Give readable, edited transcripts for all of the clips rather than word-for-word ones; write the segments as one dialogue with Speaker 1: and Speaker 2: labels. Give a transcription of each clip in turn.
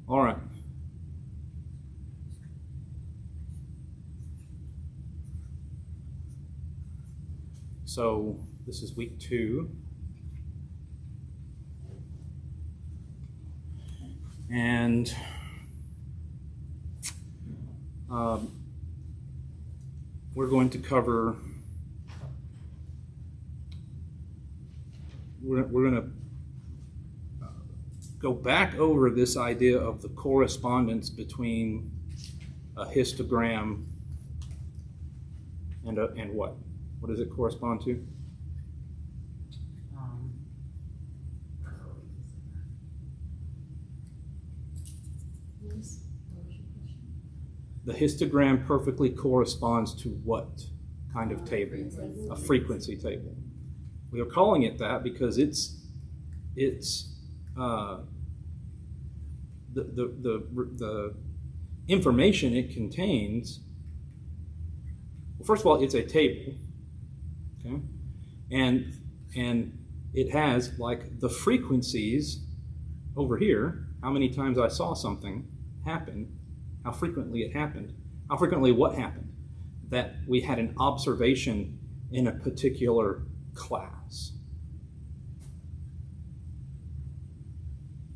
Speaker 1: All right. So this is week 2. And we're going to cover, we're going to go back over this idea of the correspondence between a histogram and what? What does it correspond to? The histogram perfectly corresponds to what kind of table? A frequency table. We are calling it that because it's the information it contains. Well, first of all, it's a table, okay, and it has like the frequencies over here. How many times I saw something happen, how frequently it happened, how frequently what happened, that we had an observation in a particular class.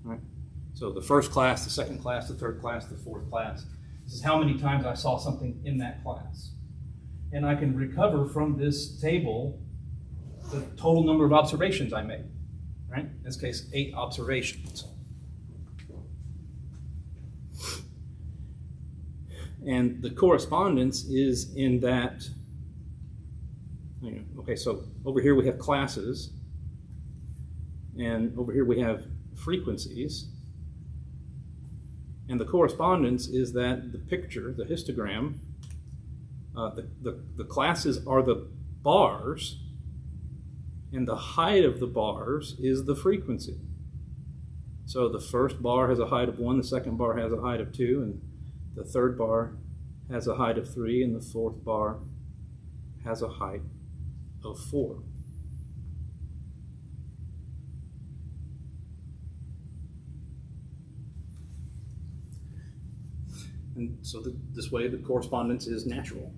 Speaker 1: Right? So the first class, the second class, the third class, the fourth class. This is how many times I saw something in that class. And I can recover from this table the total number of observations I made. Right? In this case, 8 observations. And the correspondence is in that, okay, so over here we have classes, and over here we have frequencies. And the correspondence is that the picture, the histogram, the classes are the bars, and the height of the bars is the frequency. So the first bar has a height of 1, the second bar has a height of 2, and the third bar has a height of 3, and the fourth bar has a height of 4. And so this way the correspondence is natural.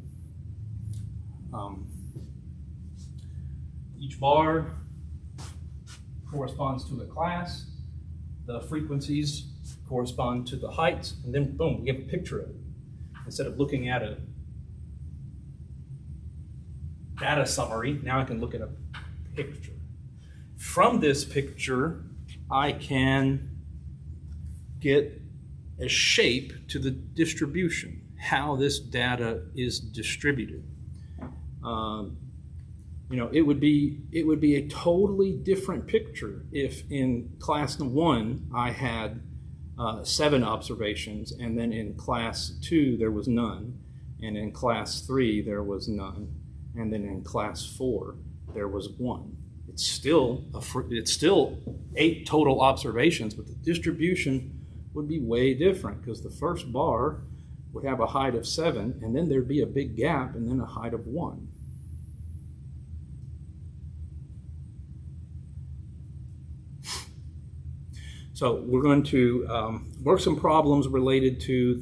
Speaker 1: Each bar corresponds to a class. The frequencies correspond to the heights, and then boom, we have a picture of it. Instead of looking at a data summary, now I can look at a picture. From this picture, I can get a shape to the distribution, how this data is distributed. It would be a totally different picture if in class 1 I had 7 observations, and then in class 2 there was none, and in class 3 there was none, and then in class 4 there was 1. It's still 8 total observations, but the distribution would be way different because the first bar would have a height of 7, and then there'd be a big gap, and then a height of 1. So we're going to work some problems related to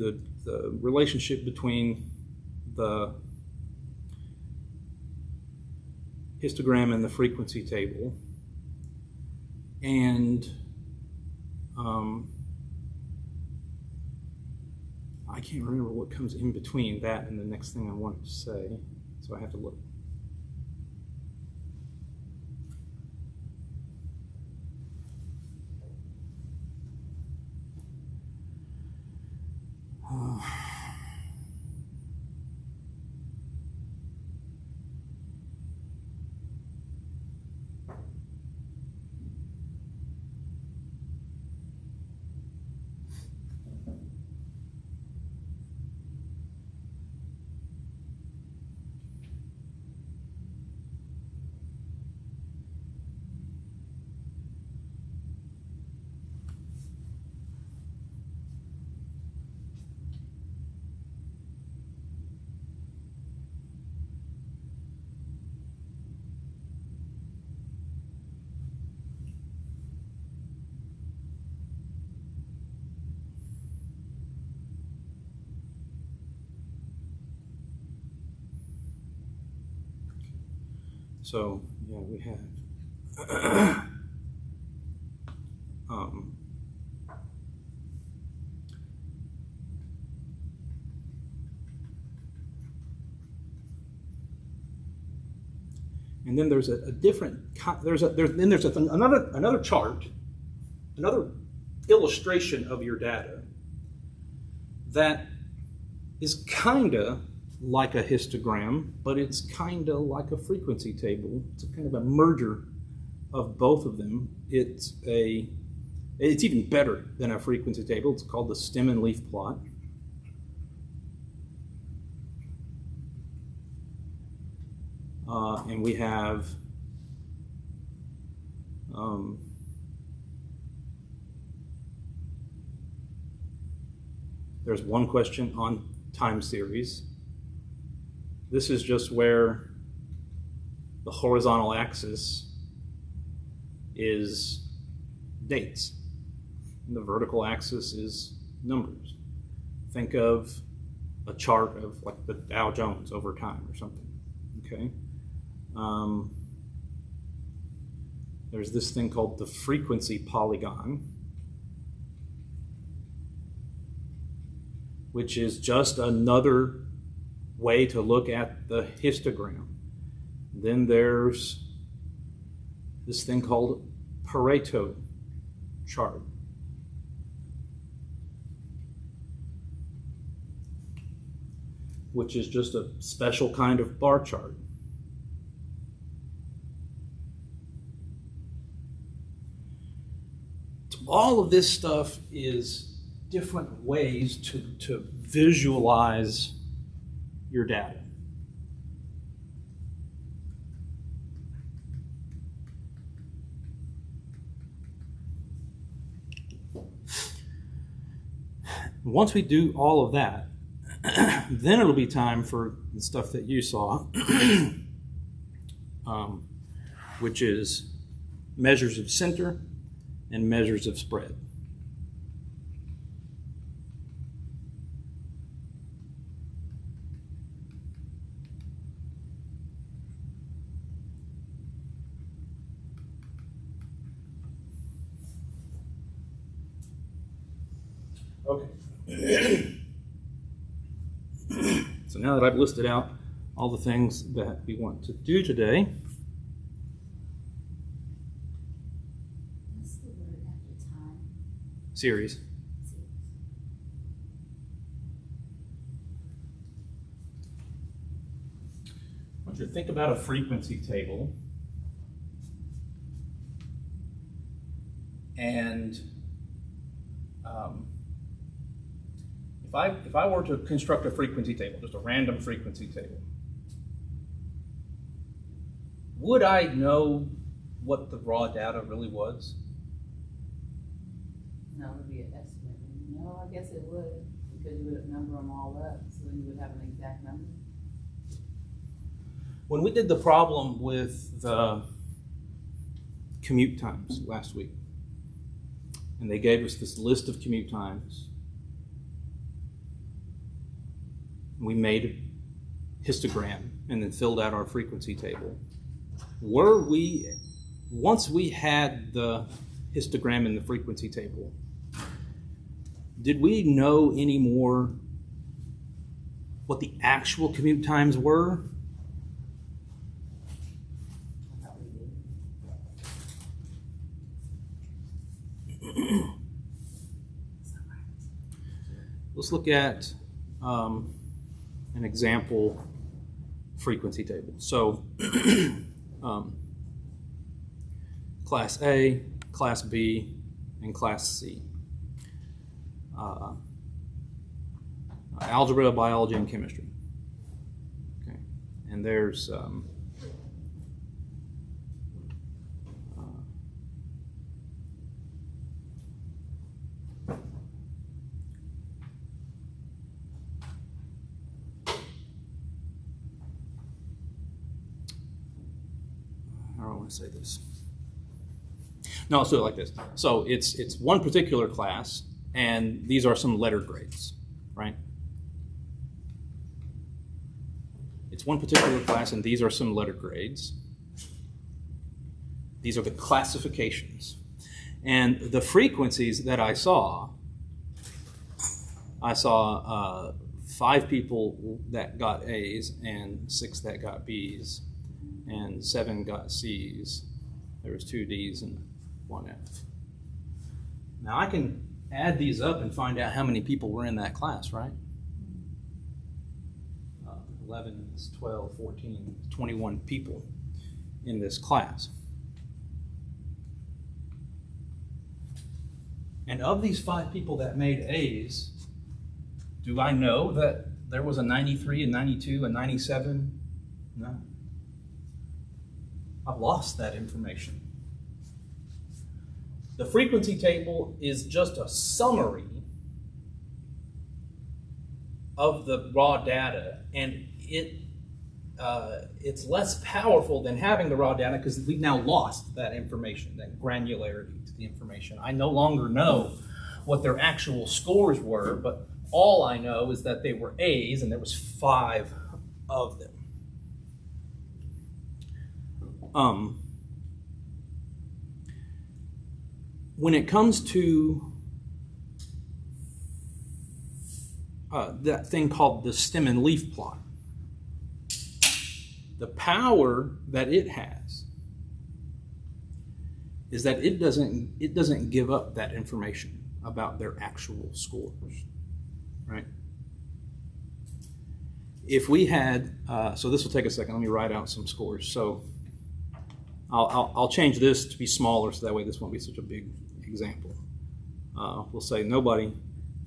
Speaker 1: the relationship between the histogram and the frequency table. And I can't remember what comes in between that and the next thing I wanted to say, so I have to look. So yeah, we have and then there's a different another chart, another illustration of your data that is kind of like a histogram, but it's kind of like a frequency table. It's a kind of a merger of both of them. It's even better than a frequency table. It's called the stem and leaf plot. And we have there's one question on time series. This is just where the horizontal axis is dates, and the vertical axis is numbers. Think of a chart of like the Dow Jones over time or something, okay? There's this thing called the frequency polygon, which is just another way to look at the histogram. Then there's this thing called Pareto chart. Which is just a special kind of bar chart. All of this stuff is different ways to visualize your data. Once we do all of that, then it'll be time for the stuff that you saw, which is measures of center and measures of spread. Okay. So now that I've listed out all the things that we want to do today,
Speaker 2: what's the word after time?
Speaker 1: series. I want you to think about a frequency table and if I were to construct a frequency table, just a random frequency table, would I know what the raw data really was?
Speaker 2: No, it would be an estimate. No, I guess it would, because you would number them all up, so then you would have an exact number.
Speaker 1: When we did the problem with the commute times last week, and they gave us this list of commute times, we made a histogram and then filled out our frequency table. Once we had the histogram and the frequency table, did we know any more what the actual commute times were?
Speaker 2: I thought we did.
Speaker 1: Let's look at an example frequency table. So Class A, Class B, and Class C. Algebra, biology, and chemistry. Okay, and there's how do I want to say this? No, I'll do it like this. So it's one particular class, and these are some letter grades, right? It's one particular class, and these are some letter grades. These are the classifications. And the frequencies that I saw 5 people that got A's and 6 that got B's and 7 got C's. There was 2 D's and 1 F. Now I can add these up and find out how many people were in that class, right? 11, 12, 14, 21 people in this class. And of these 5 people that made A's, do I know that there was a 93, a 92, a 97? No. I've lost that information. The frequency table is just a summary of the raw data, and it's less powerful than having the raw data because we've now lost that information, that granularity to the information. I no longer know what their actual scores were, but all I know is that they were A's and there was 5 of them. When it comes to that thing called the stem and leaf plot, the power that it has is that it doesn't give up that information about their actual scores, right? If we had, so this will take a second. Let me write out some scores. So I'll change this to be smaller so that way this won't be such a big example. We'll say nobody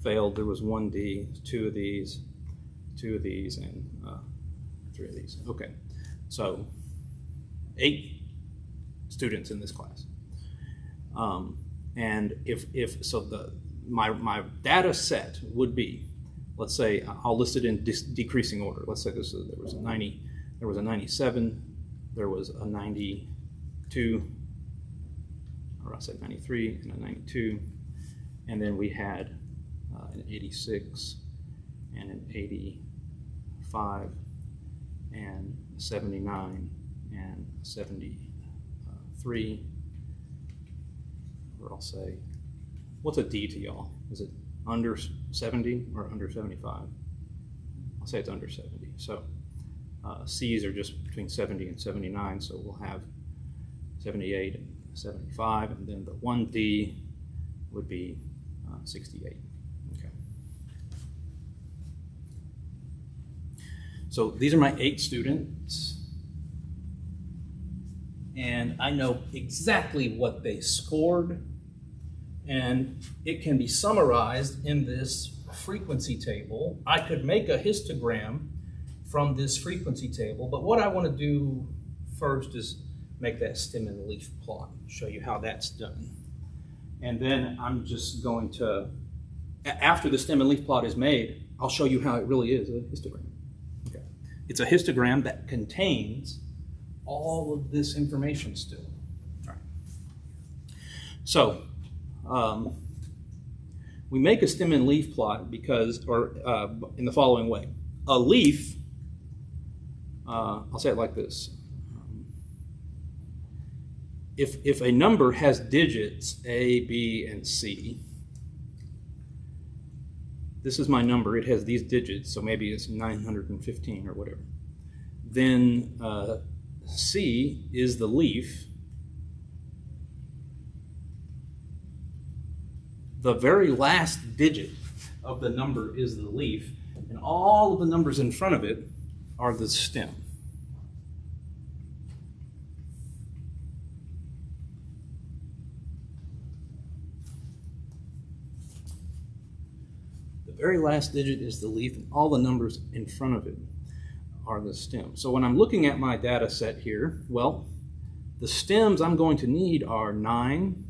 Speaker 1: failed. There was 1 D, 2 of these, 2 of these, and 3 of these. Okay, so 8 students in this class. And if so, my data set would be, let's say I'll list it in decreasing order. Let's say there was a 90, there was a 97, there was a 92, or I said 93 and a 92, and then we had an 86 and an 85 and 79 and 73. Or I'll say, what's a D to y'all? Is it under 70 or under 75? I'll say it's under 70. So C's are just between 70 and 79, so we'll have 78 and 75, and then the 1 D would be 68. Okay. So these are my 8 students, and I know exactly what they scored, and it can be summarized in this frequency table. I could make a histogram from this frequency table, but what I want to do first is make that stem and leaf plot, show you how that's done. And then I'm just going to, after the stem and leaf plot is made, I'll show you how it really is a histogram. Okay. It's a histogram that contains all of this information still. All right. So, we make a stem and leaf plot because, in the following way. A leaf, I'll say it like this. If a number has digits A, B, and C, this is my number, it has these digits, so maybe it's 915 or whatever. Then C is the leaf. The very last digit of the number is the leaf, and all of the numbers in front of it are the stem. The very last digit is the leaf, and all the numbers in front of it are the stem. So when I'm looking at my data set here, well, the stems I'm going to need are 9,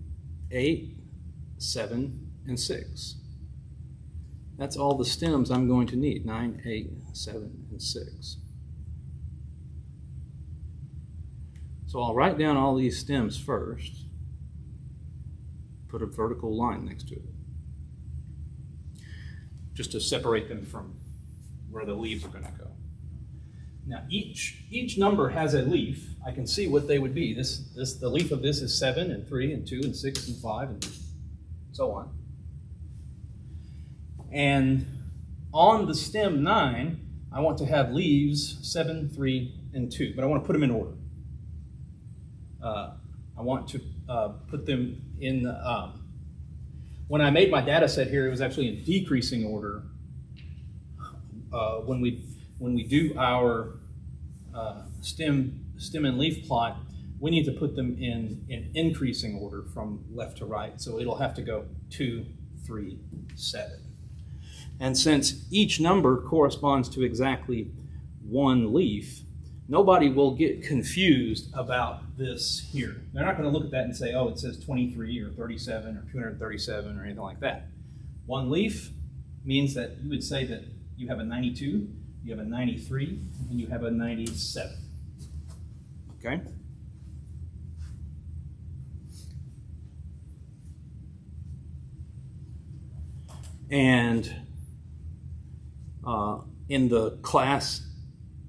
Speaker 1: 8, 7, and 6. That's all the stems I'm going to need, 9, 8, 7, and 6. So I'll write down all these stems first, put a vertical line next to it, just to separate them from where the leaves are going to go. Now each number has a leaf. I can see what they would be. The leaf of this is 7 and 3 and 2 and 6 and 5 and so on. And on the stem 9, I want to have leaves 7, 3, and 2, but I want to put them in order. I want to put them in, when I made my data set here, it was actually in decreasing order. When we do our stem and leaf plot, we need to put them in increasing order from left to right. So it'll have to go 2, 3, 7. And since each number corresponds to exactly one leaf, nobody will get confused about this here. They're not going to look at that and say, oh, it says 23 or 37 or 237 or anything like that. One leaf means that you would say that you have a 92, you have a 93, and you have a 97. Okay? And in the class,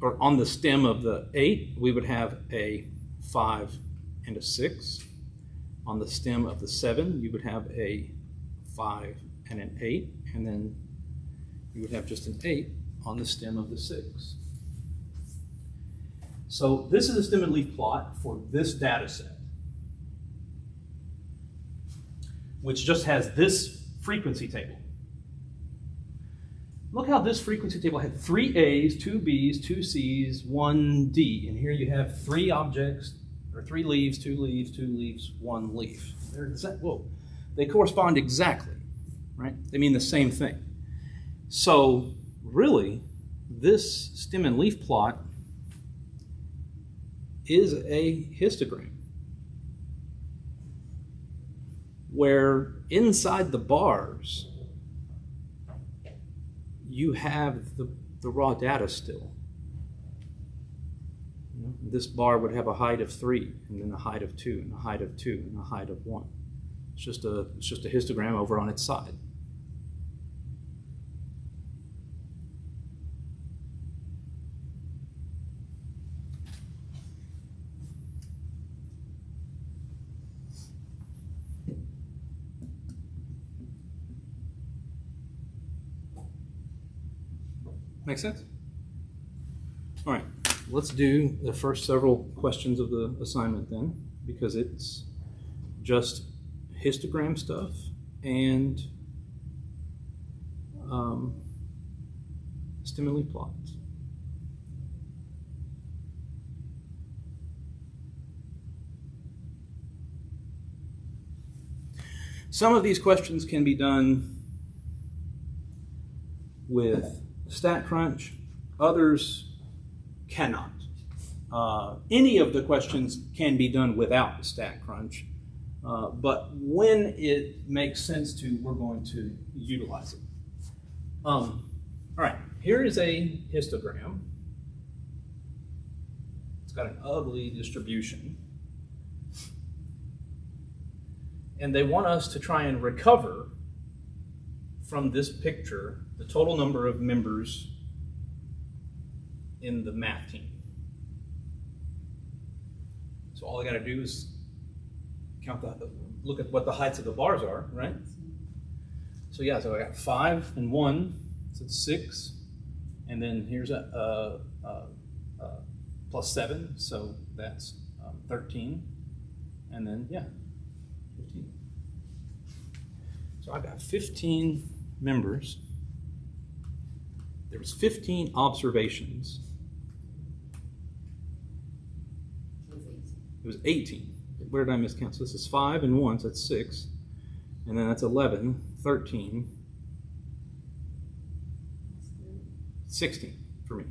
Speaker 1: or on the stem of the 8, we would have a 5 and a 6. On the stem of the 7, you would have a 5 and an 8, and then you would have just an 8 on the stem of the 6. So this is a stem and leaf plot for this data set, which just has this frequency table. Look how this frequency table had 3 A's, 2 B's, 2 C's, 1 D. And here you have 3 objects, or 3 leaves, 2 leaves, 2 leaves, 1 leaf. They correspond exactly, right? They mean the same thing. So really, this stem and leaf plot is a histogram, where inside the bars, you have the raw data still. This bar would have a height of 3, and then a height of 2, and a height of 2, and a height of 1. It's just a histogram over on its side. Make sense? All right, let's do the first several questions of the assignment then, because it's just histogram stuff and stem and leaf plots. Some of these questions can be done with StatCrunch, others cannot. Any of the questions can be done without StatCrunch, but when it makes sense to, we're going to utilize it. All right, here is a histogram. It's got an ugly distribution. And they want us to try and recover from this picture the total number of members in the math team. So all I got to do is look at what the heights of the bars are, right? So yeah, so I got 5 and 1, so it's 6, and then here's a plus 7, so that's 13, and then yeah, 15. So I've got 15 members. There was 15 observations. It was 18. Where did I miscount? So this is 5 and 1, so that's 6. And then that's 11, 13, 16 for me.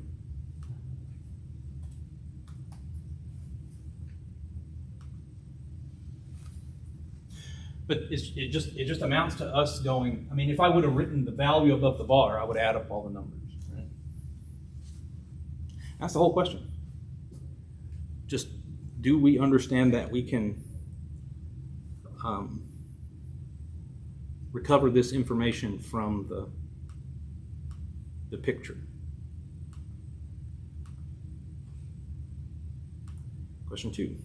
Speaker 1: But it just amounts to us going, I mean, if I would have written the value above the bar, I would add up all the numbers, right? That's the whole question. Just, do we understand that we can recover this information from the picture? Question 2.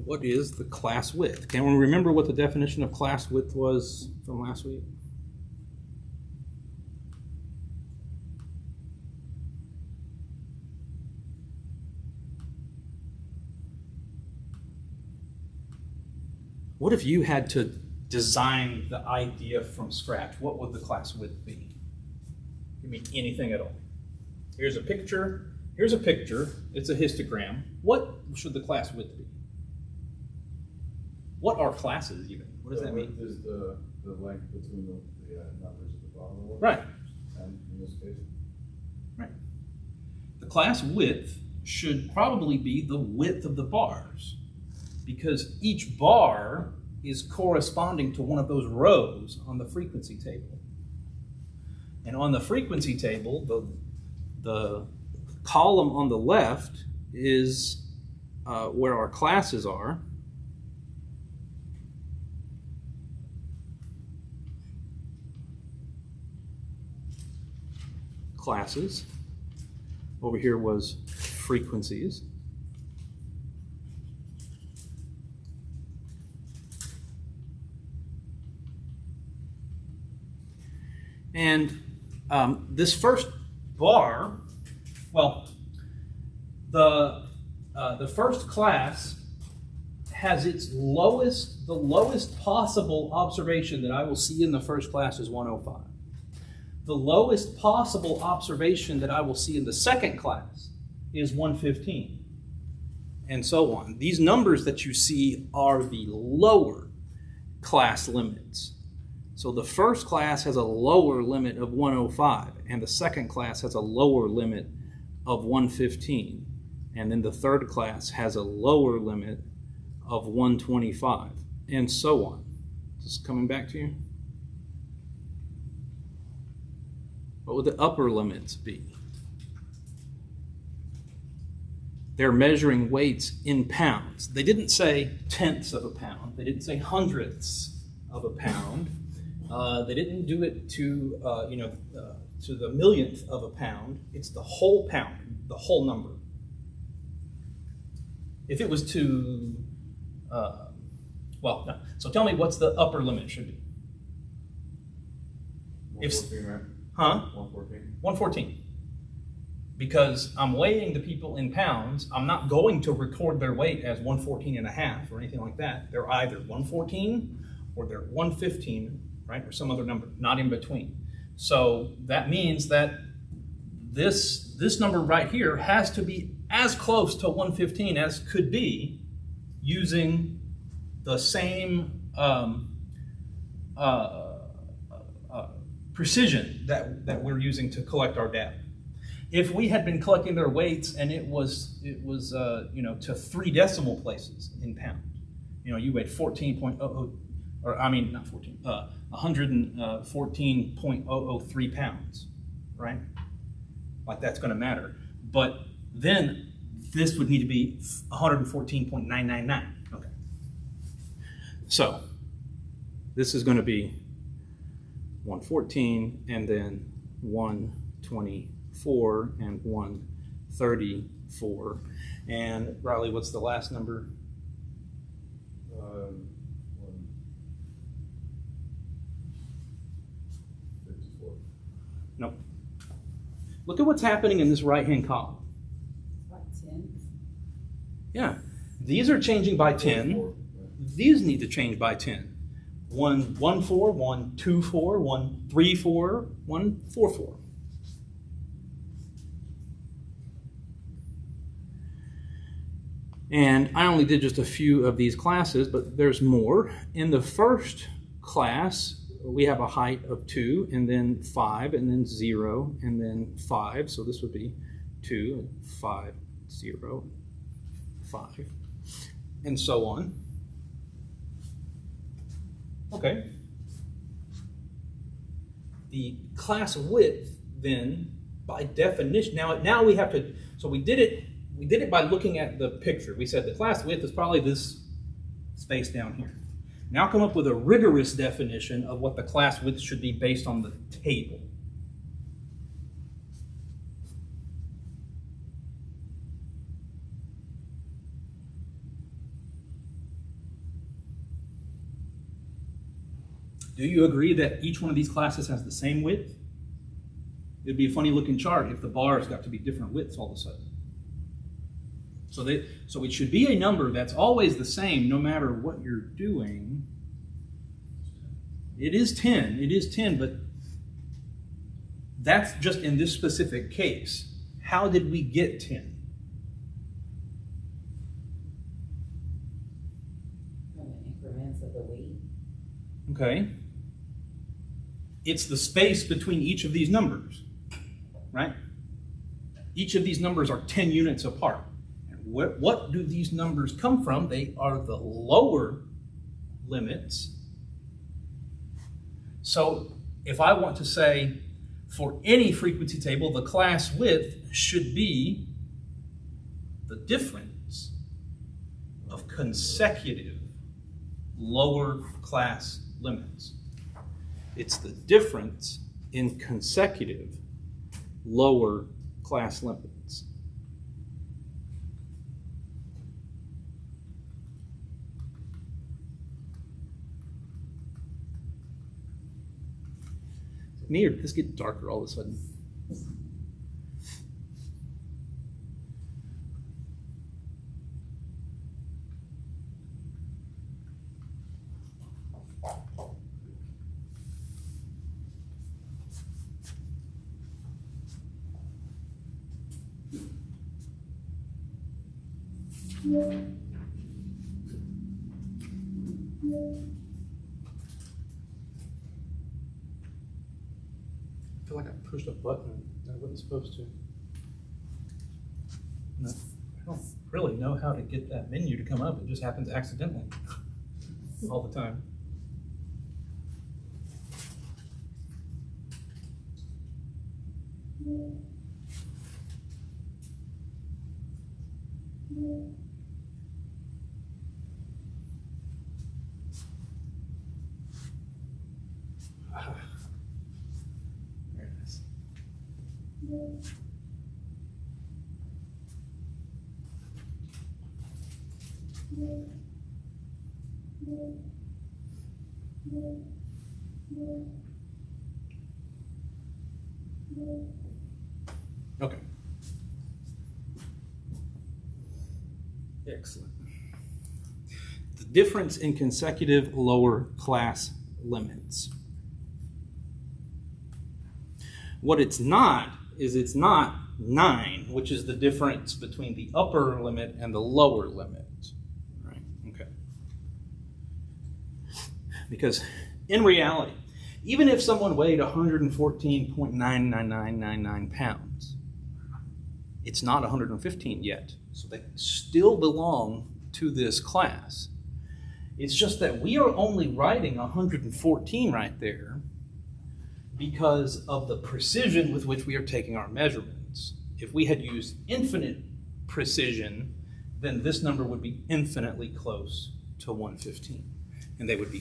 Speaker 1: What is the class width? Can we remember what the definition of class width was from last week? What if you had to design the idea from scratch? What would the class width be? Give me anything at all. Here's a picture. Here's a picture. It's a histogram. What should the class width be? What are classes even? What does that mean?
Speaker 3: Width is the length between the numbers at the bottom of the word.
Speaker 1: Right.
Speaker 3: And in this case.
Speaker 1: Right. The class width should probably be the width of the bars, because each bar is corresponding to one of those rows on the frequency table. And on the frequency table, the column on the left is where our classes are. Classes. Over here was frequencies. And this first bar, well, the first class has its lowest, the lowest possible observation that I will see in the first class is 105. The lowest possible observation that I will see in the second class is 115, and so on. These numbers that you see are the lower class limits. So the first class has a lower limit of 105, and the second class has a lower limit of 115, and then the third class has a lower limit of 125, and so on. Just coming back to you. What would the upper limits be? They're measuring weights in pounds. They didn't say tenths of a pound. They didn't say hundredths of a pound. They didn't do it to to the millionth of a pound. It's the whole pound, the whole number. If it was to, no. So tell me what's the upper limit should be.
Speaker 3: 114, right?
Speaker 1: Huh?
Speaker 3: 114.
Speaker 1: 114. Because I'm weighing the people in pounds, I'm not going to record their weight as 114 and a half or anything like that. They're either 114 or they're 115, right? Or some other number, not in between. So that means that this number right here has to be as close to 115 as could be using the same precision that we're using to collect our data. If we had been collecting their weights and it was to 3 decimal places in pound, you weighed 14.00, or I mean not 14, 114.003 pounds, right? Like that's going to matter. But then this would need to be 114.999. Okay. So this is going to be 114 and then 124 and 134. And Riley, what's the last number?
Speaker 3: 154.
Speaker 1: Nope. Look at what's happening in this right-hand column.
Speaker 2: Like 10.
Speaker 1: Yeah. These are changing by 10.
Speaker 3: 44, right?
Speaker 1: These need to change by 10. 114, 124, 134, 144. And I only did just a few of these classes, but there's more. In the first class, we have a height of 2, and then 5, and then 0, and then 5. So this would be 2, and 5, 0, 5, and so on. Okay. The class width, then, by definition, now we have to, so we did it by looking at the picture. We said the class width is probably this space down here. Now come up with a rigorous definition of what the class width should be based on the table. Do you agree that each one of these classes has the same width? It'd be a funny looking chart if the bars got to be different widths all of a sudden. So it should be a number that's always the same no matter what you're doing. It is 10, but that's just in this specific case. How did we get 10?
Speaker 2: From the increments of the weight.
Speaker 1: Okay. It's the space between each of these numbers, right? Each of these numbers are 10 units apart. And what do these numbers come from? They are the lower limits. So if I want to say for any frequency table, the class width should be the difference of consecutive lower class limits. It's the difference in consecutive lower class limits. Is it me or did this get darker all of a sudden? I feel like I pushed a button that I wasn't supposed to. No, I don't really know how to get that menu to come up. It just happens accidentally all the time. Very nice. Okay. Excellent. The difference in consecutive lower class limits. What it's not is it's not 9, which is the difference between the upper limit and the lower limit. Right? Okay. Because in reality, even if someone weighed 114.99999 pounds, it's not 115 yet. So they still belong to this class. It's just that we are only writing 114 right there because of the precision with which we are taking our measurements. If we had used infinite precision, then this number would be infinitely close to 115. And they would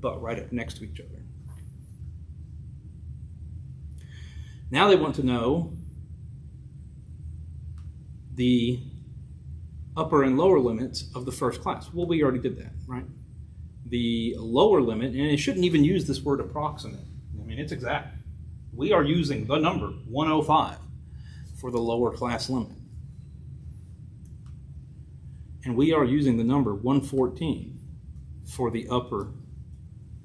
Speaker 1: butt right up next to each other. Now they want to know the upper and lower limits of the first class. Well, we already did that, right? The lower limit, and it shouldn't even use this word approximate. I mean, it's exact. We are using the number 105 for the lower class limit. And we are using the number 114 for the upper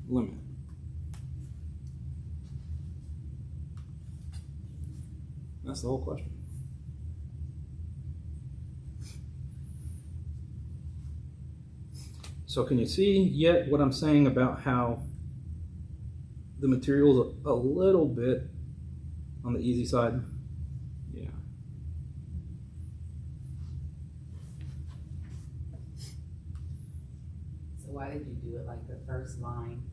Speaker 1: limit. That's the whole question. So can you see yet what I'm saying about how the material is a little bit on the easy side? Yeah.
Speaker 2: So why did you do it like the first line?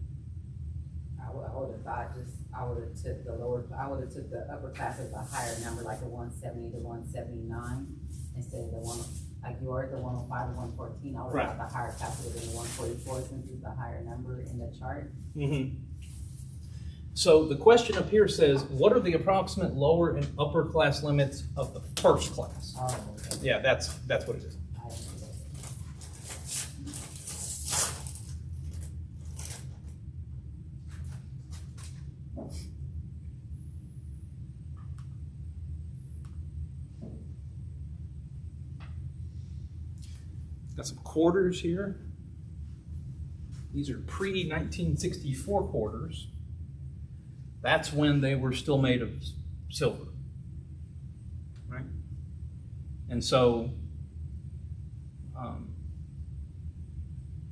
Speaker 2: I would have thought I would have took the upper class as a higher number, like a 170 to 179, instead of the one, like yours, the 105 to 114. I would have thought the higher class would have been the 144 since it's the higher number in the chart.
Speaker 1: Mm-hmm. So the question up here says, what are the approximate lower and upper class limits of the first class?
Speaker 2: Oh, okay.
Speaker 1: Yeah, that's what it is.
Speaker 2: I didn't know that.
Speaker 1: got some quarters here. These are pre-1964 quarters. That's when they were still made of silver, right? And so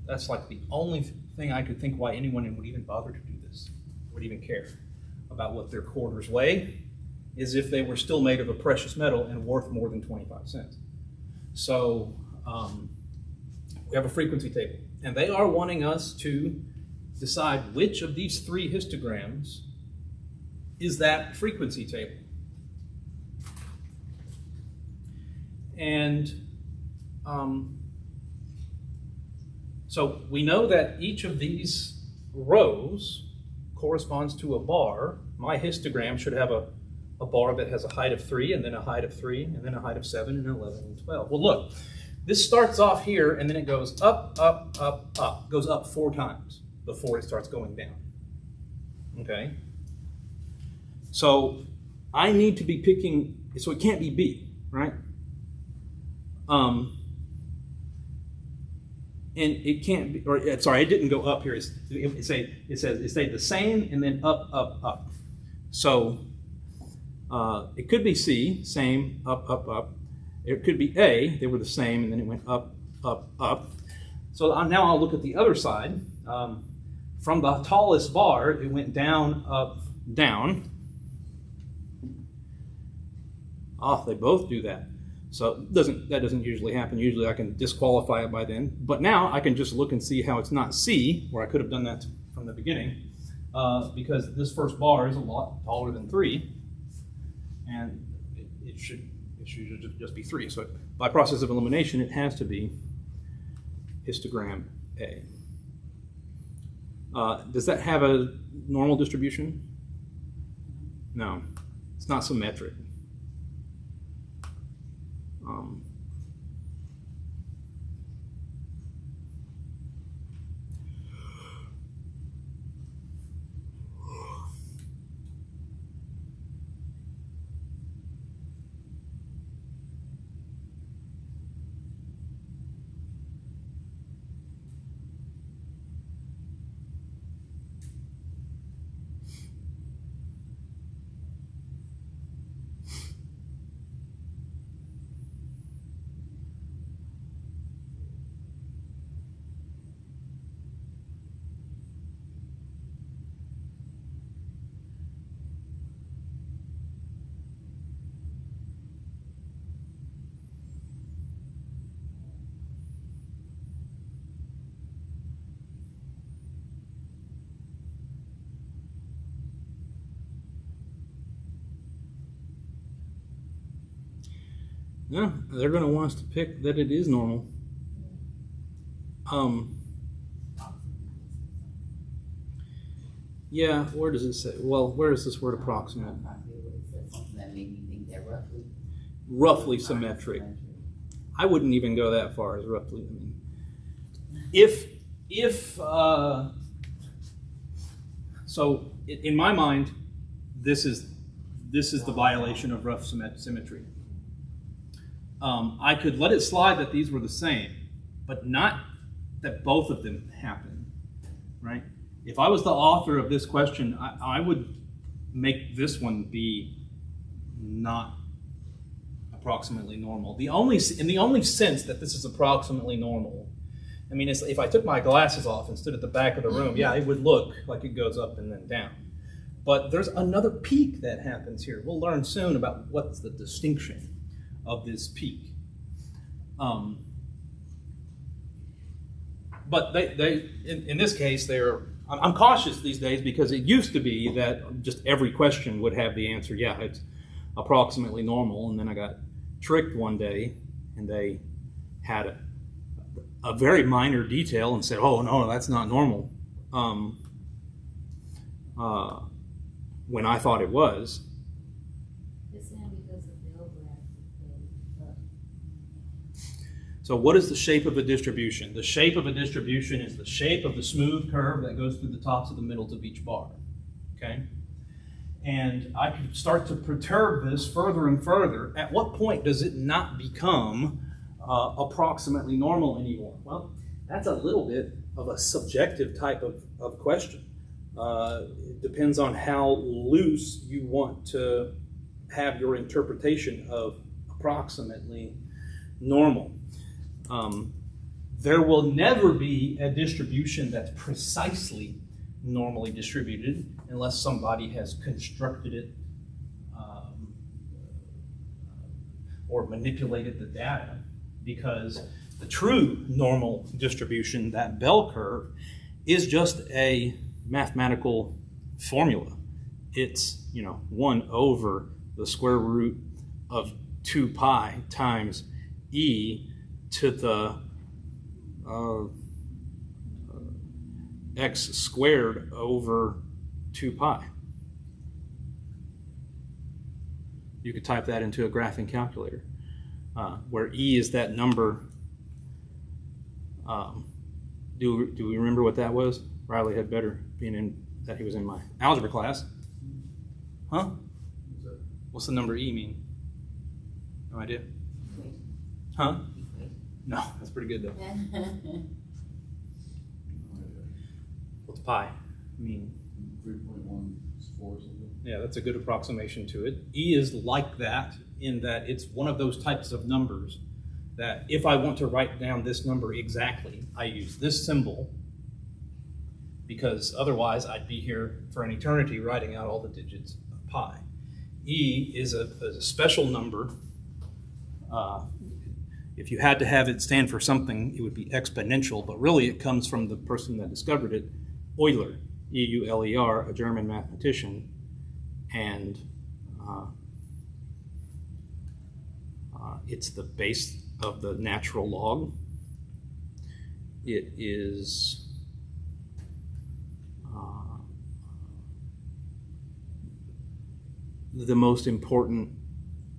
Speaker 1: that's like the only thing I could think why anyone would even bother to do this, would even care about what their quarters weigh, is if they were still made of a precious metal and worth more than 25 cents. So we have a frequency table, and they are wanting us to decide which of these 3 histograms is that frequency table. And so we know that each of these rows corresponds to a bar. My histogram should have a bar that has a height of 3, and then a height of 3, and then a height of 7, and 11, and 12. Well, look, this starts off here, and then it goes up, up, up, up. It goes up 4 times before it starts going down. Okay? So I need to be picking, so it can't be B, right? And it can't be, or sorry, it didn't go up here. It stayed the same and then up, up, up. So it could be C, same, up, up, up. It could be A, they were the same, and then it went up, up, up. So now I'll look at the other side. From the tallest bar, it went down, up, down. Oh, they both do that. So that doesn't usually happen. Usually I can disqualify it by then. But now I can just look and see how it's not C, where I could have done that from the beginning, because this first bar is a lot taller than 3, and it should just be 3. So by process of elimination, it has to be histogram A. Does that have a normal distribution? No, it's not symmetric. No, they're going to want us to pick that it is normal. Yeah, where does it say? Well, where is this word approximate?
Speaker 2: That made me think they're
Speaker 1: Roughly symmetric. I wouldn't even go that far as roughly. I mean, if so, in my mind, this is the violation of rough symmetry. I could let it slide that these were the same, but not that both of them happened, right? If I was the author of this question, I would make this one be not approximately normal. In the only sense that this is approximately normal. I mean, if I took my glasses off and stood at the back of the room, yeah, it would look like it goes up and then down. But there's another peak that happens here. We'll learn soon about what's the distinction of this peak. But in this case, I'm cautious these days because it used to be that just every question would have the answer, yeah, it's approximately normal. And then I got tricked one day and they had a very minor detail and said, oh, no, that's not normal. When I thought it was. So what is the shape of a distribution? The shape of a distribution is the shape of the smooth curve that goes through the tops of the middles of each bar, okay? And I could start to perturb this further and further. At what point does it not become approximately normal anymore? Well, that's a little bit of a subjective type of question. It depends on how loose you want to have your interpretation of approximately normal. There will never be a distribution that's precisely normally distributed unless somebody has constructed it or manipulated the data, because the true normal distribution, that bell curve, is just a mathematical formula. It's 1 over the square root of 2 pi times e to the x squared over 2 pi. You could type that into a graphing calculator, where e is that number. Do we remember what that was? Riley had better, being that he was in my algebra class. Huh? What's the number e mean? No idea? Huh? No, that's pretty good though. What's pi mean?
Speaker 3: 3.14 something.
Speaker 1: Yeah, that's a good approximation to it. E is like that in that it's one of those types of numbers that if I want to write down this number exactly, I use this symbol, because otherwise I'd be here for an eternity writing out all the digits of pi. E is a special number. If you had to have it stand for something, it would be exponential, but really it comes from the person that discovered it, Euler, E-U-L-E-R, a German mathematician, and it's the base of the natural log. It is the most important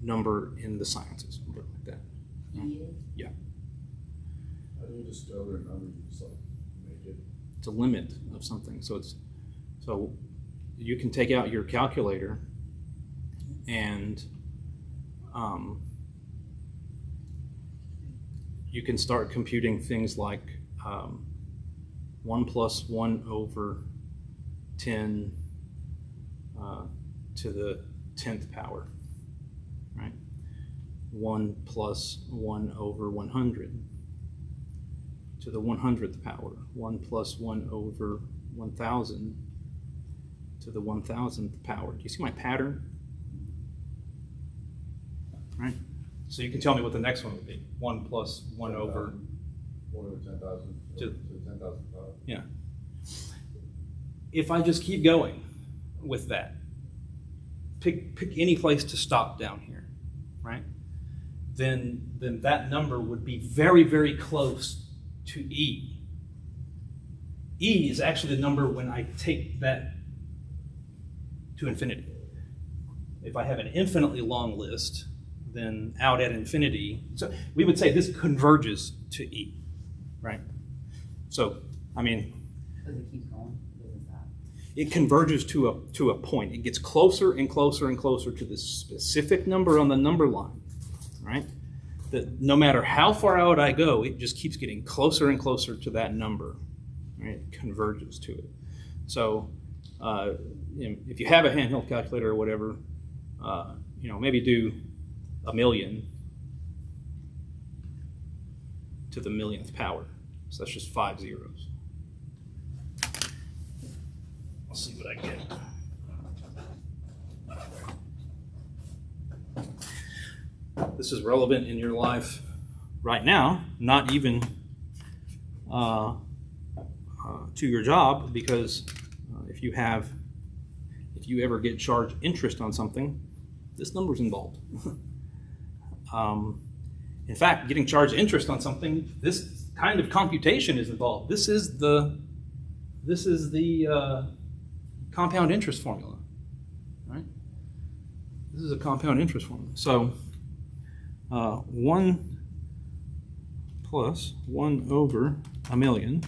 Speaker 1: number in the sciences, something like that. Yeah.
Speaker 3: How do you discover a number? You just like make it?
Speaker 1: It's a limit of something. So you can take out your calculator and you can start computing things like 1 plus 1 over 10 to the 10th power, right? 1 plus 1 over 100 to the 100th power. 1 plus 1 over 1,000 to the 1,000th power. Do you see my pattern? Right? So you can tell me what the next one would be. 1 plus 1 over
Speaker 3: 1 over 10,000 to 10,000 power.
Speaker 1: Yeah. If I just keep going with that, pick any place to stop down here, right? Then that number would be very, very close to E. E is actually the number when I take that to infinity. If I have an infinitely long list, then out at infinity, so we would say this converges to E, right? So, I mean,
Speaker 2: Because it keeps going, it doesn't stop.
Speaker 1: it converges to a point. It gets closer and closer and closer to this specific number on the number line, right? That no matter how far out I go, it just keeps getting closer and closer to that number, right? It converges to it. So, if you have a handheld calculator or whatever, maybe do 1,000,000 to the 1,000,000th power. So that's just 5 zeros. I'll see what I get. This is relevant in your life right now, not even to your job, because if you ever get charged interest on something, this number's involved. In fact, getting charged interest on something, this kind of computation is involved. This is the compound interest formula, right? This is a compound interest formula. So 1 plus 1 over 1,000,000,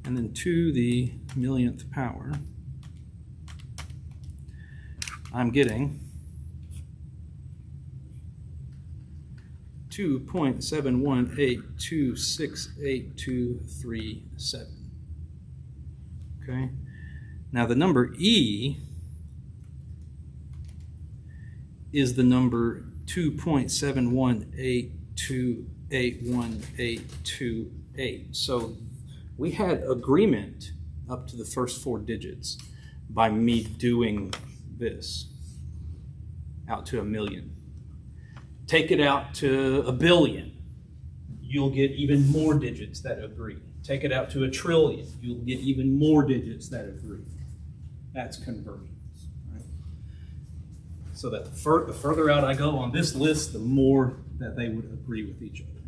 Speaker 1: and then to the 1,000,000th power, I'm getting 2.718268237. Okay. Now the number E is the number 2.718281828. So we had agreement up to the first 4 digits by me doing this out to 1 million. Take it out to 1 billion, you'll get even more digits that agree. Take it out to 1 trillion, you'll get even more digits that agree. That's convergence, right? So that the further out I go on this list, the more that they would agree with each other.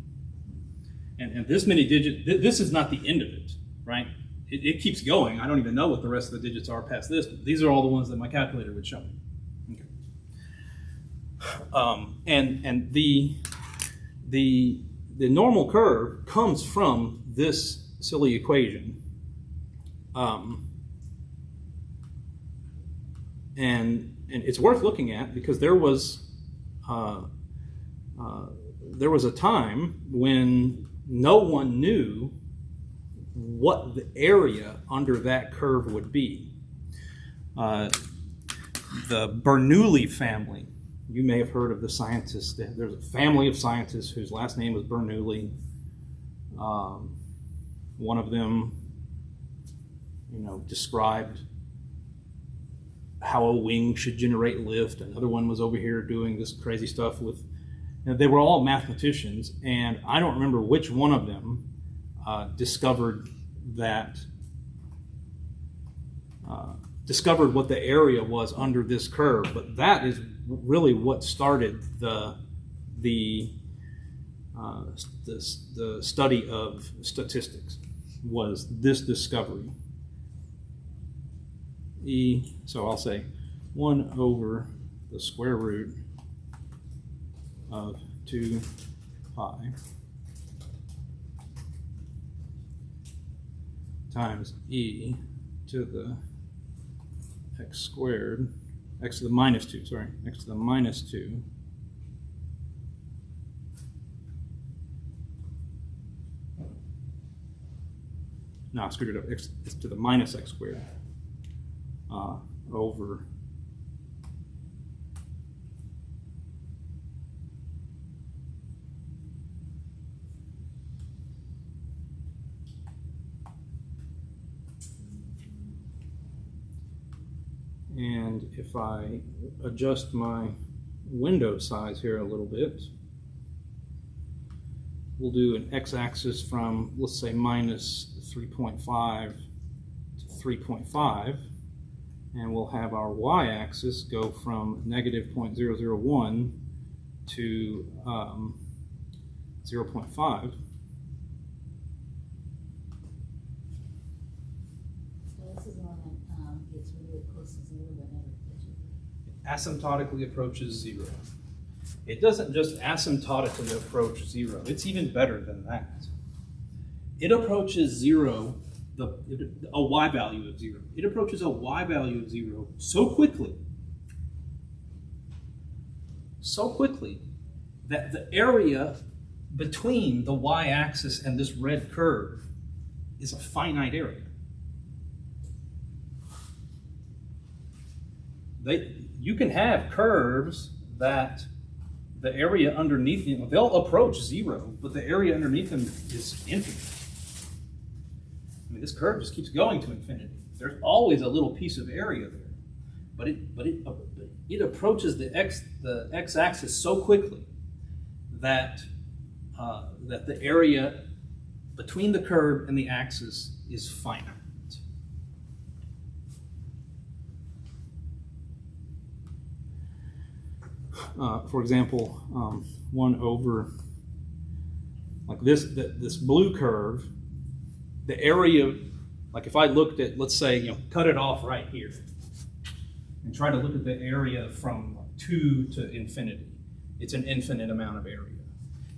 Speaker 1: And this many digits, this is not the end of it, right? It keeps going. I don't even know what the rest of the digits are past this, but these are all the ones that my calculator would show me. Okay. And the normal curve comes from this silly equation. And it's worth looking at because there was a time when no one knew what the area under that curve would be. The Bernoulli family, you may have heard of the scientists. There's a family of scientists whose last name was Bernoulli. One of them, described how a wing should generate lift. Another one was over here doing this crazy stuff with, they were all mathematicians, and I don't remember which one of them discovered what the area was under this curve, but that is really what started the study of statistics, was this discovery. So I'll say 1 over the square root of 2 pi times e to the x squared, x to the minus 2, x to the minus 2 no, I screwed it up, x to the minus x squared over and if I adjust my window size here a little bit, we'll do an x-axis from, let's say, minus 3.5 to 3.5, and we'll have our y-axis go from negative 0.001 to 0.5. Asymptotically approaches 0. It doesn't just asymptotically approach 0, it's even better than that. It approaches 0, a y value of 0. It approaches a y value of 0 so quickly that the area between the y-axis and this red curve is a finite area. You can have curves that the area underneath them, they'll approach 0, but the area underneath them is infinite. I mean, this curve just keeps going to infinity. There's always a little piece of area there, but it approaches the x-axis so quickly that the area between the curve and the axis is finite. For example, 1 over, like this blue curve, the area, like if I looked at, let's say, cut it off right here and try to look at the area from 2 to infinity. It's an infinite amount of area.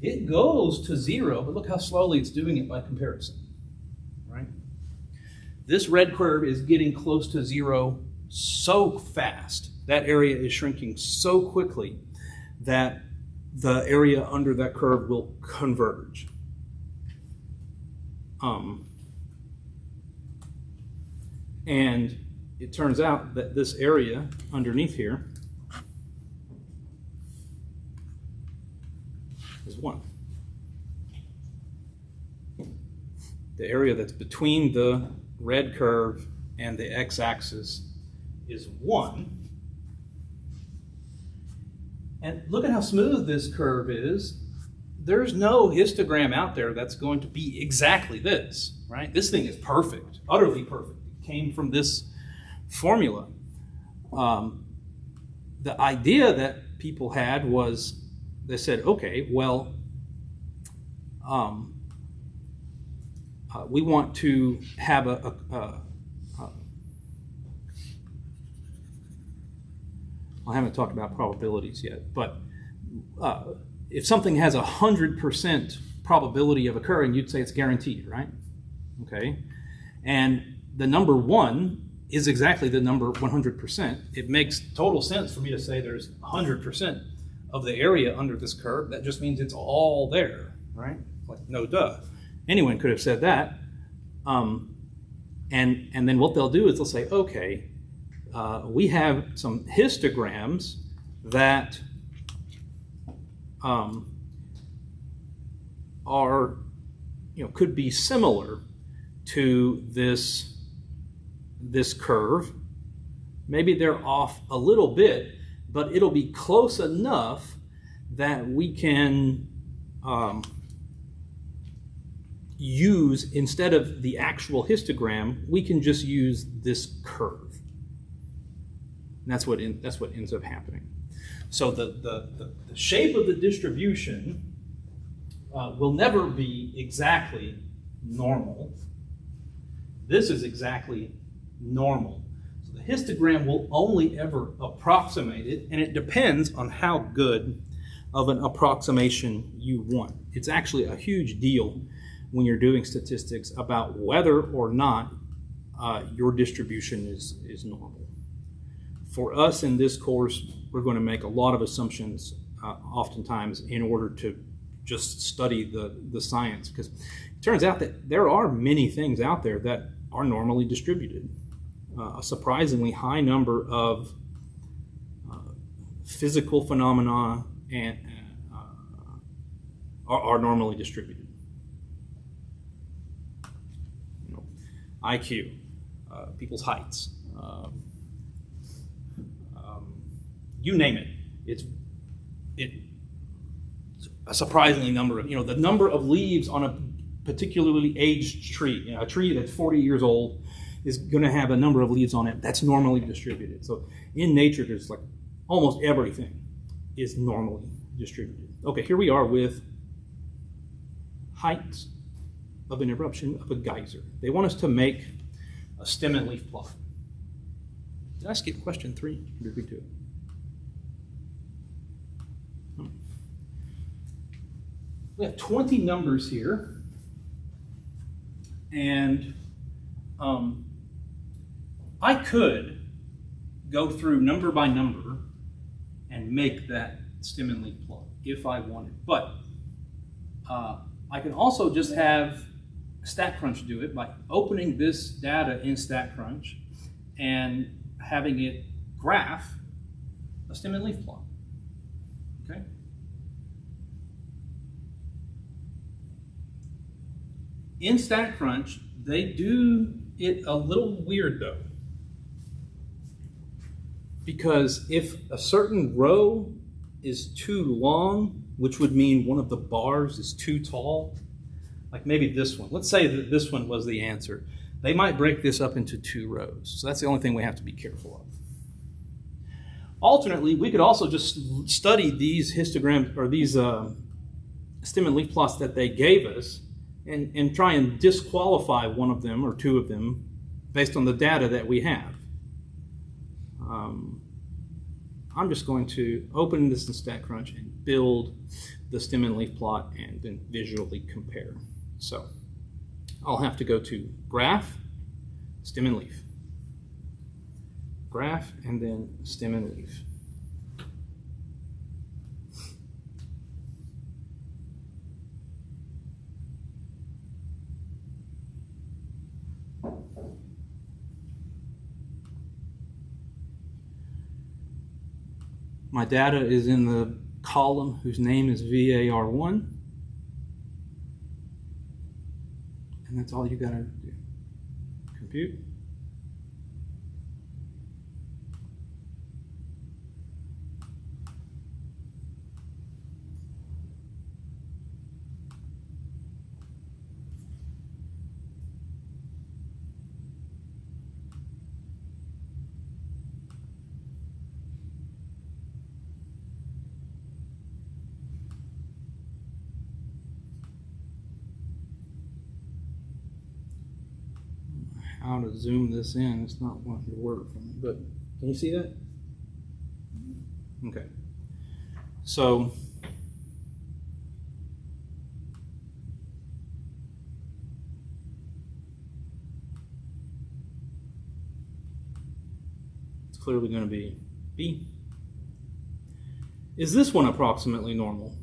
Speaker 1: It goes to 0, but look how slowly it's doing it by comparison, right? This red curve is getting close to 0 so fast. That area is shrinking so quickly that the area under that curve will converge. And it turns out that this area underneath here is 1. The area that's between the red curve and the x-axis is 1. And look at how smooth this curve is. There's no histogram out there that's going to be exactly this, right? This thing is perfect, utterly perfect. It came from this formula. The idea that people had was, they said, okay, well, we want to have I haven't talked about probabilities yet, but if something has 100% probability of occurring, you'd say it's guaranteed, right? Okay. And the number 1 is exactly the number 100%. It makes total sense for me to say there's 100% of the area under this curve. That just means it's all there, right? Like, no duh. Anyone could have said that. And then what they'll do is they'll say, okay, we have some histograms that are, could be similar to this curve. Maybe they're off a little bit, but it'll be close enough that we can use, instead of the actual histogram, we can just use this curve. And that's what ends up happening. So the shape of the distribution will never be exactly normal. This is exactly normal. So the histogram will only ever approximate it, and it depends on how good of an approximation you want. It's actually a huge deal when you're doing statistics about whether or not your distribution is normal. For us in this course, we're going to make a lot of assumptions oftentimes in order to just study the science, because it turns out that there are many things out there that are normally distributed. A surprisingly high number of physical phenomena are normally distributed. IQ, people's heights, you name it. It's a surprisingly number of, the number of leaves on a particularly aged tree. A tree that's 40 years old is going to have a number of leaves on it that's normally distributed. So in nature, there's like almost everything is normally distributed. Okay, here we are with height of an eruption of a geyser. They want us to make a stem and leaf plot. Did I skip question 3? Or did we do it? We have 20 numbers here, and I could go through number by number and make that stem and leaf plot if I wanted, but I can also just have StatCrunch do it by opening this data in StatCrunch and having it graph a stem and leaf plot. Okay? In StatCrunch, they do it a little weird though. Because if a certain row is too long, which would mean one of the bars is too tall, like maybe this one. Let's say that this one was the answer. They might break this up into 2 rows. So that's the only thing we have to be careful of. Alternately, we could also just study these histograms or these stem and leaf plots that they gave us and try and disqualify one of them or 2 of them based on the data that we have. I'm just going to open this in StatCrunch and build the stem and leaf plot and then visually compare. So I'll have to go to graph, stem and leaf. Graph and then stem and leaf. My data is in the column whose name is VAR1. And that's all you gotta do. Compute. How to zoom this in. It's not wanting to work for me, but can you see that? Okay. So it's clearly going to be B. Is this one approximately normal?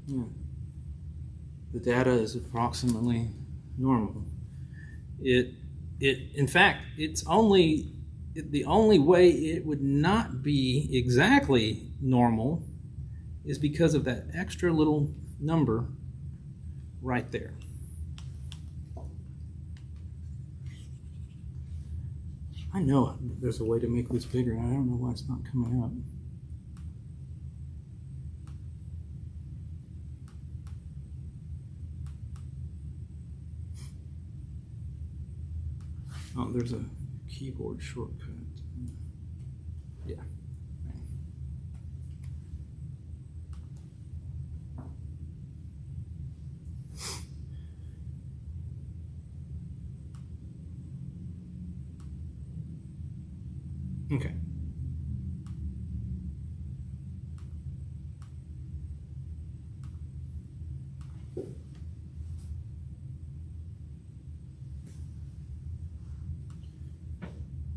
Speaker 1: Yeah. The data is approximately normal. In fact, it's only the only way it would not be exactly normal is because of that extra little number right there. I know there's a way to make this bigger. I don't know why it's not coming up. Oh, there's a keyboard shortcut. Yeah. Okay.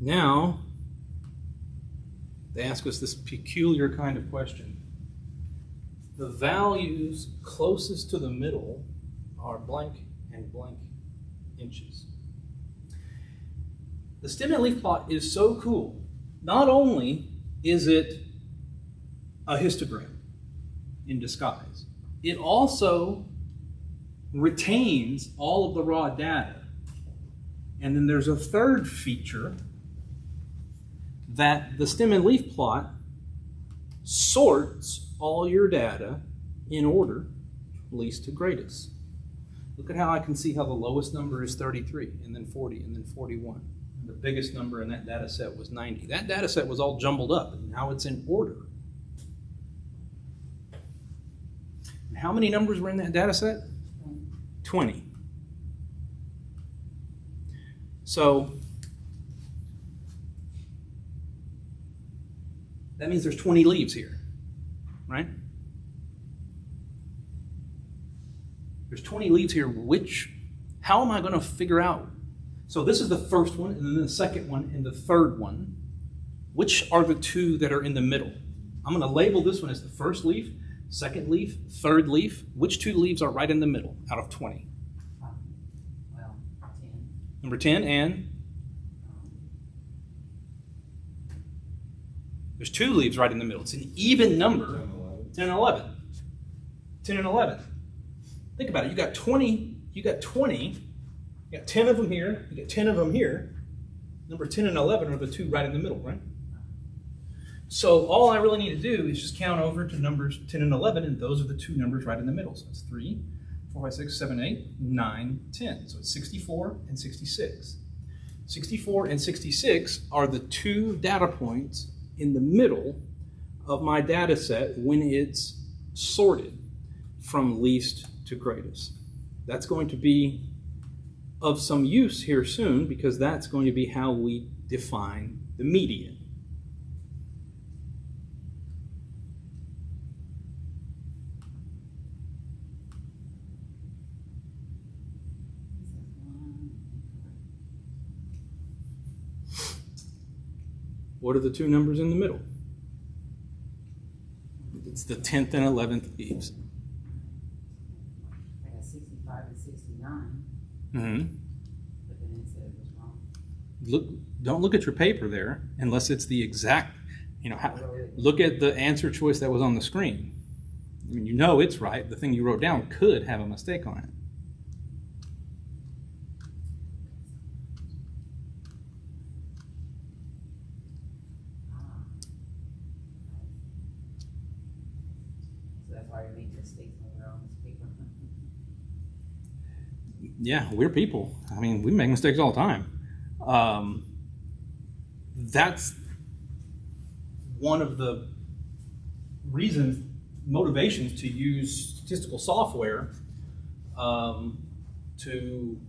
Speaker 1: Now, they ask us this peculiar kind of question. The values closest to the middle are blank and blank inches. The stem and leaf plot is so cool. Not only is it a histogram in disguise, it also retains all of the raw data. And then there's a third feature that the stem and leaf plot sorts all your data in order, least to greatest. Look at how I can see how the lowest number is 33, and then 40, and then 41. And the biggest number in that data set was 90. That data set was all jumbled up, and now it's in order. And how many numbers were in that data set? 20. So that means there's 20 leaves here, right? There's 20 leaves here. How am I going to figure out? So this is the first one, and then the second one, and the third one. Which are the two that are in the middle? I'm going to label this one as the first leaf, second leaf, third leaf. Which two leaves are right in the middle out of 20?
Speaker 2: 10.
Speaker 1: Number 10 and? There's two leaves right in the middle. It's an even number. 10 and 11. 10 and 11. Think about it. You got 20. You got 10 of them here. You got 10 of them here. Number 10 and 11 are the two right in the middle, right? So all I really need to do is just count over to numbers 10 and 11, and those are the two numbers right in the middle. So it's 3, 4, 5, 6, 7, 8, 9, 10. So it's 64 and 66. 64 and 66 are the two data points in the middle of my data set when it's sorted from least to greatest. That's going to be of some use here soon because that's going to be how we define the median. What are the two numbers in the middle? It's the 10th and 11th leaves.
Speaker 2: 179,
Speaker 1: Mm-hmm.
Speaker 2: but then it said it was wrong.
Speaker 1: Don't look at your paper there unless it's the exact, look at the answer choice that was on the screen. I mean, you know it's right. The thing you wrote down could have a mistake on it.
Speaker 2: Ah. So that's why you make mistakes when we're on this paper.
Speaker 1: Yeah, we're people. I mean, we make mistakes all the time. That's one of the motivations to use statistical software to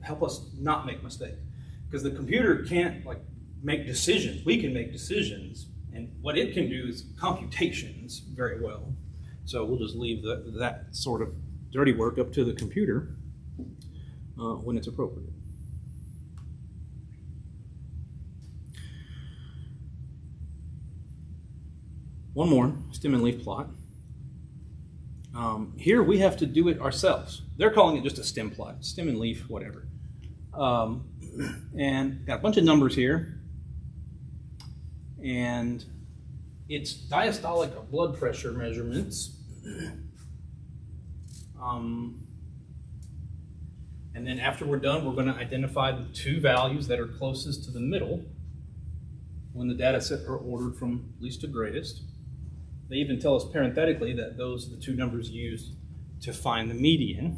Speaker 1: help us not make mistakes. Because the computer can't make decisions. We can make decisions, and what it can do is computations very well. So we'll just leave that sort of dirty work up to the computer when it's appropriate. One more, stem and leaf plot. Here we have to do it ourselves. They're calling it just a stem plot, stem and leaf, whatever. And got a bunch of numbers here. And it's diastolic or blood pressure measurements. And then after we're done, we're going to identify the two values that are closest to the middle when the data set are ordered from least to greatest. They even tell us parenthetically that those are the two numbers used to find the median.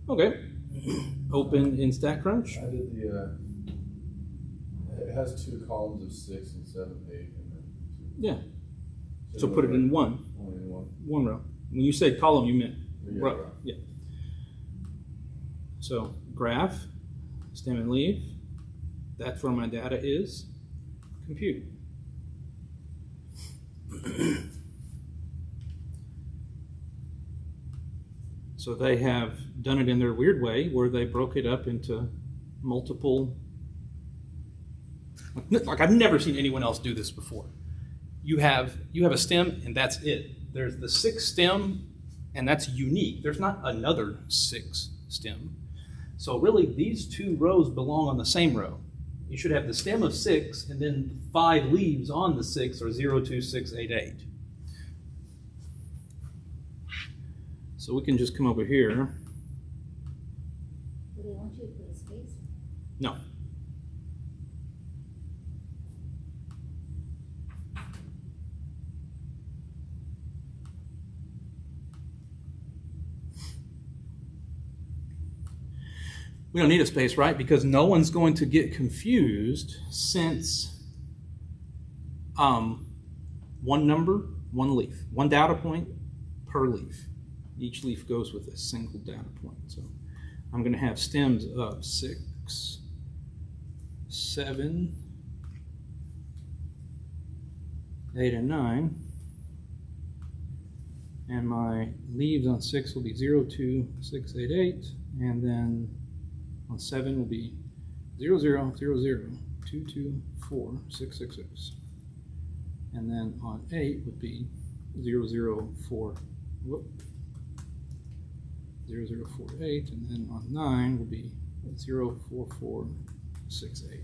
Speaker 1: Okay, open in StatCrunch.
Speaker 3: I did it has two columns of 6 and 7, 8, and then 2.
Speaker 1: Yeah, so put it in one.
Speaker 3: Only in one.
Speaker 1: One row. When you said column, you meant
Speaker 3: Yeah,
Speaker 1: row.
Speaker 3: row.
Speaker 1: Yeah. So graph, stem and leaf, that's where my data is. Compute. So they have done it in their weird way where they broke it up into multiple. Like I've never seen anyone else do this before. You have a stem and that's it. There's the 6 stem and that's unique. There's not another 6 stem. So really these two rows belong on the same row. You should have the stem of 6 and then 5 leaves on the 6 or 0, 2, 6, 8, 8. So we can just come over here.
Speaker 4: Do they want you to put a space?
Speaker 1: No. We don't need a space, right? Because no one's going to get confused since one number, one leaf. One data point per leaf. Each leaf goes with a single data point. So I'm going to have stems of 6, 7, 8, and 9. And my leaves on 6 will be 0, 2, 6, 8, 8. And then on 7 will be 0, 0, 0, 0, 2, 2, 4, 6, 6, 6. And then on 8 would be 0, 0, 4, 0, 0, 4, 8. And then on 9 will be 0, 4, 4, 6, 8.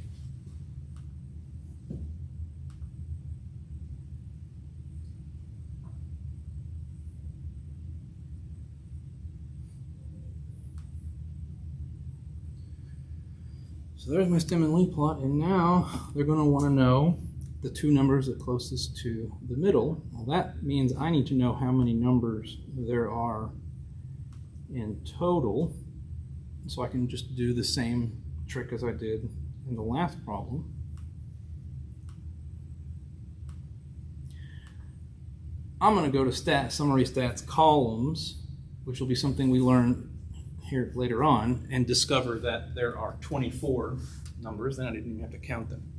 Speaker 1: So there's my stem and leaf plot, and now they're going to want to know the two numbers that closest to the middle. Well, that means I need to know how many numbers there are in total, so I can just do the same trick as I did in the last problem. I'm going to go to summary stats columns, which will be something we learn here later on, and discover that there are 24 numbers. Then I didn't even have to count them.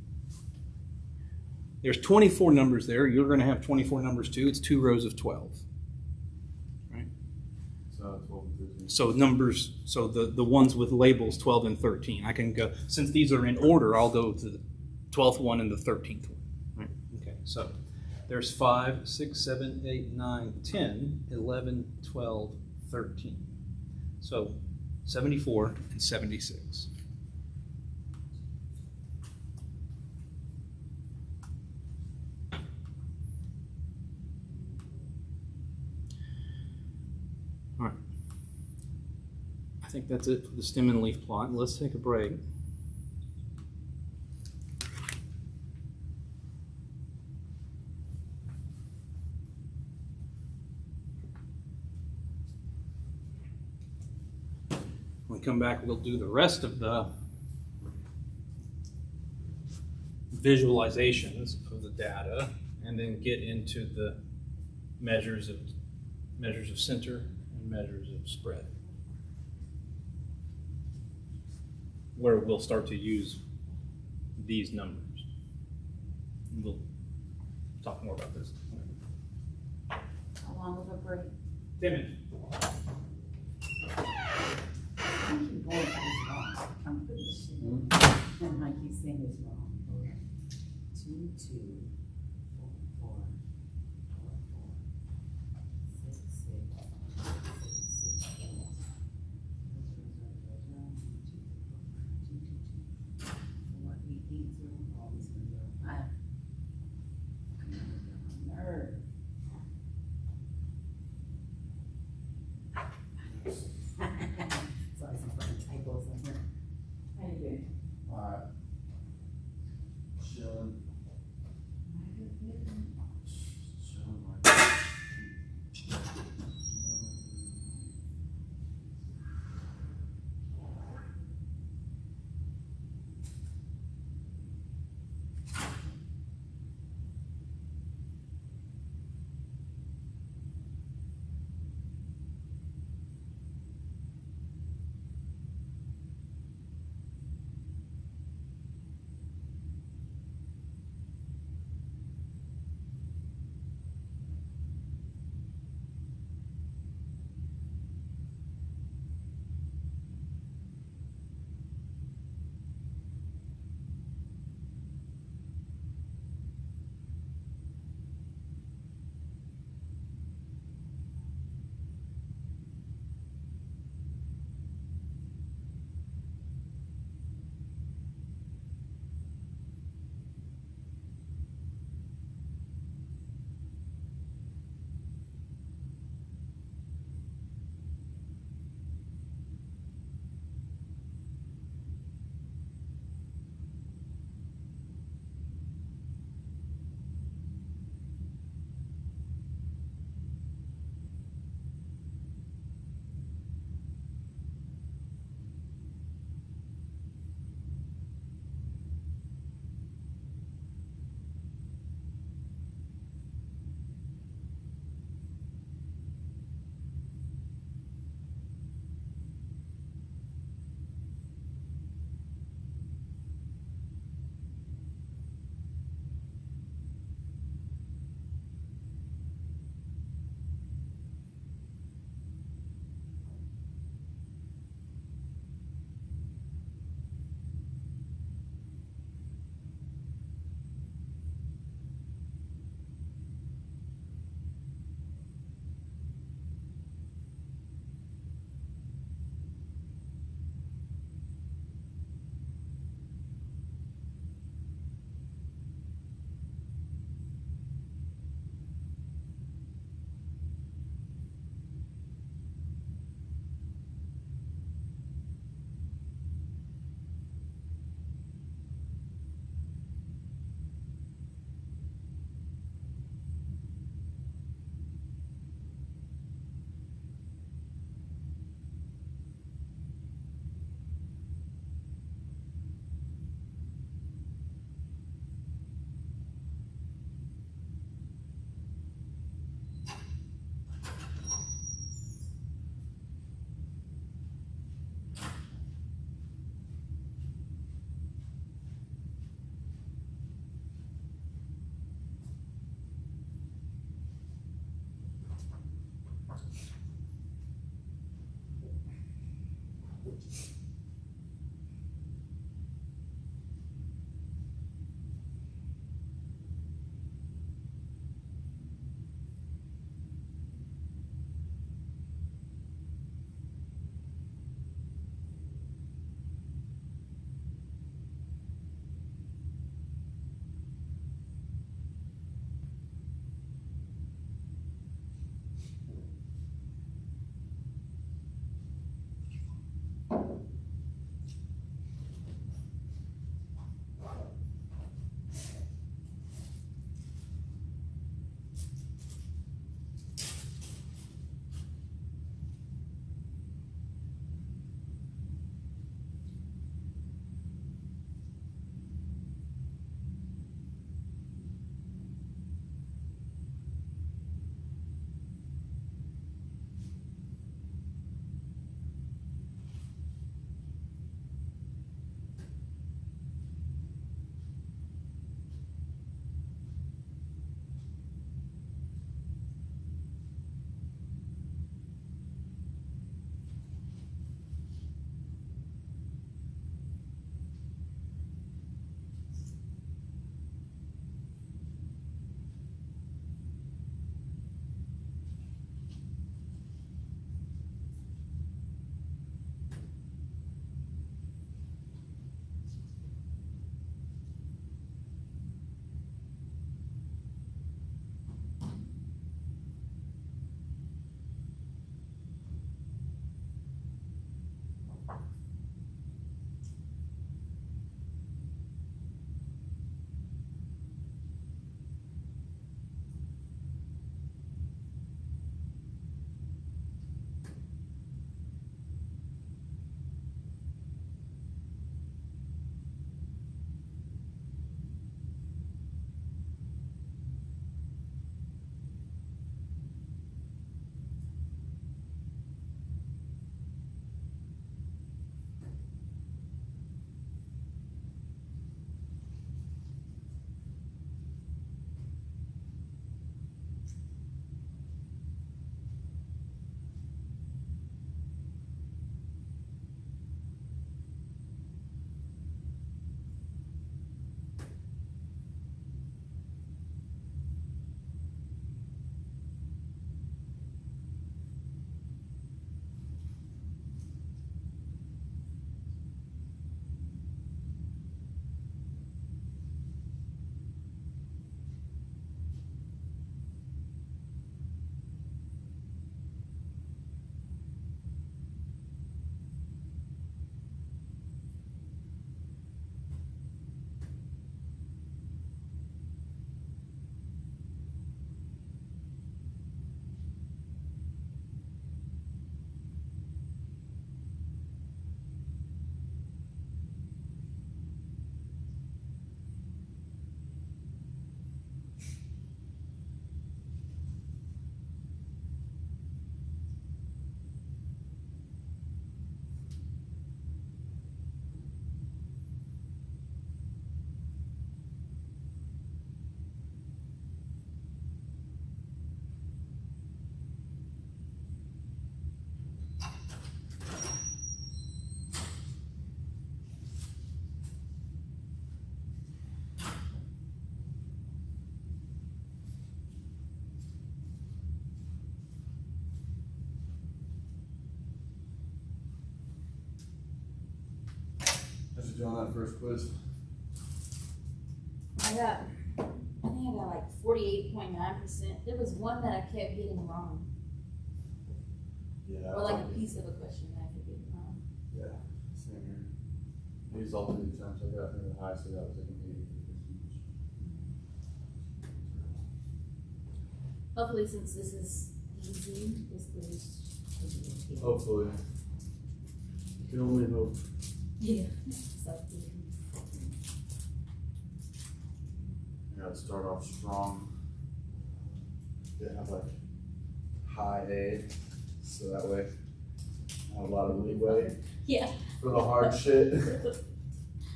Speaker 1: There's 24 numbers there. You're going to have 24 numbers too. It's 2 rows of 12. Right?
Speaker 3: So 12 and 13.
Speaker 1: So numbers, so the ones with labels 12 and 13. I can go, since these are in order, I'll go to the 12th one and the 13th one. Right? Okay, so there's 5, 6, 7, 8, 9, 10, 11, 12, 13. So 74 and 76. All right. I think that's it for the stem and leaf plot. Let's take a break. When we come back, we'll do the rest of the visualizations of the data and then get into the measures of center and measures of spread, where we'll start to use these numbers. And we'll talk more about this.
Speaker 2: How long of a break?
Speaker 1: 10 minutes.
Speaker 2: I keep going for this wrong. I'm putting this shit in. And I keep saying this wrong. Okay. 2, 2, 4, 4, 4, 4, 6, 6, 6, 6, 8. 4, 8, 8, 0. All these ones are. Nerd. Sorry, some fucking typos in here. How you doing?
Speaker 3: Alright. Chilling. Chilling like. you on that first quiz?
Speaker 4: I think I got like 48.9%. There was one that I kept getting wrong,
Speaker 3: Yeah.
Speaker 4: or like a piece of a question that I kept getting wrong.
Speaker 3: Yeah, same here. These all two times I got the highest I got was like an 80.
Speaker 4: Hopefully, since this is easy, this quiz will be easy.
Speaker 3: Hopefully. You can only hope.
Speaker 4: Yeah. So,
Speaker 3: Yeah, let's start off strong. Yeah, have like high A, so that way I have a lot of leeway
Speaker 4: yeah.
Speaker 3: for the hard shit,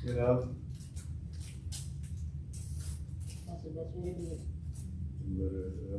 Speaker 3: you know?
Speaker 4: That's the best way to do it.
Speaker 3: Literally, yeah.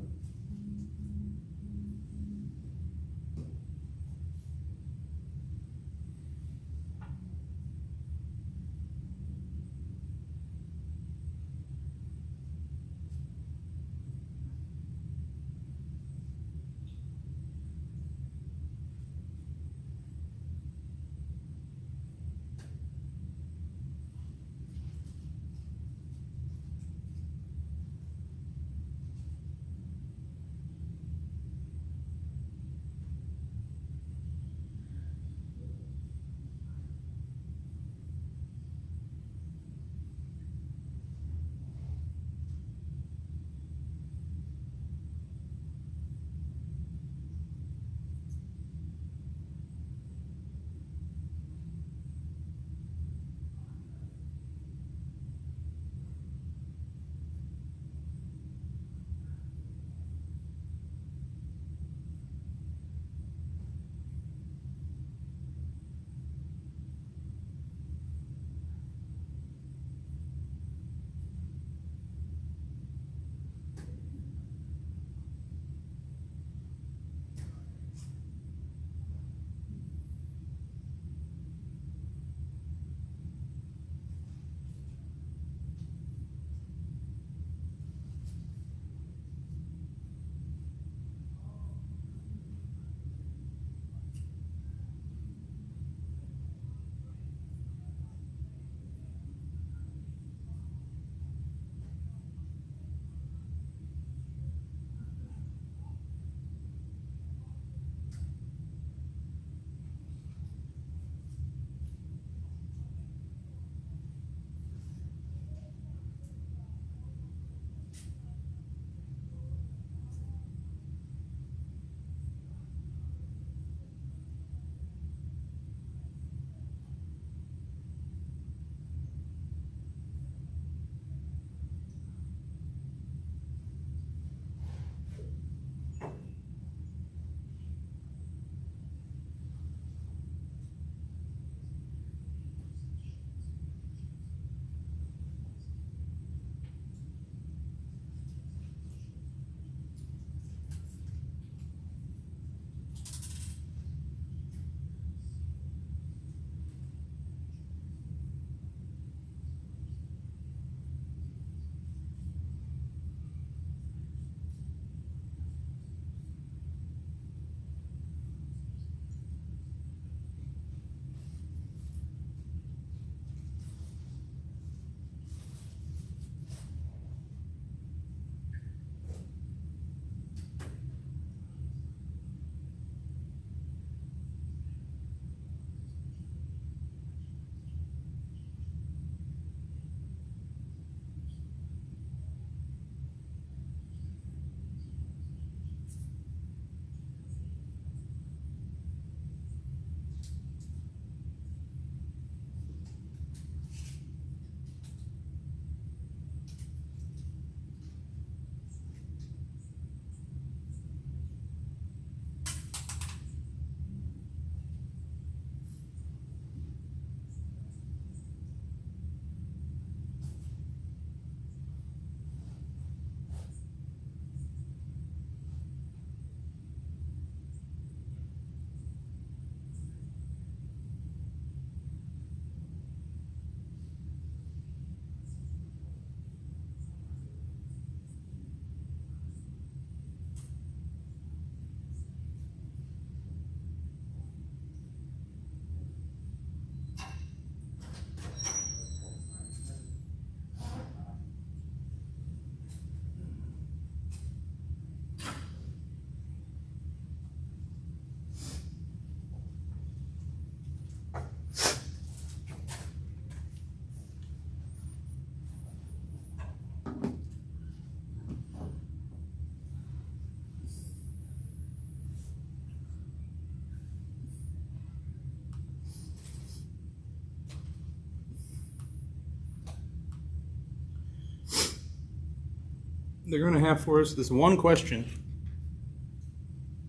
Speaker 1: they're going to have for us this one question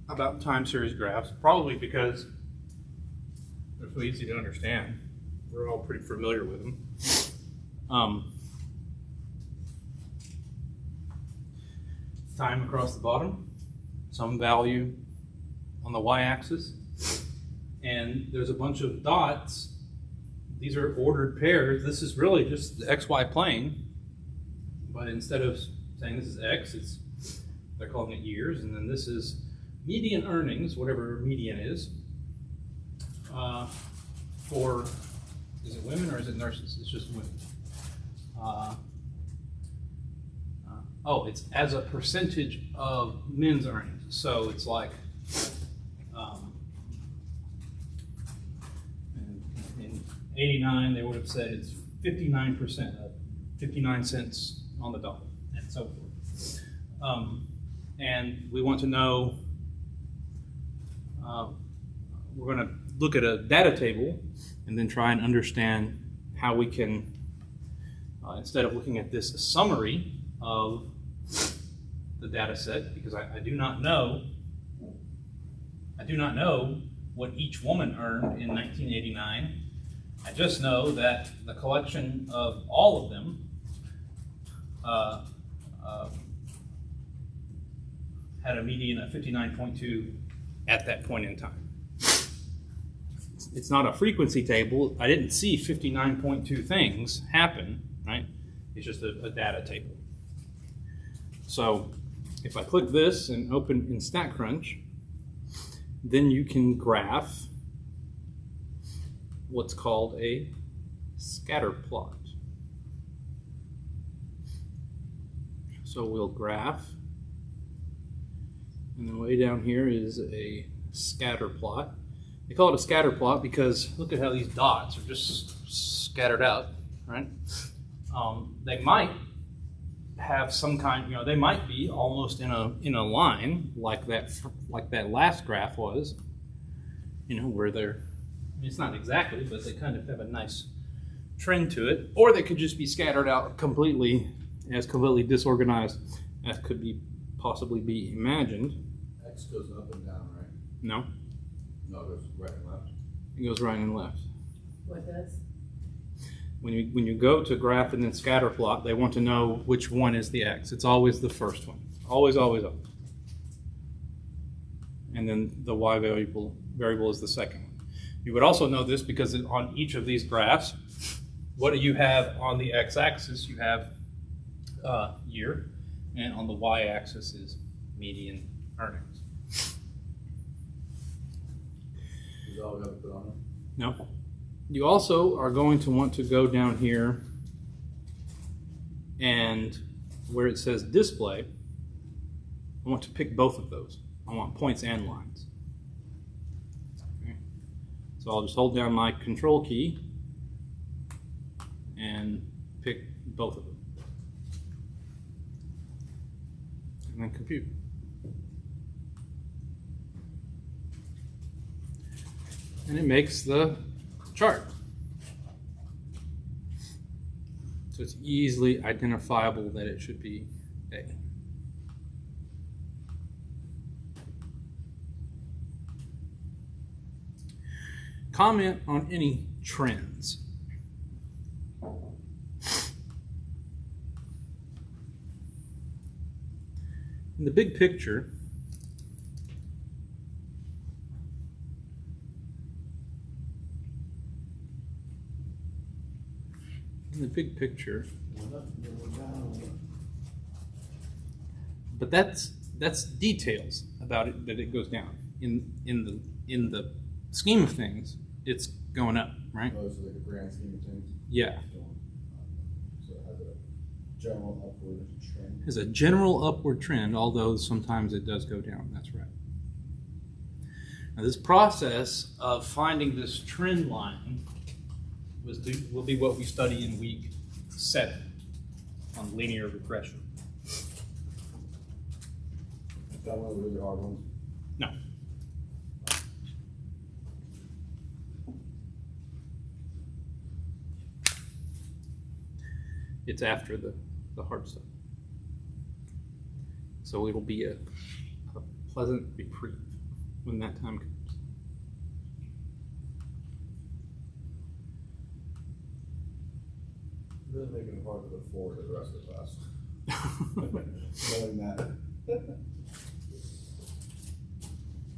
Speaker 1: about time series graphs, probably because they're so easy to understand. We're all pretty familiar with them. Time across the bottom, some value on the y-axis, and there's a bunch of dots. These are ordered pairs. This is really just the xy plane, but instead of saying this is x, they're calling it years, and then this is median earnings, whatever median is, for, is it women or is it nurses? It's just women. Oh, it's as a percentage of men's earnings. So it's like, in 89, they would have said it's 59%, 59 cents on the dollar, and so forth. And we want to know, we're going to look at a data table and then try and understand how we can, instead of looking at this summary of the data set, because I do not know what each woman earned in 1989. I just know that the collection of all of them had a median of 59.2 at that point in time. It's not a frequency table. I didn't see 59.2 things happen, right? It's just a data table. So if I click this and open in StatCrunch, then you can graph what's called a scatter plot. So we'll graph, and then way down here is a scatter plot. They call it a scatter plot because look at how these dots are just scattered out, right? They might have some kind, they might be almost in a line like that last graph was, where they're, it's not exactly, but they kind of have a nice trend to it, or they could just be scattered out completely disorganized as could possibly be imagined.
Speaker 3: X goes up and down, right?
Speaker 1: No,
Speaker 3: No, it goes right and left.
Speaker 1: it goes right and left.
Speaker 2: What does?
Speaker 1: When you go to graph and then scatter plot, they want to know which one is the x. It's always the first one. Always, always up. And then the y variable is the second one. You would also know this because on each of these graphs, what do you have on the x-axis? You have year, and on the y-axis is median earnings.
Speaker 3: Is that all we have to put on there?
Speaker 1: No. You also are going to want to go down here and where it says display, I want to pick both of those. I want points and lines. Okay. So I'll just hold down my control key and pick both of them. And then compute. And it makes the chart. So it's easily identifiable that it should be A. Comment on any trends. In the big picture, but that's details about it, that it goes down. In the scheme of things, it's going up, right?
Speaker 3: Oh, so like a grand scheme of things?
Speaker 1: Yeah.
Speaker 3: So it has a general upward trend?
Speaker 1: Has a general upward trend, although sometimes it does go down, that's right. Now this process of finding this trend line will be what we study in week 7 on linear regression.
Speaker 3: Is that one of the really hard ones?
Speaker 1: No. It's after the hard stuff. So it'll be a pleasant reprieve when that time comes.
Speaker 3: Really making it hard to look forward to the rest of the class. Knowing that.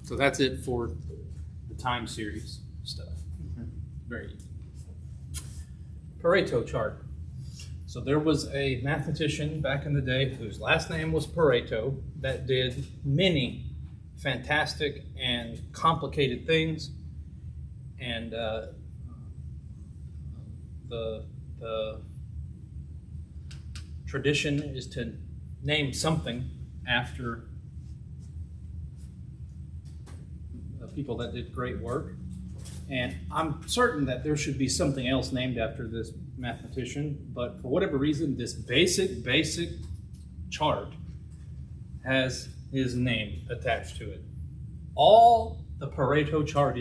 Speaker 1: So that's it for the time series stuff. Very easy. Pareto chart. So there was a mathematician back in the day whose last name was Pareto that did many fantastic and complicated things. And the tradition is to name something after people that did great work. And I'm certain that there should be something else named after this mathematician, but for whatever reason, this basic chart has his name attached to it. All the Pareto chart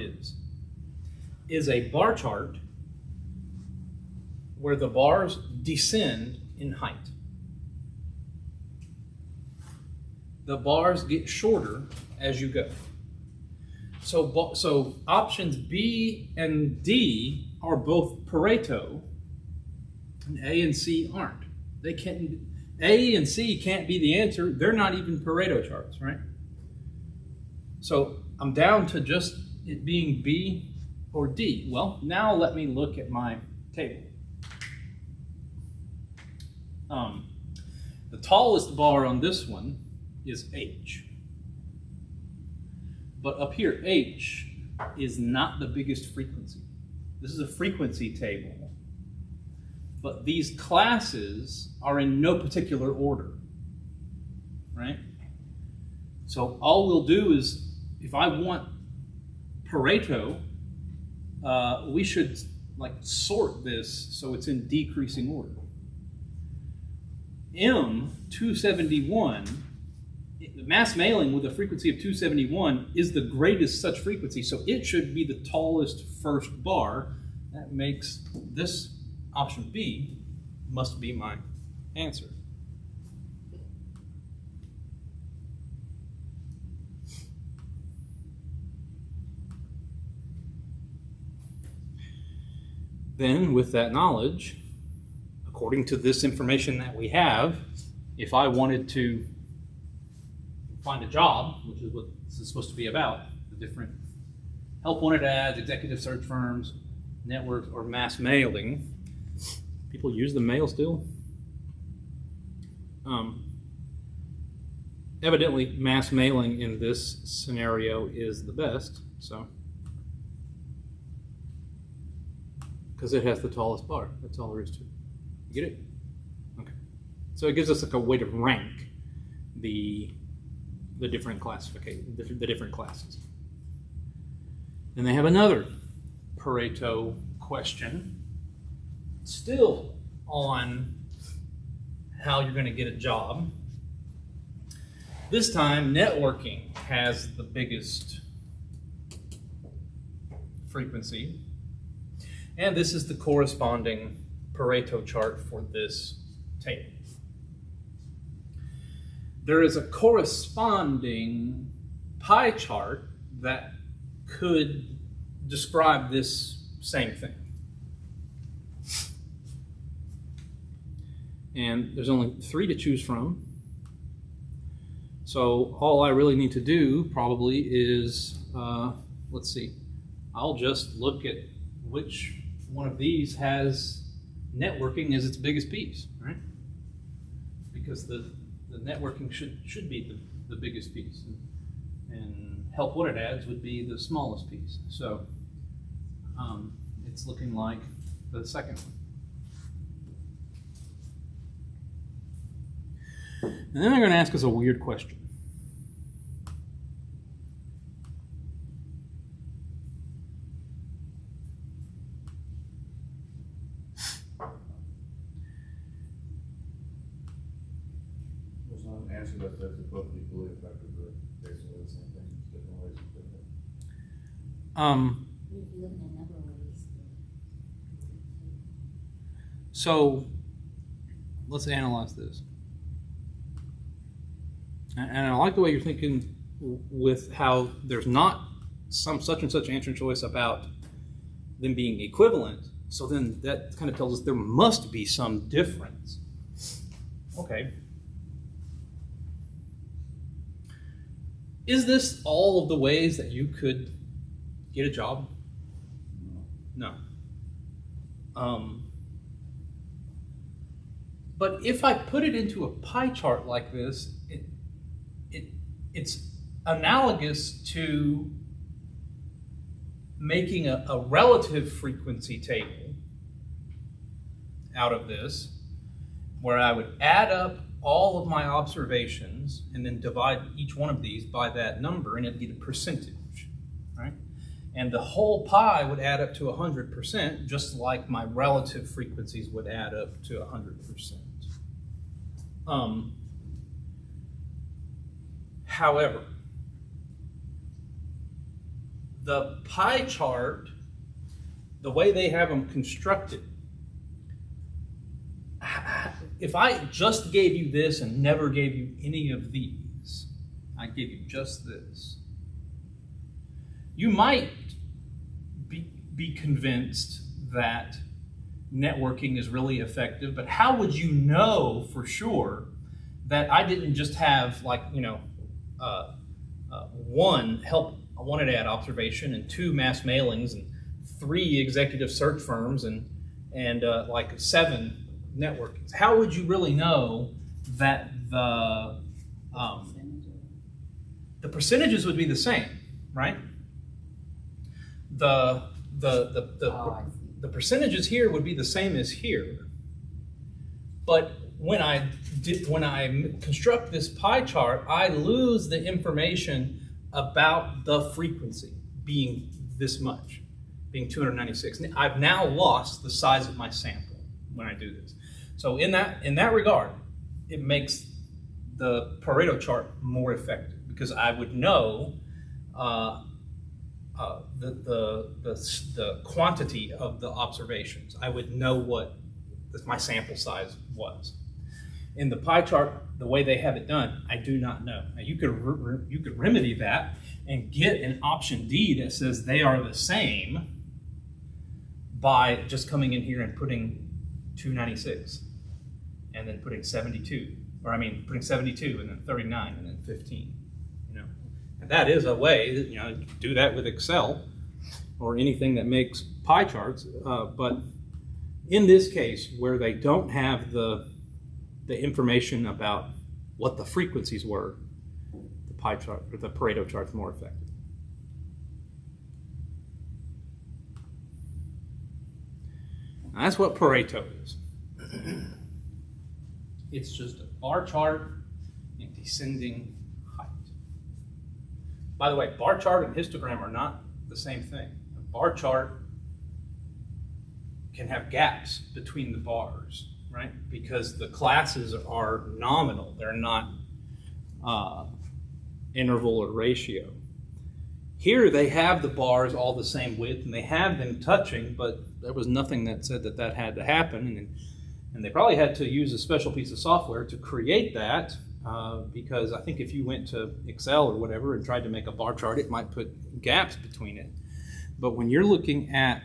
Speaker 1: is a bar chart where the bars descend in height. The bars get shorter as you go. So options B and D are both Pareto, and A and C aren't. They can't. A and C can't be the answer. They're not even Pareto charts, right? So I'm down to just it being B or D. Well, now let me look at my table. The tallest bar on this one is H. But up here, H is not the biggest frequency. This is a frequency table. But these classes are in no particular order, right? So all we'll do is, if I want Pareto, we should sort this so it's in decreasing order. M271, the mass mailing with a frequency of 271 is the greatest such frequency, so it should be the tallest first bar. That makes this option B must be my answer. Then, with that knowledge, according to this information that we have, if I wanted to find a job, which is what this is supposed to be about, the different help wanted ads, executive search firms, networks, or mass mailing. People use the mail still. Evidently, mass mailing in this scenario is the best, so. Because it has the tallest bar. That's all there is to it. You get it? Okay. So it gives us a way to rank the different classifications, the different classes. Then they have another Pareto question, still on how you're going to get a job. This time, networking has the biggest frequency, and this is the corresponding Pareto chart for this table. There is a corresponding pie chart that could describe this same thing. And there's only 3 to choose from. So all I really need to do probably is, let's see, I'll just look at which one of these has networking as its biggest piece, right? Because the networking should be the biggest piece, and help wanted ads would be the smallest piece. So it's looking like the second one. And then they're going to ask us a weird question.
Speaker 3: There's not an answer that says they're both equally effective, but basically the same thing, different ways of doing it.
Speaker 4: If you look at a number of ways.
Speaker 1: So let's analyze this. And I like the way you're thinking with how there's not some such and such answer choice about them being equivalent. So then that kind of tells us there must be some difference. Okay. Is this all of the ways that you could get a job? No. But if I put it into a pie chart like this, it's analogous to making a relative frequency table out of this, where I would add up all of my observations and then divide each one of these by that number, and it'd get a percentage, right? And the whole pie would add up to 100%, just like my relative frequencies would add up to 100%. However, the pie chart, the way they have them constructed, if I just gave you this and never gave you any of these, I gave you just this, you might be convinced that networking is really effective, but how would you know for sure that I didn't just have, like, one wanted ad observation and 2 mass mailings and 3 executive search firms and like 7 networkings? How would you really know that the percentages would be the same, right? The percentages here would be the same as here, but when I construct this pie chart, I lose the information about the frequency being this much, being 296. I've now lost the size of my sample when I do this. So in that regard, it makes the Pareto chart more effective, because I would know the quantity of the observations. I would know what my sample size was. In the pie chart, the way they have it done, I do not know. Now you could remedy that and get an option D that says they are the same by just coming in here and putting 296 and then putting 72, putting 72 and then 39 and then 15. And that is a way that, you can do that with Excel or anything that makes pie charts. But in this case, where they don't have the information about what the frequencies were, the pie chart or the Pareto chart is more effective. Now, that's what Pareto is. It's just a bar chart in descending height. By the way, bar chart and histogram are not the same thing. A bar chart can have gaps between the bars, right? Because the classes are nominal. They're not interval or ratio. Here they have the bars all the same width and they have them touching, but there was nothing that said that had to happen. And they probably had to use a special piece of software to create that, because I think if you went to Excel or whatever and tried to make a bar chart, it might put gaps between it. But when you're looking at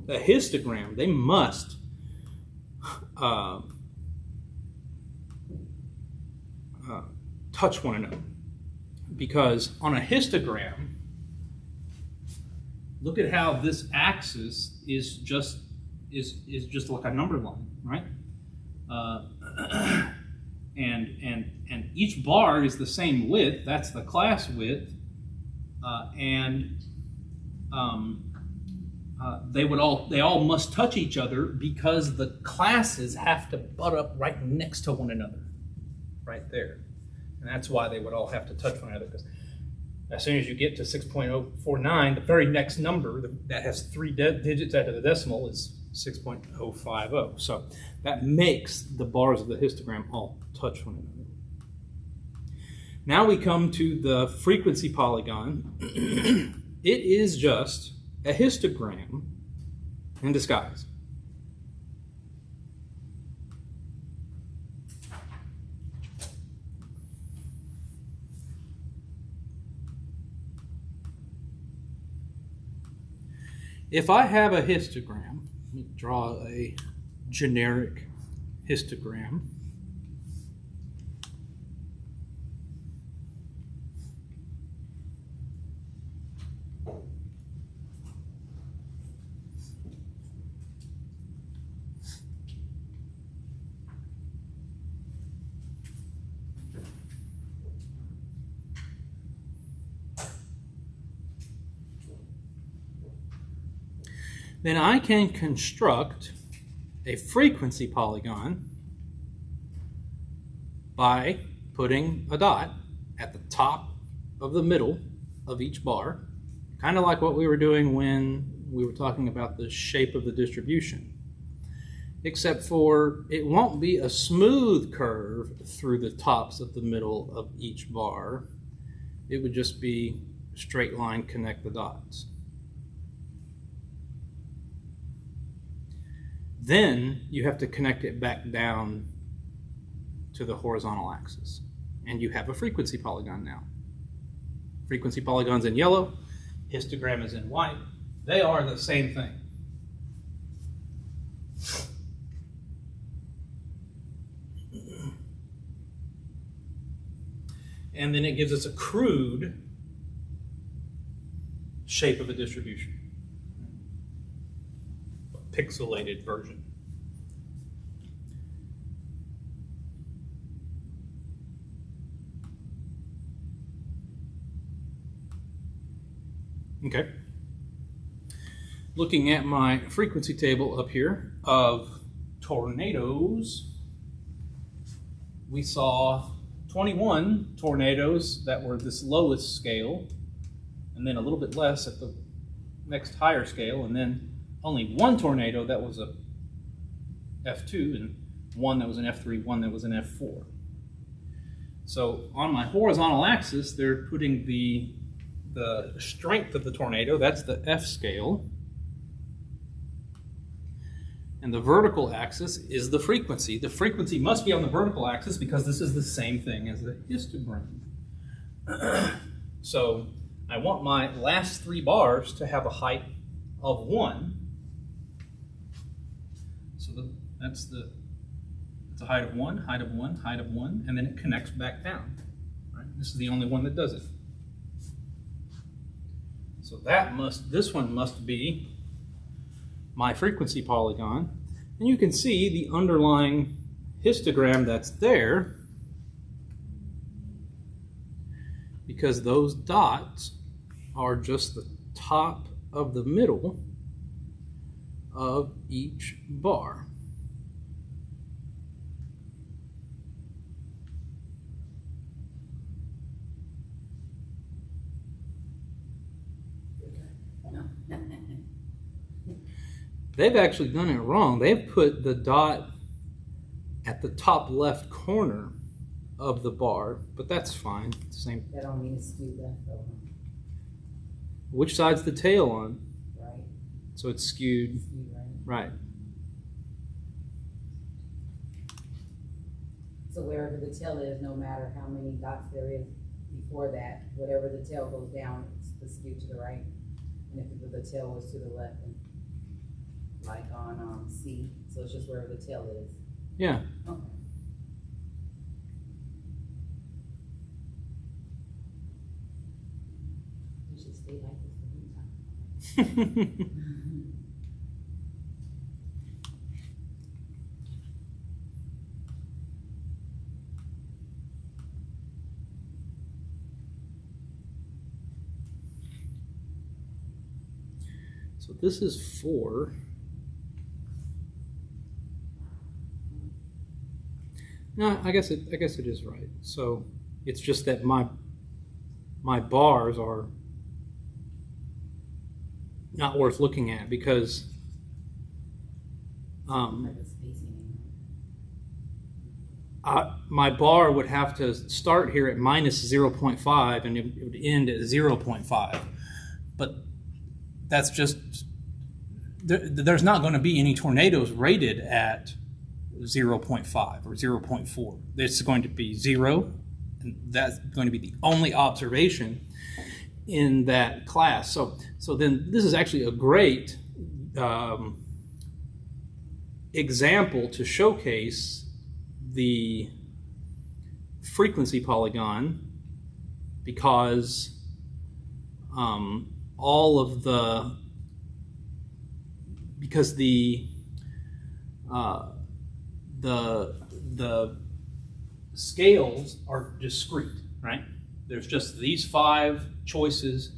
Speaker 1: a histogram, they must touch one another. Because on a histogram, look at how this axis is just like a number line, right? And each bar is the same width. That's the class width, they all must touch each other because the classes have to butt up right next to one another, right there. And that's why they would all have to touch one another, because as soon as you get to 6.049, the very next number that has 3 digits after the decimal is 6.050. So that makes the bars of the histogram all touch one another. Now we come to the frequency polygon. It is just a histogram in disguise. If I have a histogram, let me draw a generic histogram. Then I can construct a frequency polygon by putting a dot at the top of the middle of each bar, kind of like what we were doing when we were talking about the shape of the distribution, except for it won't be a smooth curve through the tops of the middle of each bar. It would just be a straight line, connect the dots. Then you have to connect it back down to the horizontal axis. And you have a frequency polygon now. Frequency polygon's in yellow, histogram is in white. They are the same thing. And then it gives us a crude shape of a distribution. Pixelated version. Okay. Looking at my frequency table up here of tornadoes, we saw 21 tornadoes that were this lowest scale, and then a little bit less at the next higher scale, and then only one tornado that was a F2, and one that was an F3, one that was an F4. So on my horizontal axis, they're putting the strength of the tornado, that's the F scale, and the vertical axis is the frequency. The frequency must be on the vertical axis because this is the same thing as the histogram. So I want my last three bars to have a height of 1. That's a height of 1, height of 1, height of 1, and then it connects back down. Right? This is the only one that does it. So this one must be my frequency polygon. And you can see the underlying histogram that's there because those dots are just the top of the middle of each bar. They've actually done it wrong. They've put the dot at the top left corner of the bar, but that's fine. Same.
Speaker 2: That don't mean it's skewed left though.
Speaker 1: Which side's the tail on?
Speaker 2: Right.
Speaker 1: So it's skewed.
Speaker 2: Skewed, right.
Speaker 1: Right.
Speaker 2: So wherever the tail is, no matter how many dots there is before that, whatever the tail goes down, it's the skew to the right. And if the tail was to the left, then like on C, so it's just wherever the tail is.
Speaker 1: Yeah.
Speaker 2: Okay. We should stay like this the whole time.
Speaker 1: So this is 4. No, I guess it is right. So it's just that my bars are not worth looking at because
Speaker 2: Like a spacing.
Speaker 1: my bar would have to start here at minus 0.5 and it would end at 0.5. But that's just, there's not going to be any tornadoes rated at 0.5 or 0.4. It's going to be 0, and that's going to be the only observation. in that class. So then this is actually a great example to showcase the frequency polygon, because the scales are discrete, right? There's just these 5 choices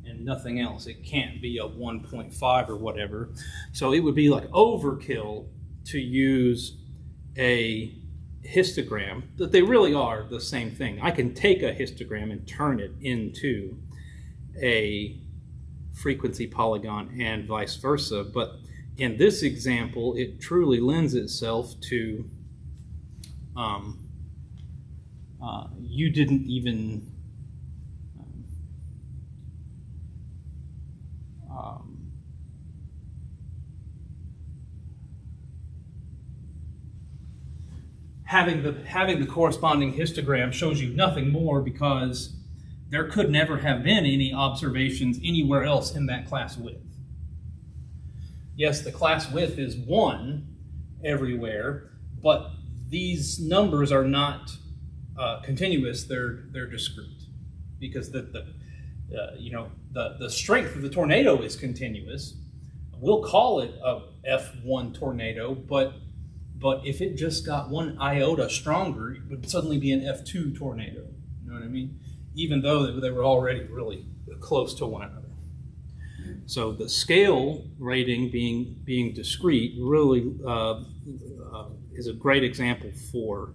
Speaker 1: and nothing else. It can't be a 1.5 or whatever. So it would be like overkill to use a histogram, that they really are the same thing. I can take a histogram and turn it into a frequency polygon and vice versa, but in this example it truly lends itself to you didn't even having the corresponding histogram shows you nothing more, because there could never have been any observations anywhere else in that class width. Yes, the class width is 1 everywhere, but these numbers are not continuous, they're discrete, because the strength of the tornado is continuous. We'll call it a F1 tornado, but if it just got 1 iota stronger, it would suddenly be an F2 tornado. You know what I mean? Even though they were already really close to one another. So the scale rating being discrete really is a great example for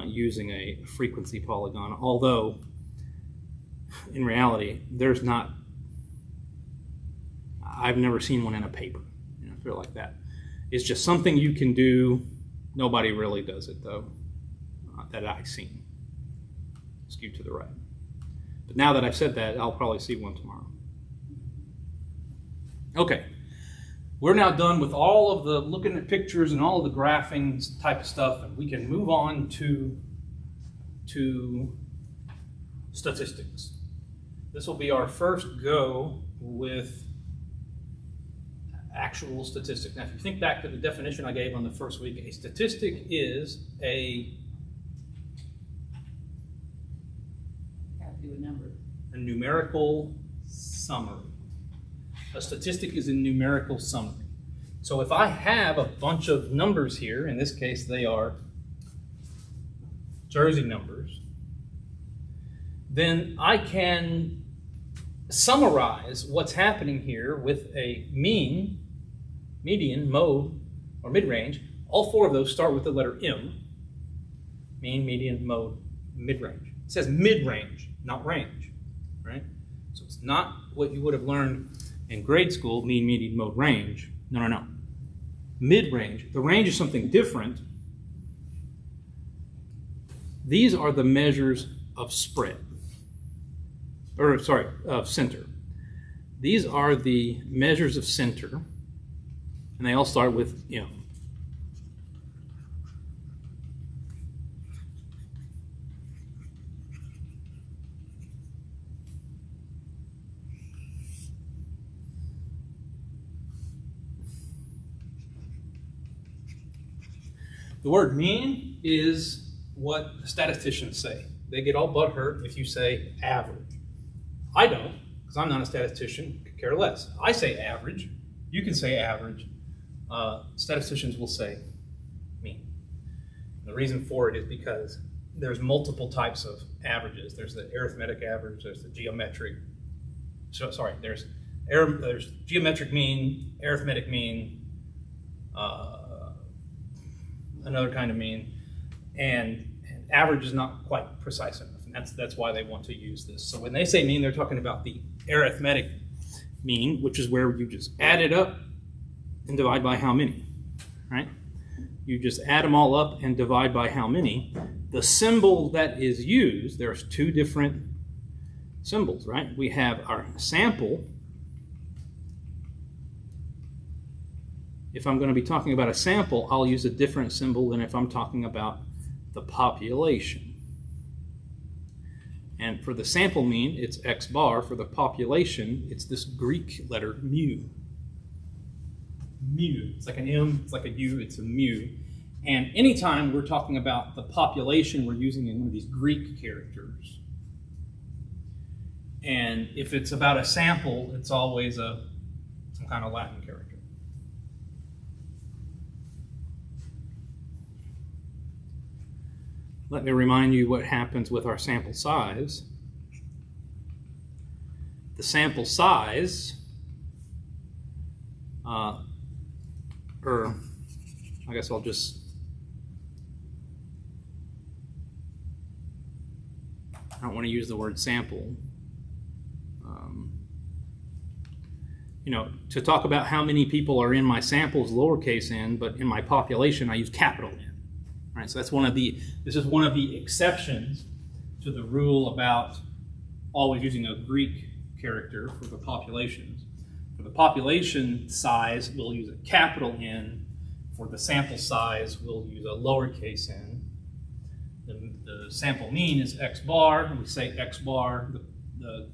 Speaker 1: using a frequency polygon, although in reality I've never seen one in a paper, feel like that. It's just something you can do. Nobody really does it though, that I've seen. Skewed to the right. But now that I've said that, I'll probably see one tomorrow. Okay, we're now done with all of the looking at pictures and all of the graphing type of stuff, and we can move on to statistics. This will be our first go with actual statistics. Now, if you think back to the definition I gave on the first week, a statistic is a numerical summary. A statistic is a numerical summary. So if I have a bunch of numbers here, in this case they are Jersey numbers, then I can summarize what's happening here with a mean, median, mode, or mid-range. All 4 of those start with the letter M. Mean, median, mode, mid-range. It says mid-range, not range, right? So it's not what you would have learned in grade school, mean, median, mode, range. No. Mid-range. The range is something different. These are the measures of spread. Of center. These are the measures of center, and they all start with M. The word mean is what statisticians say. They get all butthurt if you say average. I don't, because I'm not a statistician, could care less. I say average. You can say average. Statisticians will say mean. The reason for it is because there's multiple types of averages. There's the arithmetic average, there's the geometric, there's geometric mean, arithmetic mean, another kind of mean, and average is not quite precise enough, and that's why they want to use this. So when they say mean, they're talking about the arithmetic mean, which is where you just add it up and divide by how many, right? You just add them all up and divide by how many. The symbol that is used, there's 2 different symbols, right? We have our sample. If I'm going to be talking about a sample, I'll use a different symbol than if I'm talking about the population. And for the sample mean, it's X bar. For the population, it's this Greek letter mu. Mu. It's like an M, it's like a U, it's a mu. And anytime we're talking about the population, we're using one of these Greek characters. And if it's about a sample, it's always some kind of Latin character. Let me remind you what happens with our sample size. The sample size, I guess I'll just, I don't want to use the word sample. To talk about how many people are in my sample is lowercase n, but in my population I use capital N. Right, so this is one of the exceptions to the rule about always using a Greek character for the populations. For the population size, we'll use a capital N. For the sample size, we'll use a lowercase n. The sample mean is X bar, and we say X bar. The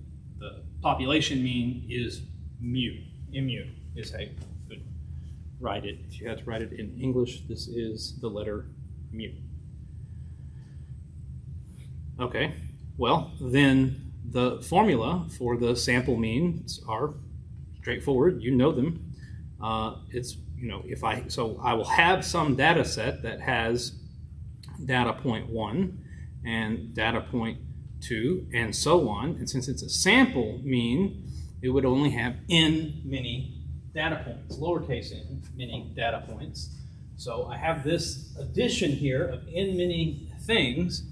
Speaker 1: population mean is mu. Mu is how you would write it. If you had to write it in English, this is the letter mu. Okay, well, then the formula for the sample means are straightforward. You know them. It's, I will have some data set that has data point 1 and data point 2 and so on. And since it's a sample mean, it would only have n many data points, lowercase n many data points. So I have this addition here of n many things,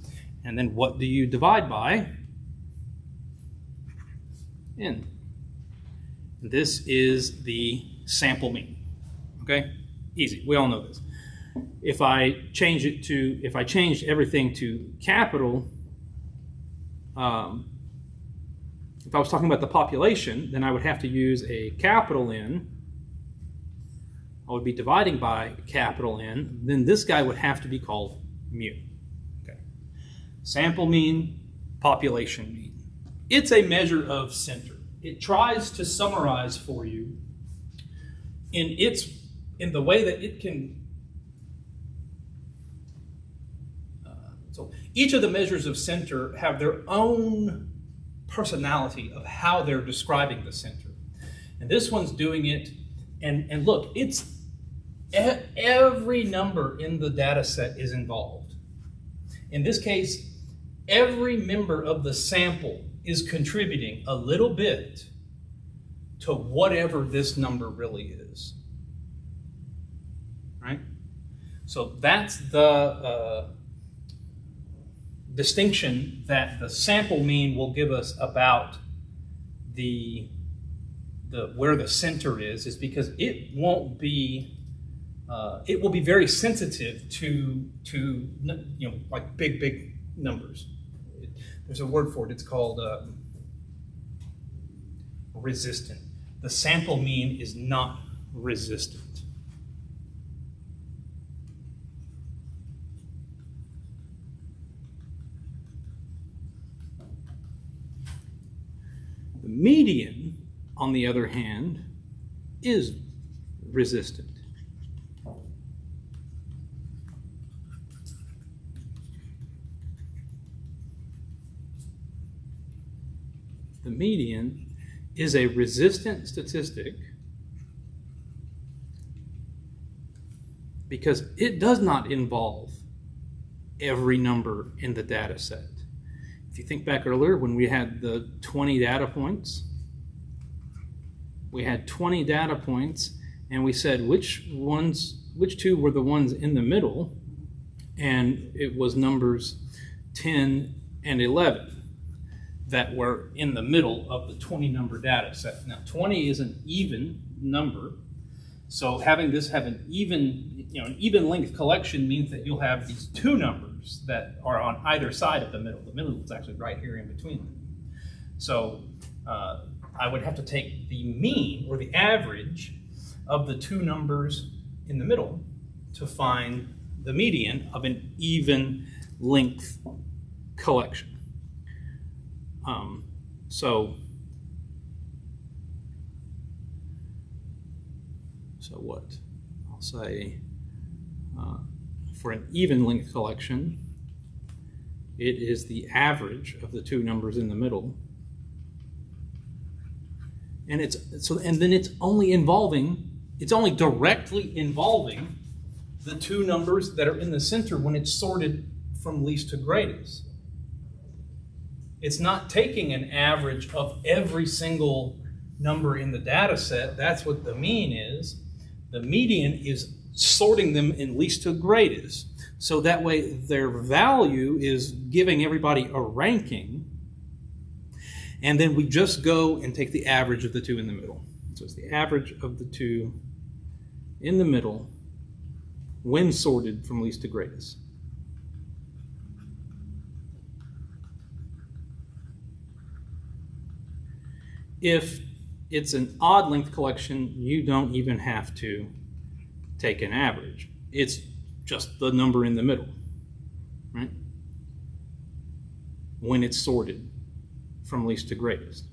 Speaker 1: and then what do you divide by? N. This is the sample mean. Okay? Easy. We all know this. If I changed everything to capital, if I was talking about the population, then I would have to use a capital N. I would be dividing by capital N. Then this guy would have to be called mu. Okay. Sample mean, population mean. It's a measure of center. It tries to summarize for you in the way that it can. So each of the measures of center have their own personality of how they're describing the center. And this one's doing it, and look, it's every number in the data set is involved. In this case, every member of the sample is contributing a little bit to whatever this number really is. Right? So that's the distinction that the sample mean will give us about where the center is because it won't be it will be very sensitive to like big numbers. There's a word for it. It's called resistant. The sample mean is not resistant. The median, on the other hand, is resistant. The median is a resistant statistic because it does not involve every number in the data set. If you think back earlier when we had the 20 data points, we had 20 data points and we said which two were the ones in the middle, and it was numbers 10 and 11 that were in the middle of the 20 number data set. Now 20 is an even number, so having this have an even length collection means that you'll have these two numbers that are on either side of the middle. The middle is actually right here in between them. So I would have to take the mean or the average of the two numbers in the middle to find the median of an even length collection. So what? I'll say for an even length collection, it is the average of the two numbers in the middle. And then it's only directly involving the two numbers that are in the center when it's sorted from least to greatest. It's not taking an average of every single number in the data set. That's what the mean is. The median is sorting them in least to greatest. So that way their value is giving everybody a ranking. And then we just go and take the average of the two in the middle. So it's the average of the two in the middle when sorted from least to greatest. If it's an odd length collection, you don't even have to take an average. It's just the number in the middle, right? When it's sorted from least to greatest.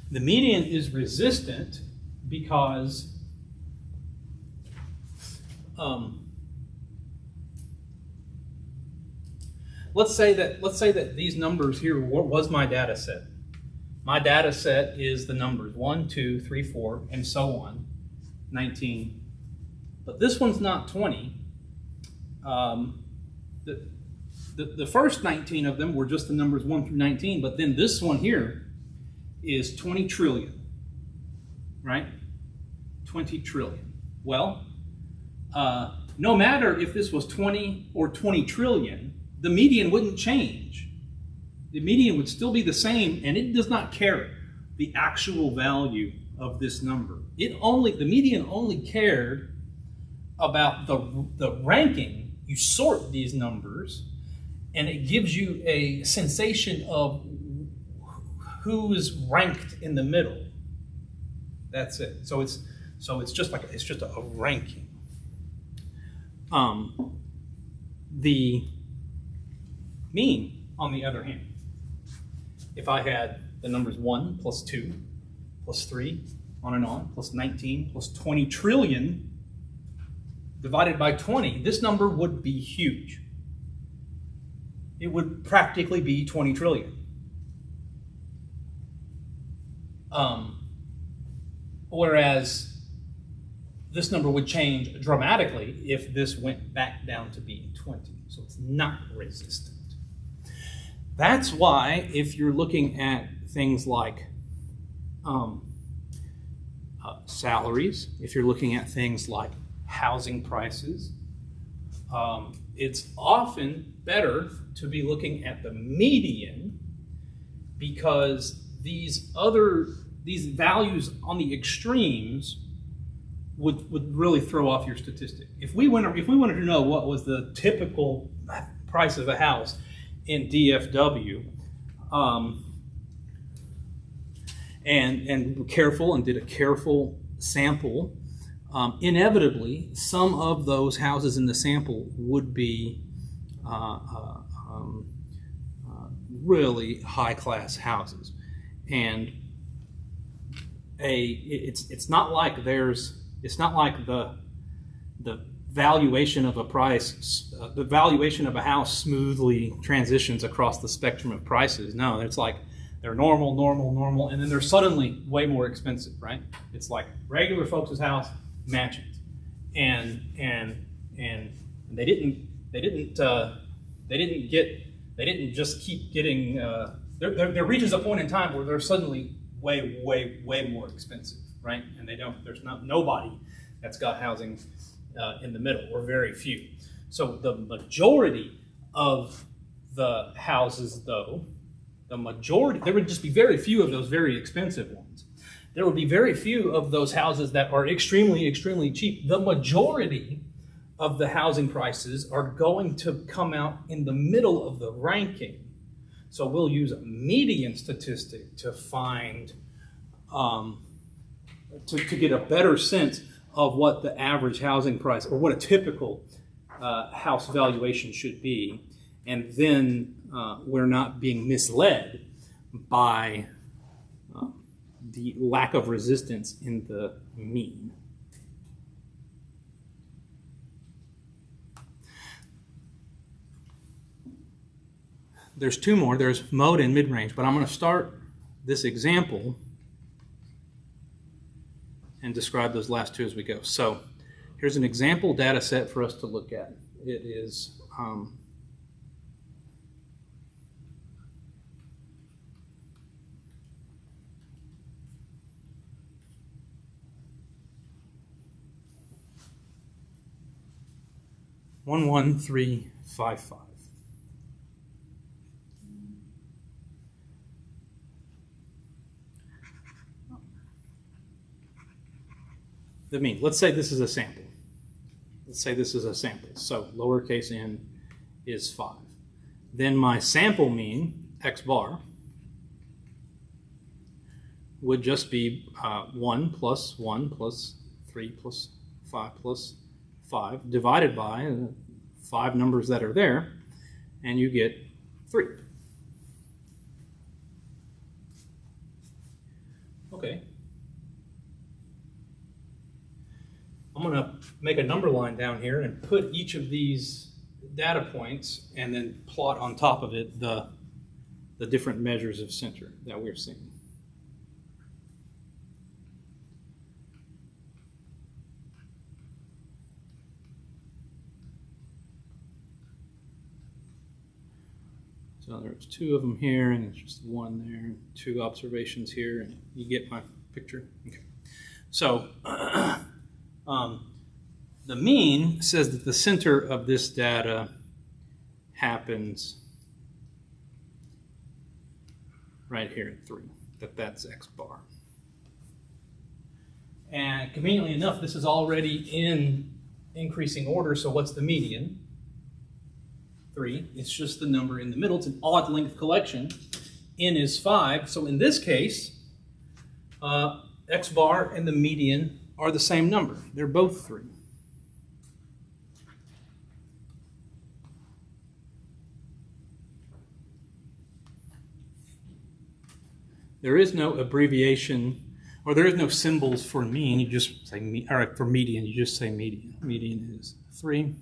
Speaker 1: The median is resistant because let's say that these numbers here was my data set. My data set is the numbers 1, 2, 3, 4, and so on, 19. But this one's not 20. The first 19 of them were just the numbers 1 through 19, but then this one here is 20 trillion, right? 20 trillion. Well, no matter if this was 20 or 20 trillion, the median wouldn't change. The median would still be the same, and it does not care the actual value of this number. The median only cared about the ranking. You sort these numbers, and it gives you a sensation of who is ranked in the middle. That's it. So it's just a ranking. The mean, on the other hand, if I had the numbers 1 plus 2 plus 3, on and on, plus 19 plus 20 trillion divided by 20, this number would be huge. It would practically be 20 trillion. Whereas this number would change dramatically if this went back down to being 20. So it's not resistant. That's why if you're looking at things like salaries, if you're looking at things like housing prices, it's often better to be looking at the median, because these values on the extremes would really throw off your statistic. If we wanted to know what was the typical price of a house in DFW, and were careful and did a careful sample, inevitably some of those houses in the sample would be really high-class houses, and it's not like the valuation of a price, the valuation of a house smoothly transitions across the spectrum of prices. No, it's like they're normal, and then they're suddenly way more expensive, right? It's like regular folks' house mansions, and they didn't just keep getting. There reaches a point in time where they're suddenly way more expensive, right? And there's nobody that's got housing in the middle, or very few. So the majority of the houses, though, there would just be very few of those very expensive ones. There would be very few of those houses that are extremely cheap. The majority of the housing prices are going to come out in the middle of the ranking. So we'll use a median statistic to find to get a better sense of what the average housing price or what a typical house valuation should be. And then we're not being misled by the lack of resistance in the mean. There's two more. There's mode and mid-range, but I'm going to start this example and describe those last two as we go. So here's an example data set for us to look at. It is (11355). The mean. Let's say this is a sample. Let's say this is a sample. So lowercase n is 5. Then my sample mean, x bar, would just be 1 plus 1 plus 3 plus 5 plus 5 divided by 5 numbers that are there, and you get 3. Okay. I'm going to make a number line down here and put each of these data points and then plot on top of it the different measures of center that we're seeing. So there's 2 of them here, and it's just 1 there, 2 observations here, and you get my picture? Okay. So the mean says that the center of this data happens right here at 3, that's x bar. And conveniently enough, this is already in increasing order, so what's the median? 3. It's just the number in the middle. It's an odd length collection. N is 5. So in this case, x bar and the median are the same number. They're both 3. There is no abbreviation, or there is no symbols for mean. You just say or for median. You just say median. Median is 3.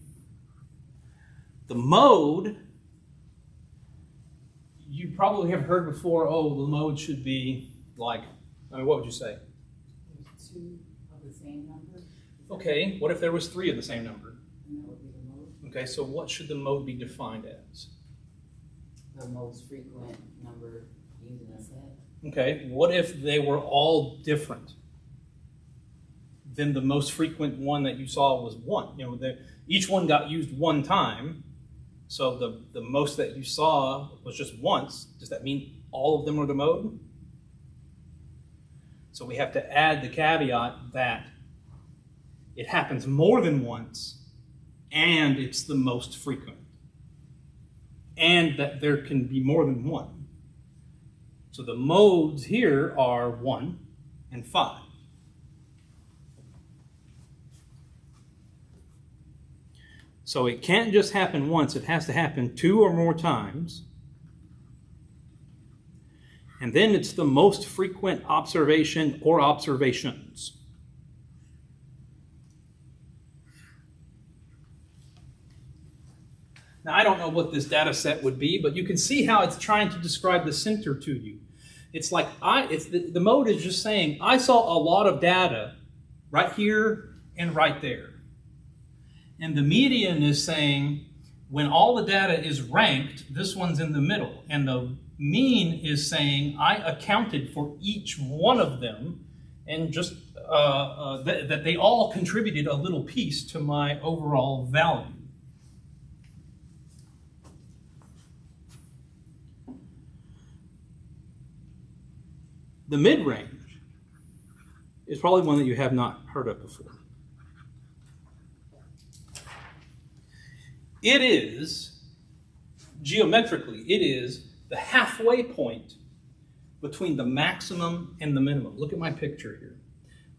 Speaker 1: The mode, you probably have heard before, oh, the mode should be like, I mean, what would you say?
Speaker 2: There's 2 of the same number.
Speaker 1: Okay, what if there was 3 of the same number?
Speaker 2: And that would be the mode.
Speaker 1: Okay, so what should the mode be defined as?
Speaker 2: The most frequent number used in a set.
Speaker 1: Okay, what if they were all different? Then the most frequent one that you saw was 1. You know, each one got used 1 time. So the most that you saw was just once. Does that mean all of them are the mode? So we have to add the caveat that it happens more than once and it's the most frequent. And that there can be more than 1. So the modes here are 1 and 5. So it can't just happen once, it has to happen 2 or more times. And then it's the most frequent observation or observations. Now, I don't know what this data set would be, but you can see how it's trying to describe the center to you. It's like, the mode is just saying, I saw a lot of data right here and right there. And the median is saying, when all the data is ranked, this one's in the middle. And the mean is saying, I accounted for each one of them and just that they all contributed a little piece to my overall value. The mid-range is probably one that you have not heard of before. It is, geometrically, it is the halfway point between the maximum and the minimum. Look at my picture here.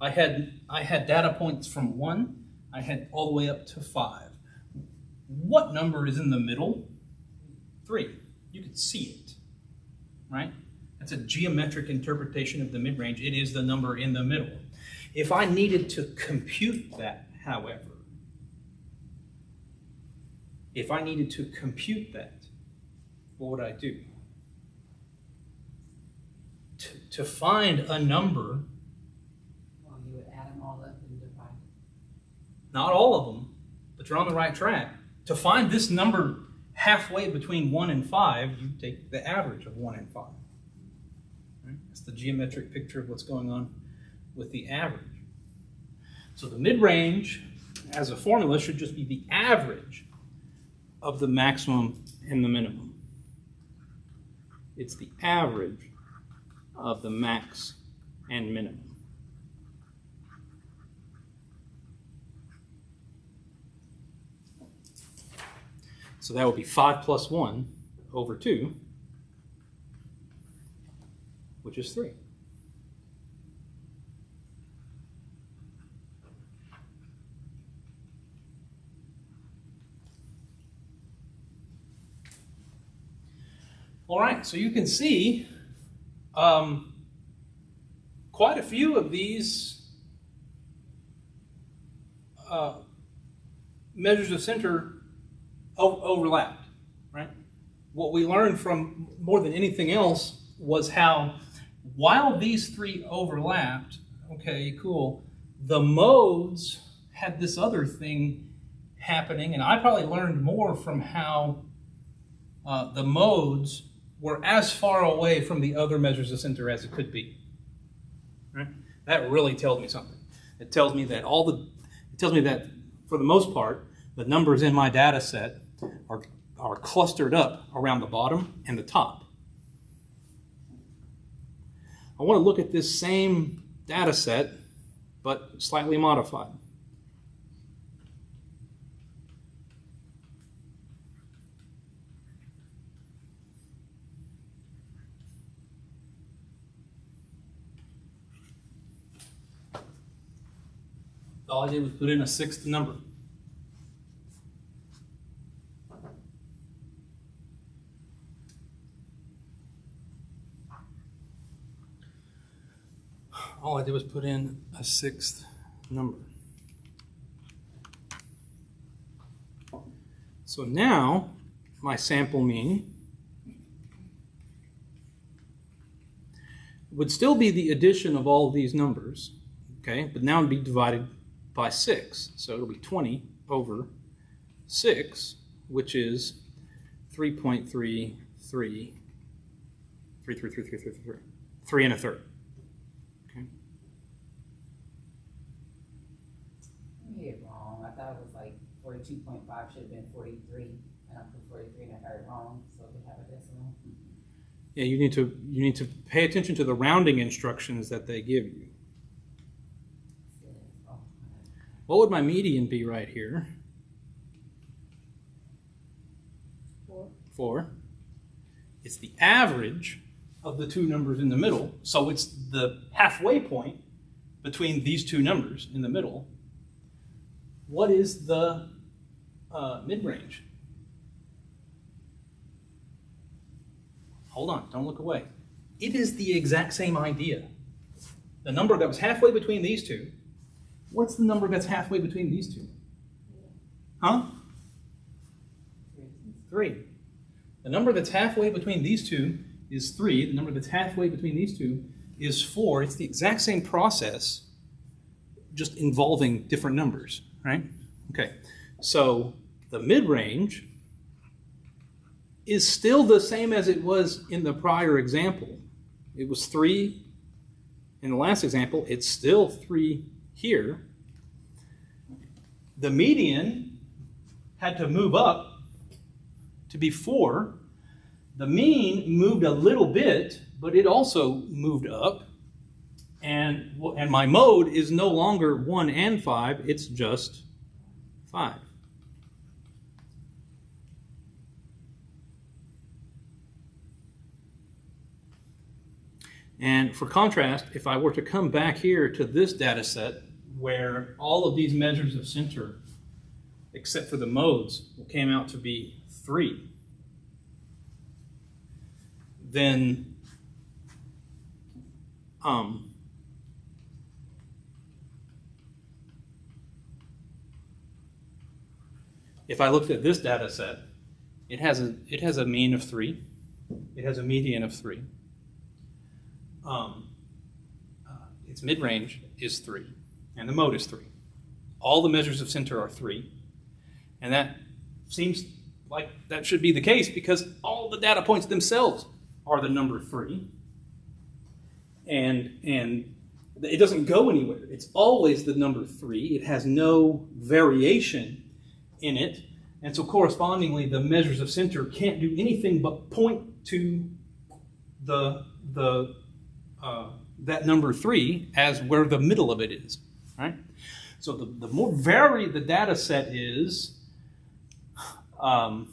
Speaker 1: I had data points from 1, I had all the way up to 5. What number is in the middle? 3. You can see it, right? That's a geometric interpretation of the mid-range. It is the number in the middle. If I needed to compute that, however, what would I do? To find a number,
Speaker 2: Well, you would add them all up and divide.
Speaker 1: not all of them, but you're on the right track. To find this number halfway between 1 and 5, you take the average of 1 and 5. Right? That's the geometric picture of what's going on with the average. So the mid-range, as a formula, should just be the average of the maximum and the minimum. It's the average of the max and minimum. So that would be 5 plus 1 over 2, which is 3. All right, so you can see quite a few of these measures of center overlapped, right? What we learned from more than anything else was how while these 3 overlapped, okay, cool, the modes had this other thing happening, and I probably learned more from how the modes were as far away from the other measures of center as it could be. Right? That really tells me something. It tells me that for the most part, the numbers in my data set are clustered up around the bottom and the top. I want to look at this same data set, but slightly modified. All I did was put in a 6th number. All I did was put in a 6th number. So now my sample mean would still be the addition of all of these numbers, okay? But now it'd be divided by 6. So it'll be 20 over 6, which is 3.33, 3 and a third. Okay.
Speaker 2: I made it wrong. I thought it was like 42.5 should have been 43, and I put 43 and I got it wrong, so we have a decimal.
Speaker 1: Yeah, you need to pay attention to the rounding instructions that they give you. What would my median be right here? 4. It's the average of the 2 numbers in the middle, so it's the halfway point between these 2 numbers in the middle. What is the mid-range? Hold on, don't look away. It is the exact same idea. The number that was halfway between these 2. What's the number that's halfway between these 2? Huh? 3. The number that's halfway between these 2 is 3. The number that's halfway between these 2 is 4. It's the exact same process, just involving different numbers, right? Okay, so the mid-range is still the same as it was in the prior example. It was 3 in the last example. It's still 3 here. The median had to move up to be 4. The mean moved a little bit, but it also moved up. And my mode is no longer 1 and 5, it's just 5. And for contrast, if I were to come back here to this data set where all of these measures of center, except for the modes, came out to be 3, then if I looked at this data set, it has a mean of 3. It has a median of 3. Its mid-range is 3, and the mode is 3. All the measures of center are 3, and that seems like that should be the case because all the data points themselves are the number 3, and it doesn't go anywhere. It's always the number 3. It has no variation in it, and so correspondingly, the measures of center can't do anything but point to that number 3 as where the middle of it is, right? So the more varied the data set is, the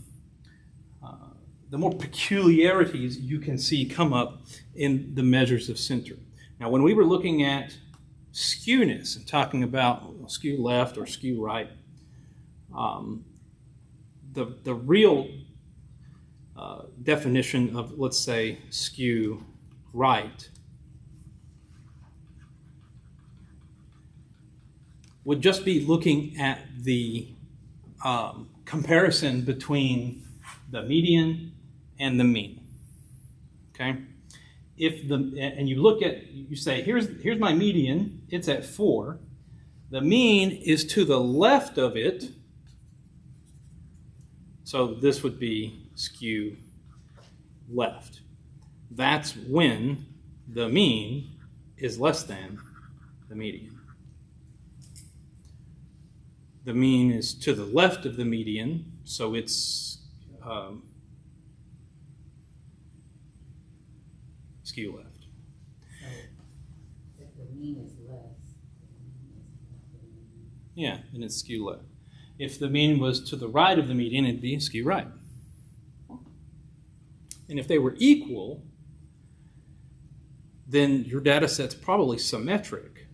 Speaker 1: more peculiarities you can see come up in the measures of center. Now, when we were looking at skewness and talking about skew left or skew right, the real definition of, let's say, skew right would just be looking at the comparison between the median and the mean. Okay, and you look at, you say, here's my median. It's at 4. The mean is to the left of it. So this would be skew left. That's when the mean is less than the median. The mean is to the left of the median, so it's skew left.
Speaker 2: So if the mean is less.
Speaker 1: Yeah, then it's skew left. If the mean was to the right of the median, it'd be skew right. And if they were equal, then your data set's probably symmetric.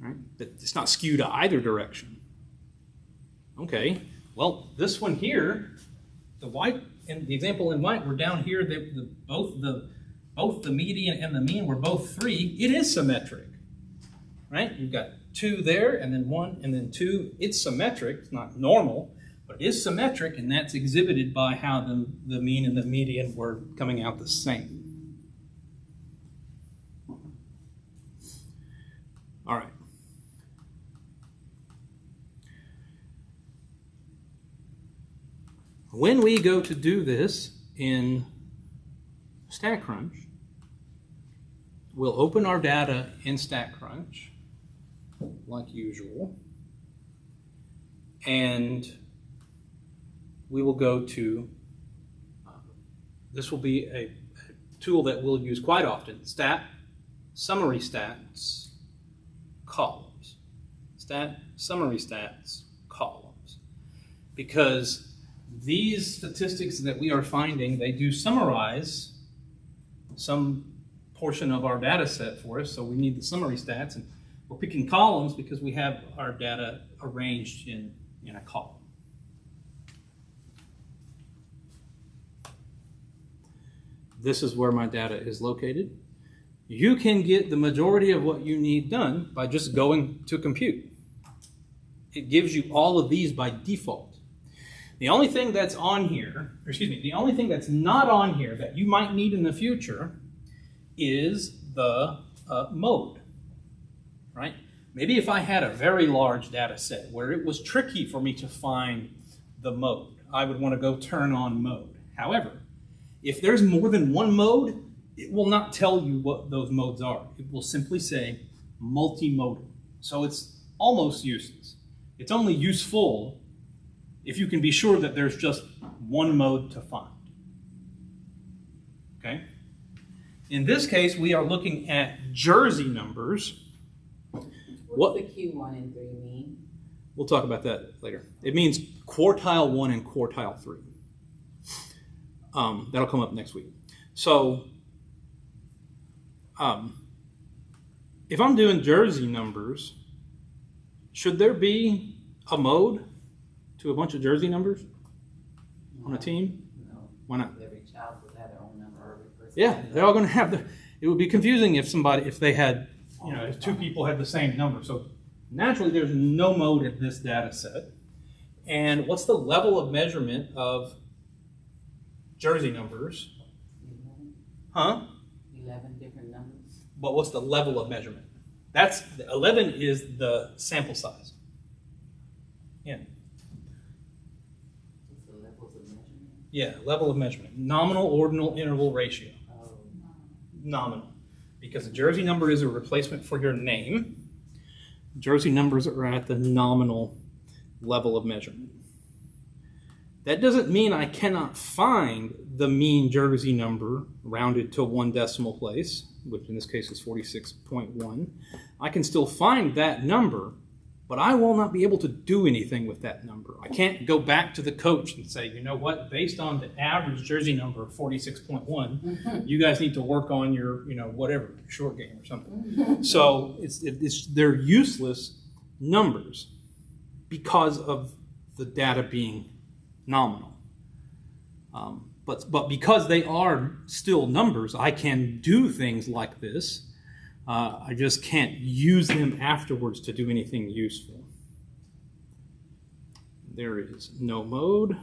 Speaker 1: Right? It's not skewed to either direction. Okay, well, this one here, the white, and the example in white, we're down here, both the median and the mean were both 3. It is symmetric, right? You've got 2 there, and then 1, and then 2. It's symmetric. It's not normal, but it is symmetric, and that's exhibited by how the mean and the median were coming out the same. All right. When we go to do this in StatCrunch, we'll open our data in StatCrunch, like usual, and we will go to, this will be a tool that we'll use quite often, summary stats, columns. Summary stats, columns. Because these statistics that we are finding, they do summarize some portion of our data set for us, so we need the summary stats, and we're picking columns because we have our data arranged in a column. This is where my data is located. You can get the majority of what you need done by just going to compute. It gives you all of these by default. The only thing that's on here, the only thing that's not on here that you might need in the future is the mode, right? Maybe if I had a very large data set where it was tricky for me to find the mode, I would want to go turn on mode. However, if there's more than one mode, it will not tell you what those modes are. It will simply say multimodal. So it's almost useless. It's only useful if you can be sure that there's just one mode to find. Okay? In this case, we are looking at Jersey numbers.
Speaker 2: What's the Q1 and 3 mean?
Speaker 1: We'll talk about that later. It means quartile 1 and quartile 3. That'll come up next week. So If I'm doing jersey numbers, should there be a mode to a bunch of jersey numbers on a team?
Speaker 2: No,
Speaker 1: Why not?
Speaker 2: every child would have their own number, or every person.
Speaker 1: Yeah, they're all going to have it would be confusing if they had, if two people had the same number. So naturally, there's no mode in this data set. And what's the level of measurement of jersey numbers?
Speaker 2: 11 different numbers.
Speaker 1: But what's the level of measurement? 11 is the sample size. Yeah.
Speaker 2: What's the levels of measurement?
Speaker 1: Yeah, level of measurement. Nominal, ordinal, interval ratio.
Speaker 2: Oh,
Speaker 1: Nominal. Because a jersey number is a replacement for your name. Jersey numbers are at the nominal level of measurement. That doesn't mean I cannot find the mean jersey number rounded to one decimal place, which in this case is 46.1. I can still find that number, but I will not be able to do anything with that number. I can't go back to the coach and say, you know what, based on the average jersey number of 46.1, you guys need to work on your, whatever, short game or something. So they're useless numbers because of the data being nominal. But because they are still numbers, I can do things like this. I just can't use them afterwards to do anything useful. There is no mode.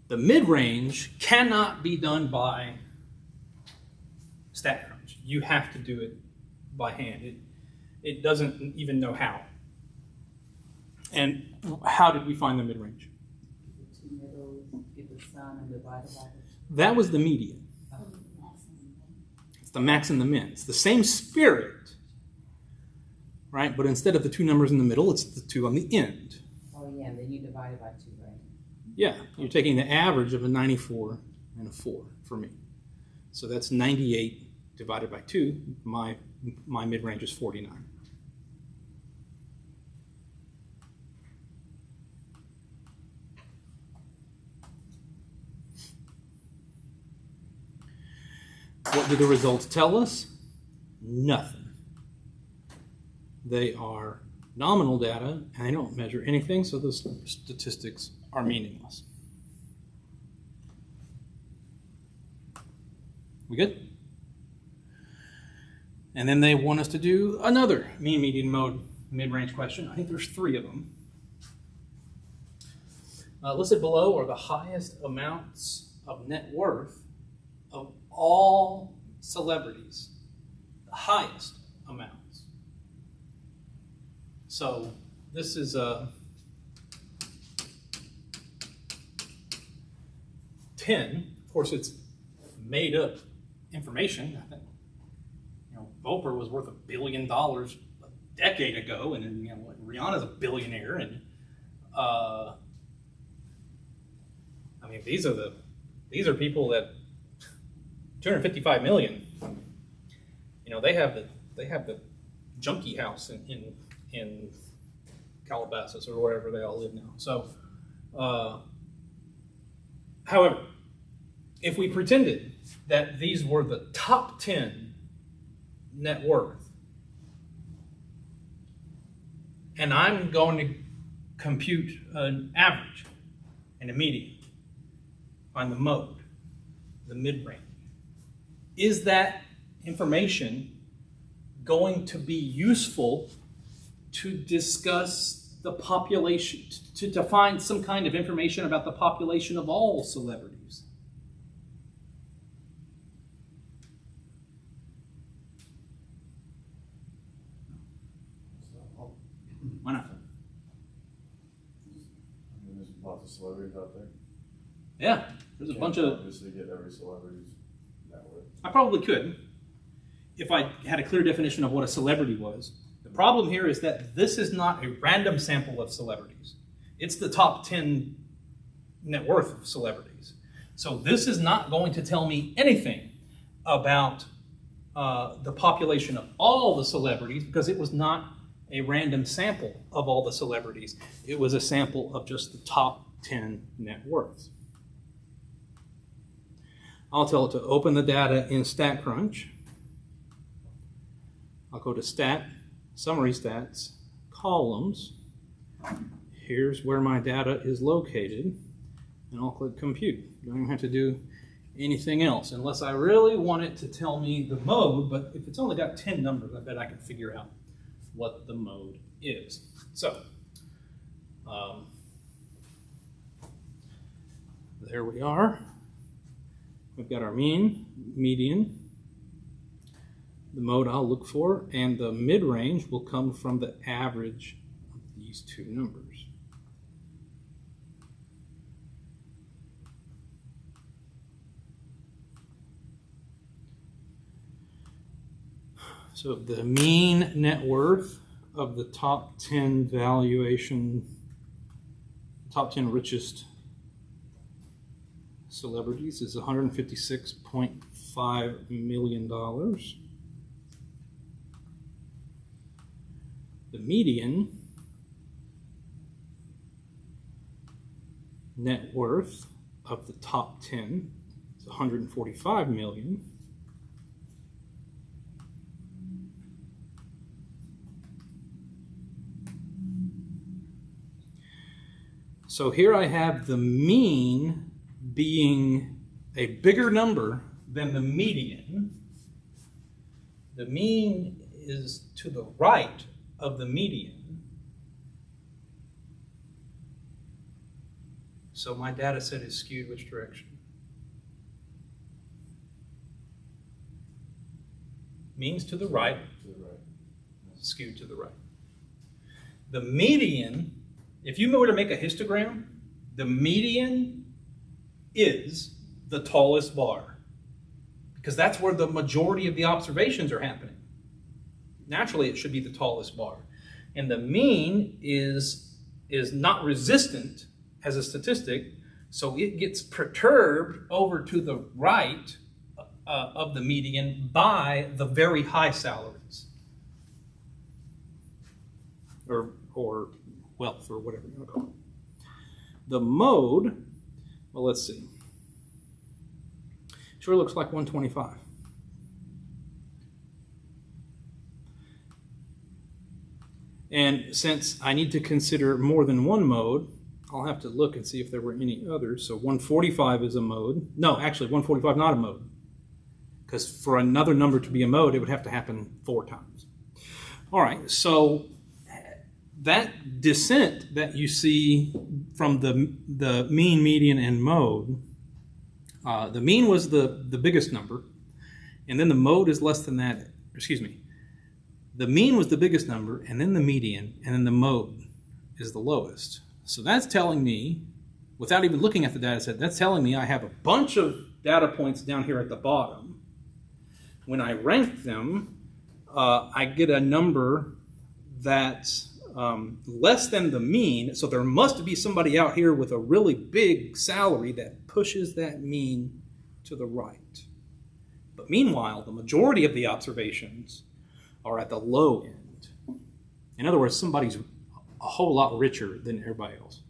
Speaker 1: The mid-range cannot be done by StatCrunch. You have to do it by hand. It doesn't even know how. And how did we find the mid-range?
Speaker 2: the two middles, get the sum and divide it by the.
Speaker 1: That was the median. It's the max and the min. It's the same spirit, right? But instead of the two numbers in the middle, it's the two on the end.
Speaker 2: Oh, yeah, and then you divide it by 2, right?
Speaker 1: Yeah, you're taking the average of a 94 and a 4 for me. So that's 98 divided by 2. My mid-range is 49. What do the results tell us? Nothing. They are nominal data, and they don't measure anything, so the statistics are meaningless. We good? And then they want us to do another mean, median, mode, mid-range question. I think there's 3 of them. Listed below are the highest amounts of net worth of all celebrities. The highest amounts. So this is a 10. Of course, it's made up information. I think Oprah was worth $1 billion a decade ago, and Rihanna's a billionaire, and these are people that 255 million. They have the junkie house in Calabasas or wherever they all live now. So, however, if we pretended that these were the top 10 net worth, and I'm going to compute an average and a median, find the mode, the mid-range, is that information going to be useful to discuss the population, to find some kind of information about the population of all celebrities? Why not?
Speaker 3: There's lots of celebrities out there.
Speaker 1: Yeah, there's a bunch of.
Speaker 3: Obviously, get every celebrity's net worth.
Speaker 1: I probably could, if I had a clear definition of what a celebrity was. The problem here is that this is not a random sample of celebrities. It's the top 10 net worth of celebrities. So this is not going to tell me anything about the population of all the celebrities, because it was not a random sample of all the celebrities. It was a sample of just the top 10 net worths. I'll tell it to open the data in StatCrunch. I'll go to Stat, Summary Stats, Columns. Here's where my data is located, and I'll click Compute. Don't even have to do anything else, unless I really want it to tell me the mode, but if it's only got 10 numbers, I bet I can figure out what the mode is. So, there we are. We've got our mean, median, the mode I'll look for, and the mid-range will come from the average of these two numbers. So the mean net worth of the top 10 valuation, top 10 richest celebrities is $156.5 million. The median net worth of the top 10 is $145 million. So here I have the mean being a bigger number than the median. The mean is to the right of the median. So my data set is skewed which direction? Means to the right, skewed to the right. The median, if you were to make a histogram, the median is the tallest bar, because that's where the majority of the observations are happening. Naturally, it should be the tallest bar. And the mean is not resistant as a statistic, so it gets perturbed over to the right of the median by the very high salaries. Or wealth, or whatever you want to call it. The mode, well, let's see. Sure looks like 125. And since I need to consider more than one mode, I'll have to look and see if there were any others. So 145 is a mode. No, actually 145 not a mode. Because for another number to be a mode, it would have to happen 4 times. All right, so that descent that you see from the mean, median, and mode, the mean was the biggest number, and then the mode is less than that. Excuse me. The mean was the biggest number, and then the median, and then the mode is the lowest. So that's telling me, without even looking at the data set, that's telling me I have a bunch of data points down here at the bottom. When I rank them, I get a number that's less than the mean, so there must be somebody out here with a really big salary that pushes that mean to the right. But meanwhile, the majority of the observations are at the low end. In other words, somebody's a whole lot richer than everybody else.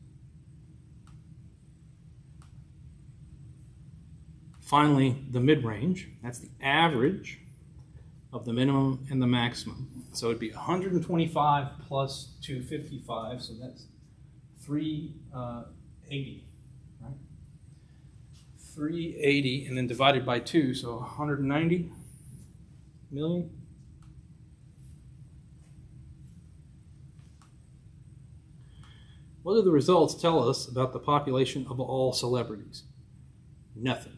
Speaker 1: Finally, the mid-range, that's the average of the minimum and the maximum. So it'd be 125 plus 255, so that's 380, right? 380, and then divided by 2, so 190 million. What do the results tell us about the population of all celebrities? Nothing.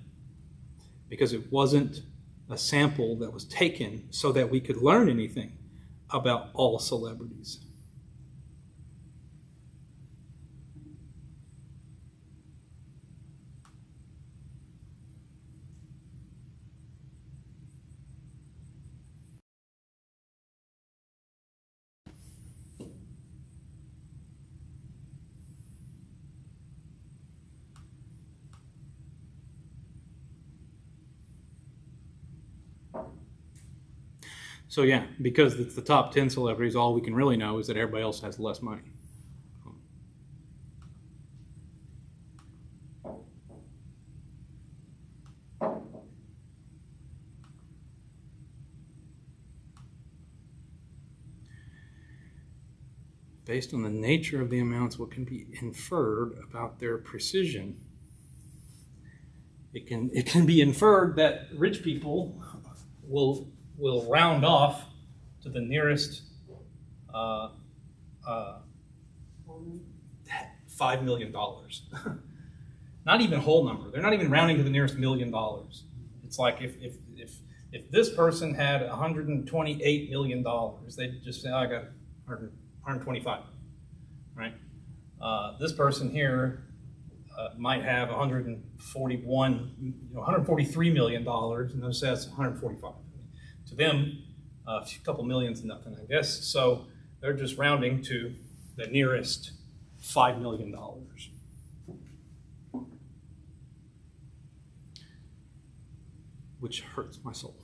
Speaker 1: Because it wasn't a sample that was taken so that we could learn anything about all celebrities. So yeah, because it's the top 10 celebrities, all we can really know is that everybody else has less money. based on the nature of the amounts, what can be inferred about their precision? It can be inferred that rich people will round off to the nearest $5 million. Not even whole number. They're not even rounding to the nearest $1 million. It's like if this person had $128 million, they'd just say, oh, I got 125, right? This person here might have $143 million, and they'll say that's 145. To them, a couple million's nothing, I guess. So they're just rounding to the nearest $5 million. Which hurts my soul.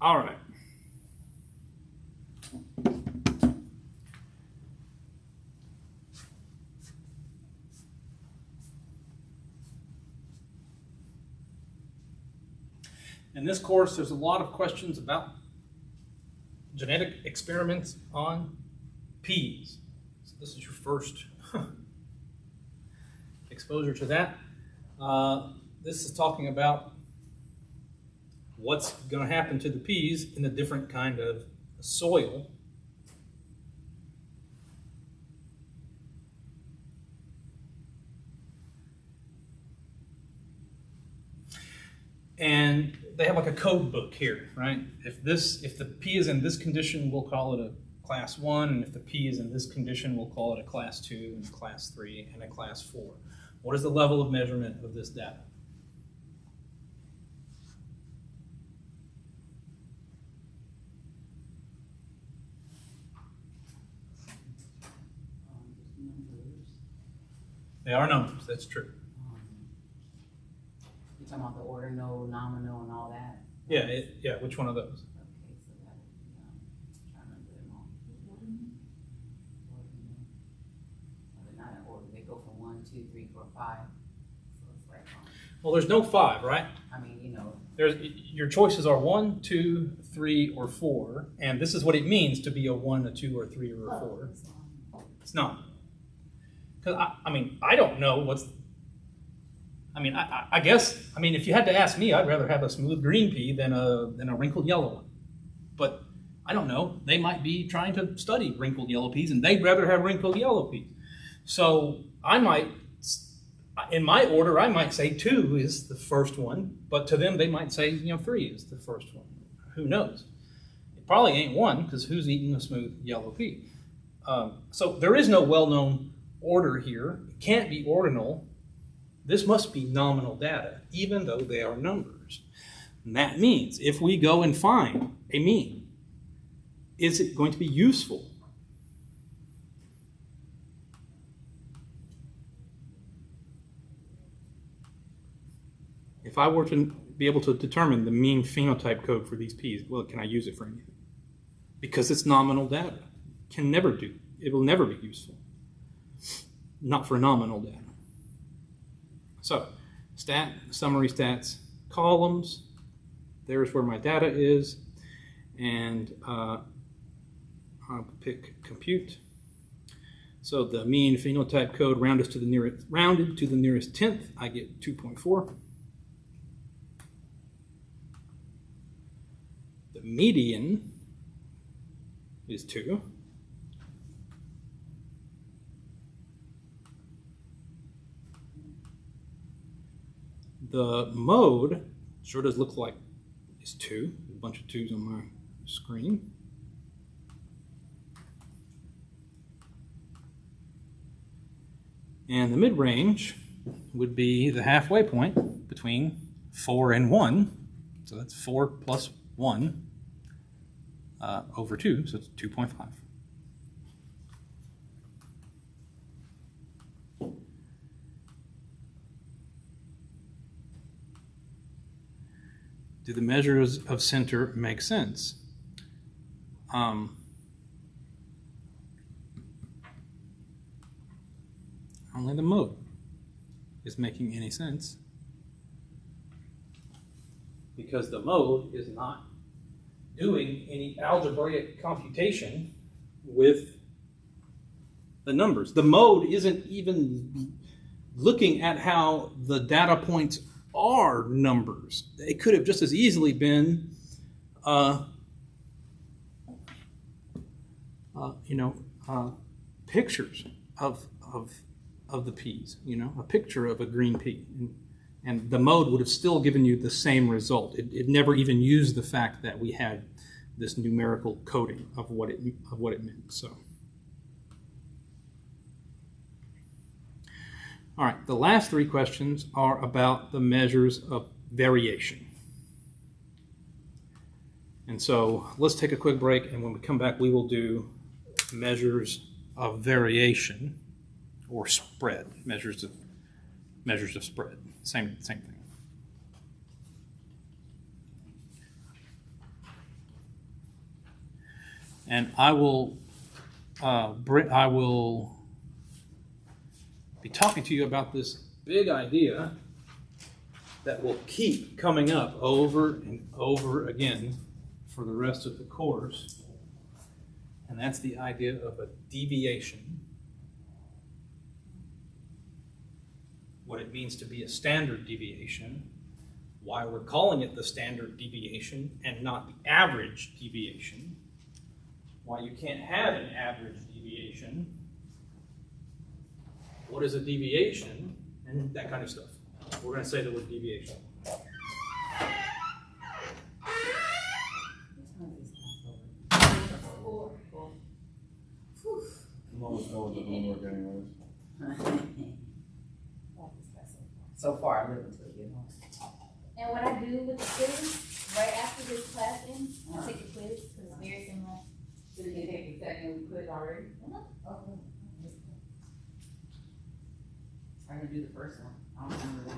Speaker 1: All right. In this course, there's a lot of questions about genetic experiments on peas. So this is your first exposure to that. This is talking about what's going to happen to the peas in a different kind of soil. And they have like a code book here, right? If the pea is in this condition, we'll call it a class 1, and if the pea is in this condition, we'll call it a class 2, and a class 3, and a class 4. What is the level of measurement of this data? They are numbers, that's true.
Speaker 2: You're talking about the ordinal, nominal, and all that?
Speaker 1: Yeah, which one of those?
Speaker 2: Okay, so that would be, trying to remember them all. Ordinal. They're not in order, they go from 1, 2, 3, 4, 5. So it's right on.
Speaker 1: Well, there's no 5, right?
Speaker 2: I mean,
Speaker 1: Your choices are 1, 2, 3, or 4, and this is what it means to be a 1, a 2, or 3, or a 4. It's not. Because, I don't know what's... I guess, if you had to ask me, I'd rather have a smooth green pea than a wrinkled yellow one. But I don't know. They might be trying to study wrinkled yellow peas, and they'd rather have wrinkled yellow peas. So I might, in my order, I might say 2 is the first one, but to them, they might say 3 is the first one. Who knows? It probably ain't 1, because who's eating a smooth yellow pea? So there is no well-known order here. It can't be ordinal. This must be nominal data, even though they are numbers. And that means if we go and find a mean, is it going to be useful? If I were to be able to determine the mean phenotype code for these peas, well, can I use it for anything? Because it's nominal data. It will never be useful. Not for nominal data. So, summary stats, columns, there's where my data is, and I'll pick compute. So the mean phenotype code rounded to the nearest 10th, I get 2.4. The median is 2. The mode sure does look like it's 2. A bunch of 2s on my screen. And the mid-range would be the halfway point between 4 and 1. So that's 4 plus 1 over 2, so it's 2.5. Do the measures of center make sense? Only the mode is making any sense. Because the mode is not doing any algebraic computation with the numbers. The mode isn't even looking at how the data points are numbers. It could have just as easily been, pictures of the peas. A picture of a green pea, and the mode would have still given you the same result. It never even used the fact that we had this numerical coding of what it meant. So. All right, the last three questions are about the measures of variation. And so let's take a quick break, and when we come back, we will do measures of variation or spread, measures of spread, same thing. And I will be talking to you about this big idea that will keep coming up over and over again for the rest of the course. And that's the idea of a deviation. What it means to be a standard deviation, why we're calling it the standard deviation and not the average deviation, why you can't have an average deviation, what is a deviation, and that kind of stuff. We're going to say the word deviation.
Speaker 3: I'm almost done with the homework anyways.
Speaker 2: So far, I live until you know.
Speaker 4: And what I do with the quiz, right after this class ends, I take a quiz, because it's very similar.
Speaker 2: So you can take the second we put already?
Speaker 4: Okay.
Speaker 2: I'm gonna do the first one. I don't remember this.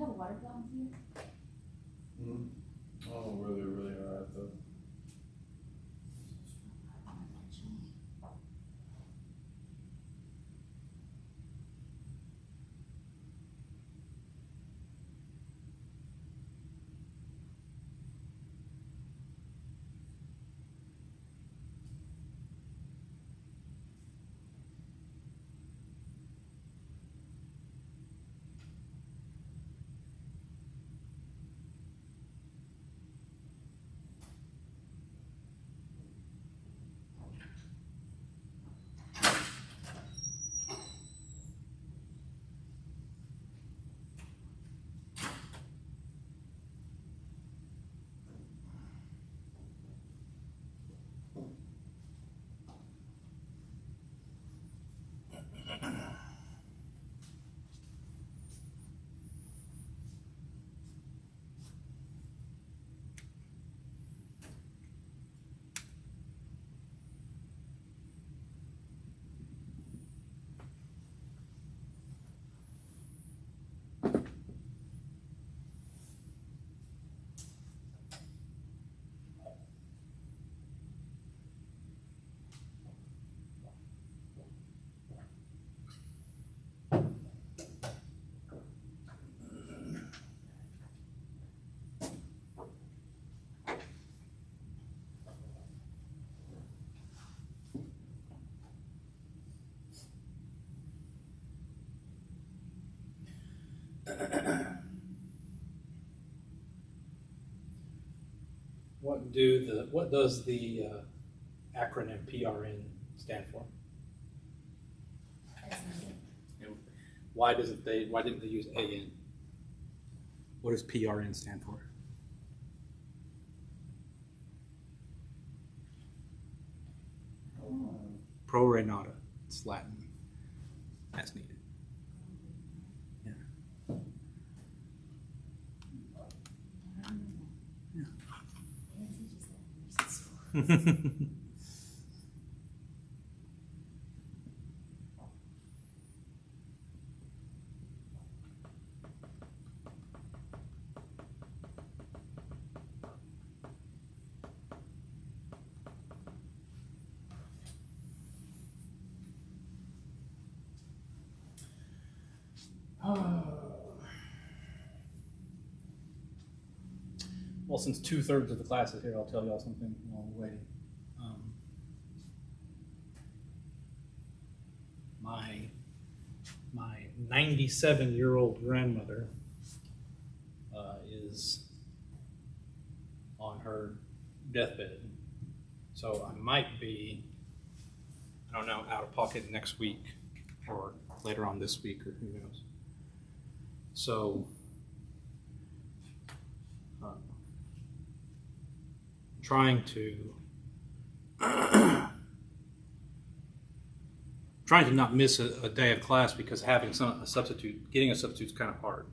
Speaker 4: have a water fountain here?
Speaker 3: Oh, where they really are at though.
Speaker 1: What does the acronym PRN stand for? And why didn't they use AN? What does PRN stand for? Pro Renata. It's Latin. That's needed. Yeah. Well, since 2/3 of the class is here, I'll tell y'all something while we're waiting. My 97-year-old grandmother is on her deathbed, so I might be, I don't know, out of pocket next week or later on this week, or who knows. So trying to not miss a day of class because having a substitute, getting a substitute is kind of hard.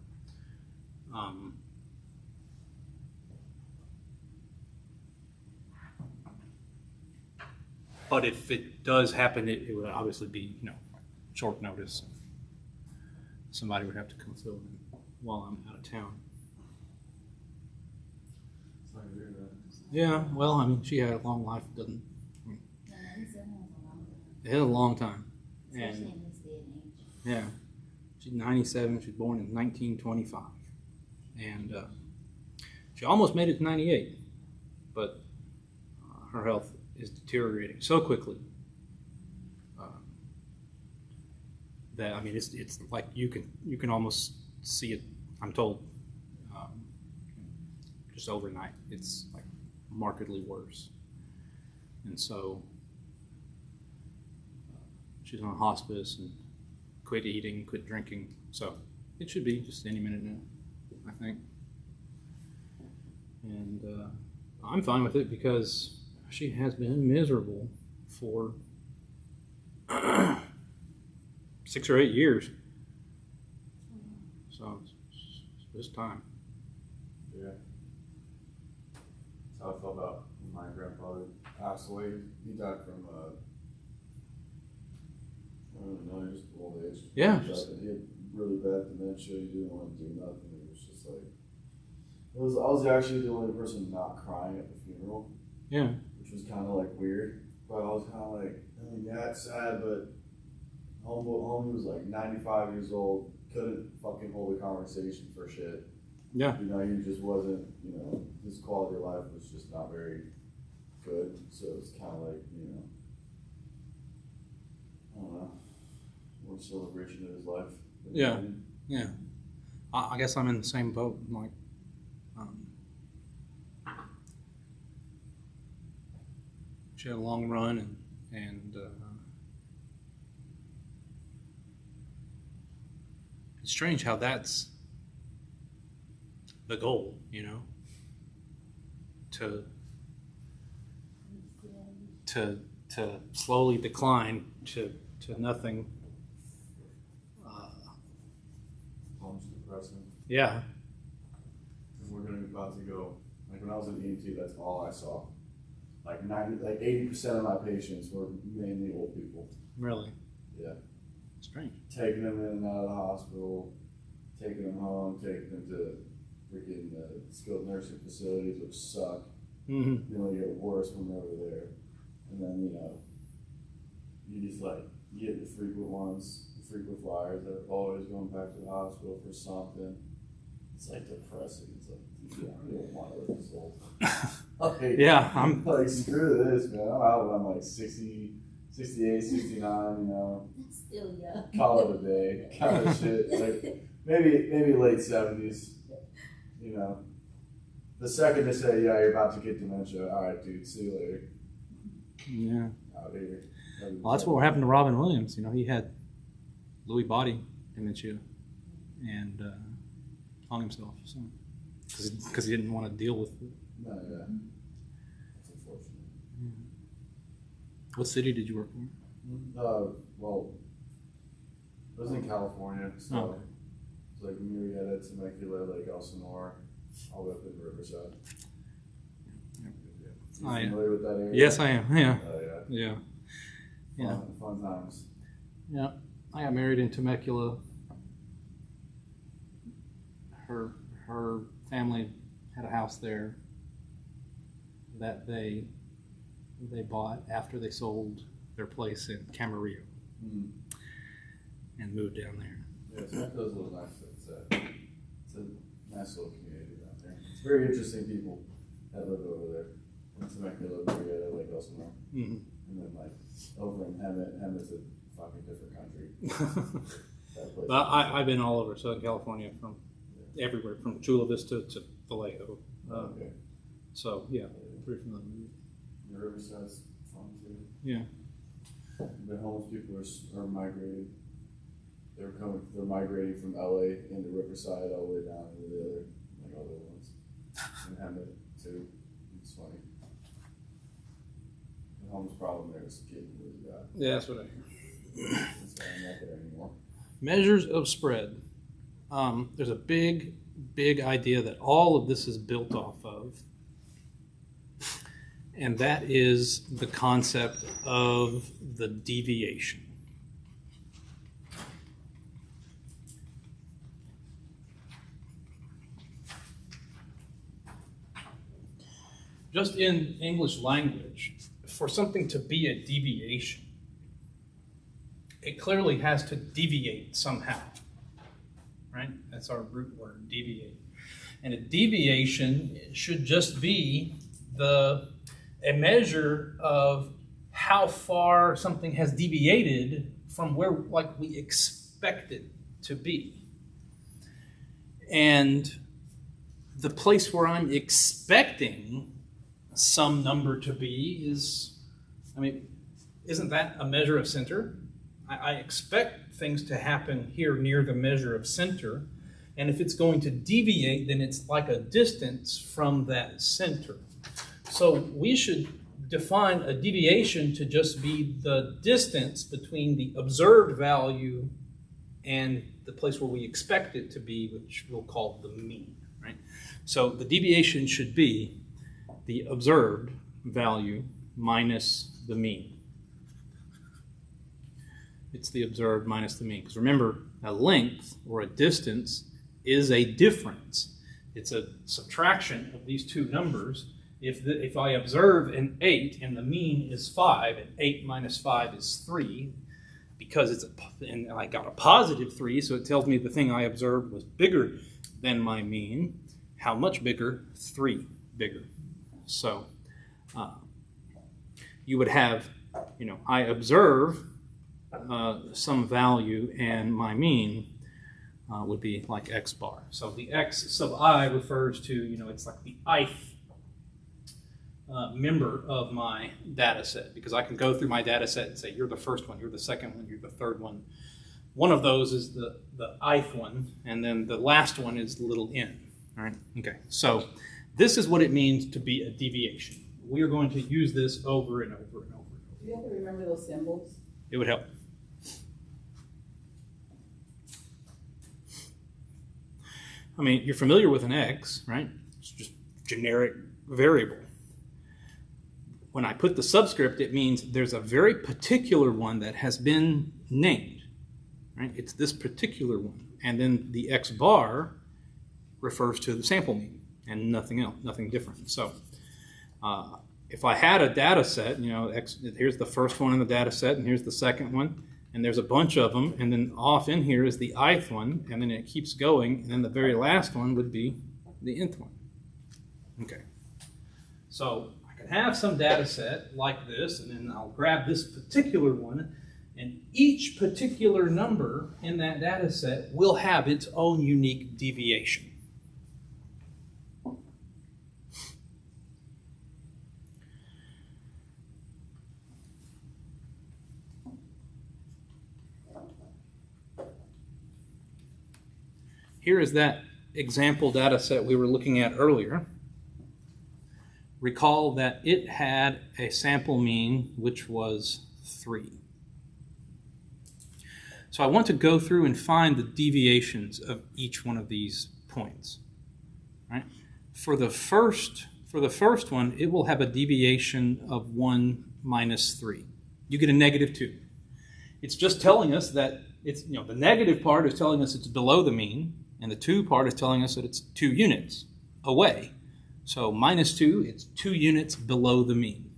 Speaker 1: But if it does happen, it would obviously be, short notice. Somebody would have to come fill in while I'm out of town.
Speaker 3: Sorry to hear that.
Speaker 1: Yeah, well, I mean, she had a long life. It had a long time.
Speaker 4: Especially
Speaker 1: And
Speaker 4: in this day and age.
Speaker 1: yeah, she's 97. She was born in 1925, and she almost made it to 98, but her health is deteriorating so quickly that, I mean, it's like you can almost see it. I'm told, just overnight, it's like markedly worse, and so she's on hospice and quit eating, quit drinking. So it should be just any minute now, I think. And I'm fine with it because she has been miserable for 6 or 8 years. So it's time.
Speaker 3: Yeah. That's how I felt about when my grandfather passed away. He died from I don't know, just old age.
Speaker 1: Yeah.
Speaker 3: He had really bad dementia. He didn't want to do nothing. He was like, I was actually the only person not crying at the funeral,
Speaker 1: Yeah.
Speaker 3: which was kind of like weird. But I was kind of like, I mean, yeah, it's sad, but homie was like 95 years old, couldn't fucking hold a conversation for shit.
Speaker 1: Yeah.
Speaker 3: You know, he just wasn't, you know, his quality of life was just not very good. So it's kind of like, you know, I don't know, more celebration of his life.
Speaker 1: Yeah. Yeah. I guess I'm in the same boat. Like, she had a long run, and it's strange how that's the goal, you know, to slowly decline to nothing.
Speaker 3: Home's depressing.
Speaker 1: Yeah.
Speaker 3: And we're gonna be about to go, like when I was in EMT, that's all I saw. Like 80% of my patients were mainly old people.
Speaker 1: Really.
Speaker 3: Yeah.
Speaker 1: Strange.
Speaker 3: Taking them in and out of the hospital, taking them home, taking them to freaking skilled nursing facilities, which suck.
Speaker 1: Mm-hmm.
Speaker 3: You know, you get worse when they're over there. And then, you know, you just like, you get the frequent ones, the frequent flyers that are always going back to the hospital for something. It's like depressing. It's like, you don't want to live this old. Like,
Speaker 1: Yeah, I'm.
Speaker 3: like, screw this, man. I'm out when I'm like 60, 68, 69, you know.
Speaker 4: That's still young.
Speaker 3: Call it a day kind of shit. Like, maybe late 70s, you know. The second they say, yeah, you're about to get dementia, all right, dude, see you later.
Speaker 1: Yeah.
Speaker 3: Out here.
Speaker 1: Well, that's what happened to Robin Williams. You know, he had Lewy body dementia and hung himself. So because he didn't want to deal with it.
Speaker 3: No, yeah. That's unfortunate.
Speaker 1: What city did you work for?
Speaker 3: Well, I was in California, so
Speaker 1: Oh, okay.
Speaker 3: it's like Murrieta, Temecula, Lake Elsinore, all the way up in Riverside.
Speaker 1: Yep.
Speaker 3: You
Speaker 1: Oh, yeah.
Speaker 3: familiar with that area?
Speaker 1: Yes, I am. Yeah.
Speaker 3: Oh, yeah.
Speaker 1: Yeah. Yeah.
Speaker 3: Fun times.
Speaker 1: Yeah. I got married in Temecula. Her family had a house there that they bought after they sold their place in Camarillo and moved down there.
Speaker 3: Yeah, Temecula's a little nice. It's a nice little community down there. It's very interesting people that live over there. In Temecula, Murrieta, Lake Elsinore.
Speaker 1: Mm-hmm.
Speaker 3: And then like over in Hemet's a fucking different country. That place.
Speaker 1: But I've been all over Southern California, from everywhere, from Chula Vista to Vallejo.
Speaker 3: Okay.
Speaker 1: So yeah, pretty familiar.
Speaker 3: The Riverside's fun too.
Speaker 1: Yeah.
Speaker 3: The homeless people are migrating. They're migrating from LA into Riverside all the way down to the other ones. And Hemet too. It's funny. The homeless problem there is getting really bad.
Speaker 1: Yeah, that's what I hear.
Speaker 3: It's not there anymore.
Speaker 1: Measures of spread. There's a big idea that all of this is built off of, and that is the concept of the deviation. Just in English language, for something to be a deviation, it clearly has to deviate somehow, right? That's our root word, deviate. And a deviation should just be a measure of how far something has deviated from where, like, we expect it to be. And the place where I'm expecting some number to be is, isn't that a measure of center? I expect things to happen here near the measure of center, and if it's going to deviate, then it's like a distance from that center. So we should define a deviation to just be the distance between the observed value and the place where we expect it to be, which we'll call the mean, right? So the deviation should be the observed value minus the mean. It's the observed minus the mean. Because remember, a length or a distance is a difference. It's a subtraction of these two numbers. If I observe an 8 and the mean is 5, and 8 minus 5 is 3, because and I got a positive 3, so it tells me the thing I observed was bigger than my mean. How much bigger? 3 bigger. So you would have, I observe some value, and my mean would be like x bar. So the x sub I refers to, it's like the ith member of my data set, because I can go through my data set and say, you're the first one, you're the second one, you're the third one. One of those is the ith one, and then the last one is the little n. All right, okay. So this is what it means to be a deviation. We are going to use this over and over and over.
Speaker 2: Do you have to remember those symbols?
Speaker 1: It would help. I mean, you're familiar with an x, right? It's just generic variable. When I put the subscript, it means there's a very particular one that has been named, right? It's this particular one. And then the x bar refers to the sample mean and nothing else, nothing different. So if I had a data set, here's the first one in the data set, and here's the second one, and there's a bunch of them, and then off in here is the ith one, and then it keeps going, and then the very last one would be the nth one. Okay. So I can have some data set like this, and then I'll grab this particular one, and each particular number in that data set will have its own unique deviation. Here is that example data set we were looking at earlier. Recall that it had a sample mean which was 3. So I want to go through and find the deviations of each one of these points. Right? For the first one, it will have a deviation of 1 minus 3. You get a negative 2. It's just telling us that it's, the negative part is telling us it's below the mean, and the 2 part is telling us that it's 2 units away. So minus 2, it's 2 units below the mean.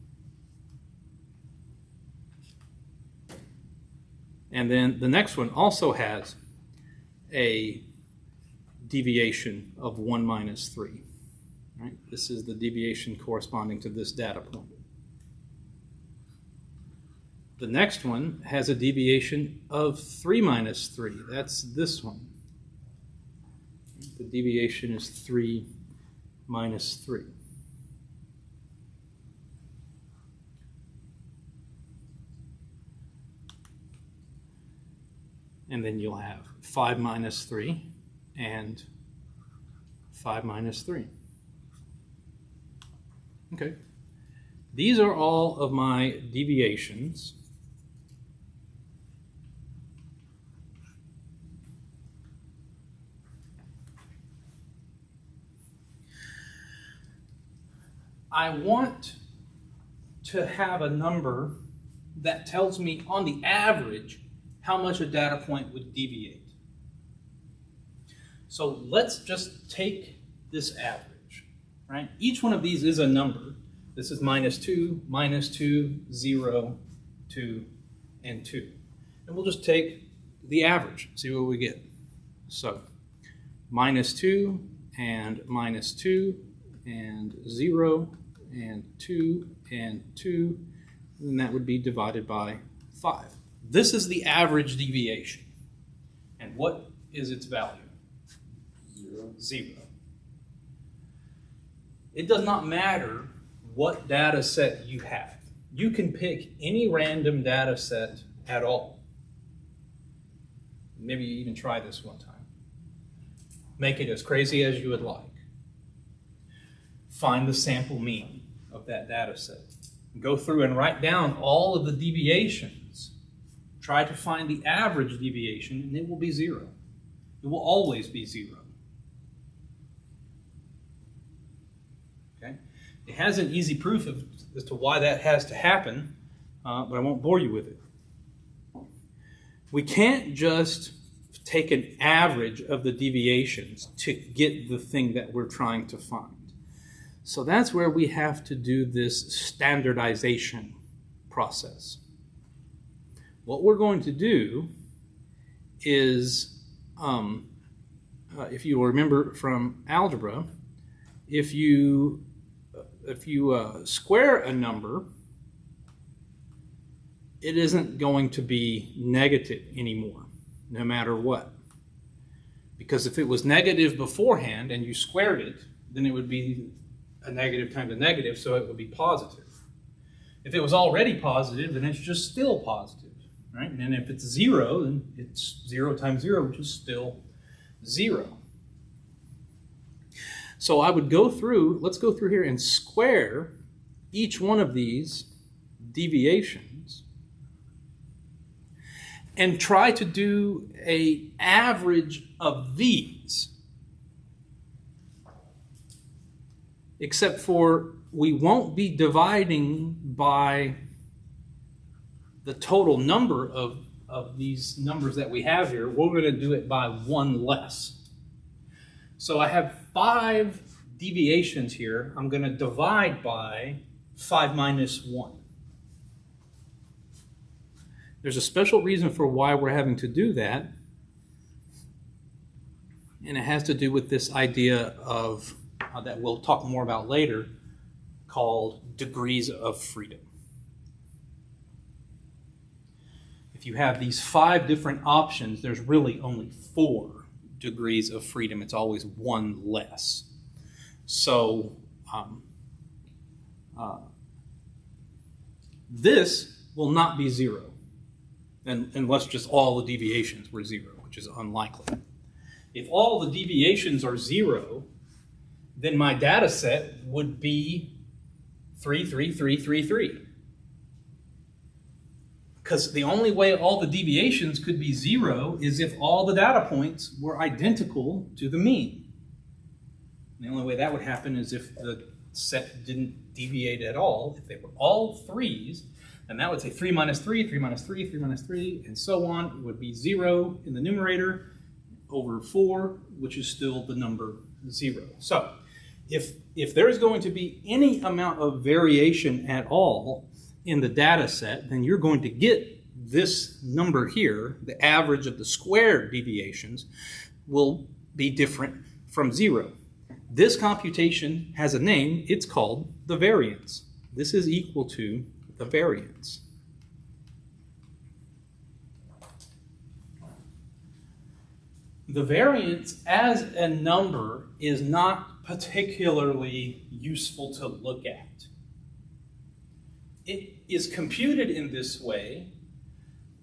Speaker 1: And then the next one also has a deviation of 1 minus 3. Right? This is the deviation corresponding to this data point. The next one has a deviation of 3 minus 3. That's this one. The deviation is 3 minus 3. And then you'll have 5 minus 3 and 5 minus 3. Okay. These are all of my deviations. I want to have a number that tells me on the average how much a data point would deviate. So let's just take this average, right? Each one of these is a number. This is minus 2, 0, 2, and 2. And we'll just take the average, see what we get. So minus 2 and minus 2 and 0 and 2 and 2, and that would be divided by 5. This is the average deviation. And what is its value? 0. It does not matter what data set you have. You can pick any random data set at all. Maybe you even try this one time. Make it as crazy as you would like. Find the sample mean of that data set. Go through and write down all of the deviations. Try to find the average deviation, and it will be 0. It will always be 0. Okay? It has an easy proof as to why that has to happen, but I won't bore you with it. We can't just take an average of the deviations to get the thing that we're trying to find. So that's where we have to do this standardization process. What we're going to do is, if you remember from algebra, if you square a number, it isn't going to be negative anymore, no matter what. Because if it was negative beforehand and you squared it, then it would be a negative times a negative, so it would be positive. If it was already positive, then it's just still positive, right? And then if it's 0, then it's 0 times 0, which is still 0. So I would go through, let's go through here and square each one of these deviations and try to do an average of these. Except for we won't be dividing by the total number of these numbers that we have here. We're going to do it by one less. So I have 5 deviations here. I'm going to divide by 5 minus 1. There's a special reason for why we're having to do that. And it has to do with this idea of that we'll talk more about later, called degrees of freedom. If you have these 5 different options, there's really only 4 degrees of freedom. It's always one less. So this will not be 0, unless just all the deviations were 0, which is unlikely. If all the deviations are 0, then my data set would be 3, 3, 3, 3, 3. Because the only way all the deviations could be 0 is if all the data points were identical to the mean. And the only way that would happen is if the set didn't deviate at all. If they were all 3s, then that would say 3 minus 3, 3 minus 3, 3 minus 3, and so on. It would be 0 in the numerator over 4, which is still the number 0. So if there is going to be any amount of variation at all in the data set, then you're going to get this number here, the average of the squared deviations, will be different from 0. This computation has a name. It's called the variance. This is equal to the variance. The variance as a number is not particularly useful to look at. It is computed in this way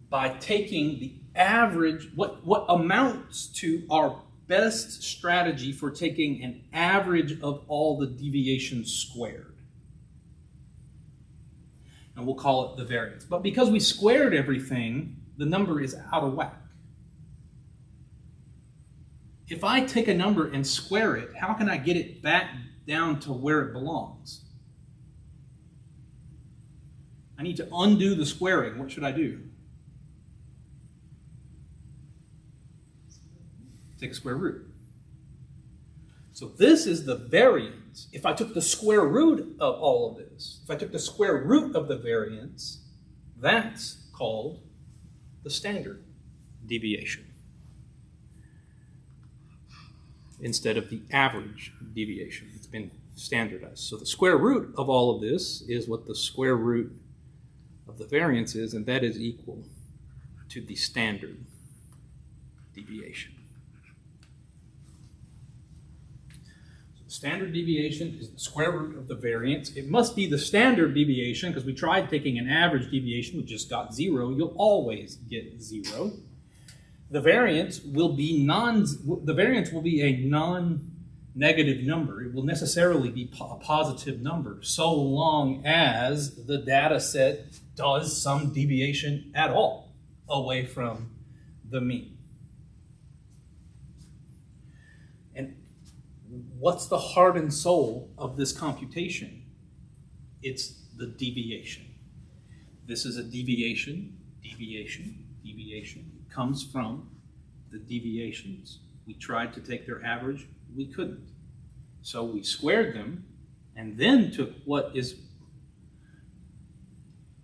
Speaker 1: by taking the average, what amounts to our best strategy for taking an average of all the deviations squared. And we'll call it the variance. But because we squared everything, the number is out of whack. If I take a number and square it, how can I get it back down to where it belongs? I need to undo the squaring. What should I do? Take a square root. So this is the variance. If I took the square root of all of this, if I took the square root of the variance, that's called the standard deviation, instead of the average deviation. It's been standardized. So the square root of all of this is what the square root of the variance is, and that is equal to the standard deviation. So the standard deviation is the square root of the variance. It must be the standard deviation, because we tried taking an average deviation, we just got 0. You'll always get 0. The variance will be a non-negative number. It will necessarily be a positive number, so long as the data set does some deviation at all away from the mean. And what's the heart and soul of this computation? It's the deviation. This is a deviation, deviation, deviation. It comes from the deviations. We tried to take their average, we couldn't. So we squared them and then took what is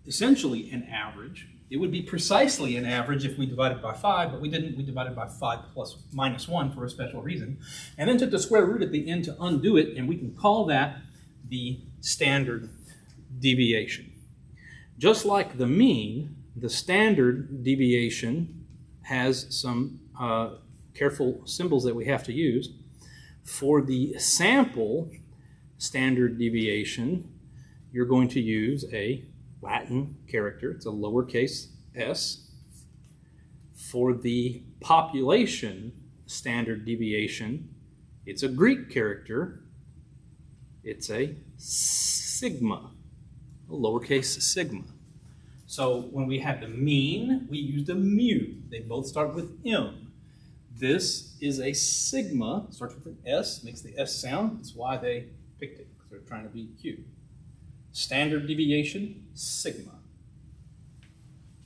Speaker 1: essentially an average. It would be precisely an average if we divided by 5, but we didn't. We divided by 5 plus minus 1 for a special reason. And then took the square root at the end to undo it, and we can call that the standard deviation. Just like the mean, the standard deviation has some careful symbols that we have to use. For the sample standard deviation, you're going to use a Latin character. It's a lowercase s. For the population standard deviation, it's a Greek character. It's a sigma, a lowercase sigma. So when we had the mean, we used a mu. They both start with M. This is a sigma, starts with an S, makes the S sound. That's why they picked it, because they're trying to be cute. Standard deviation, sigma.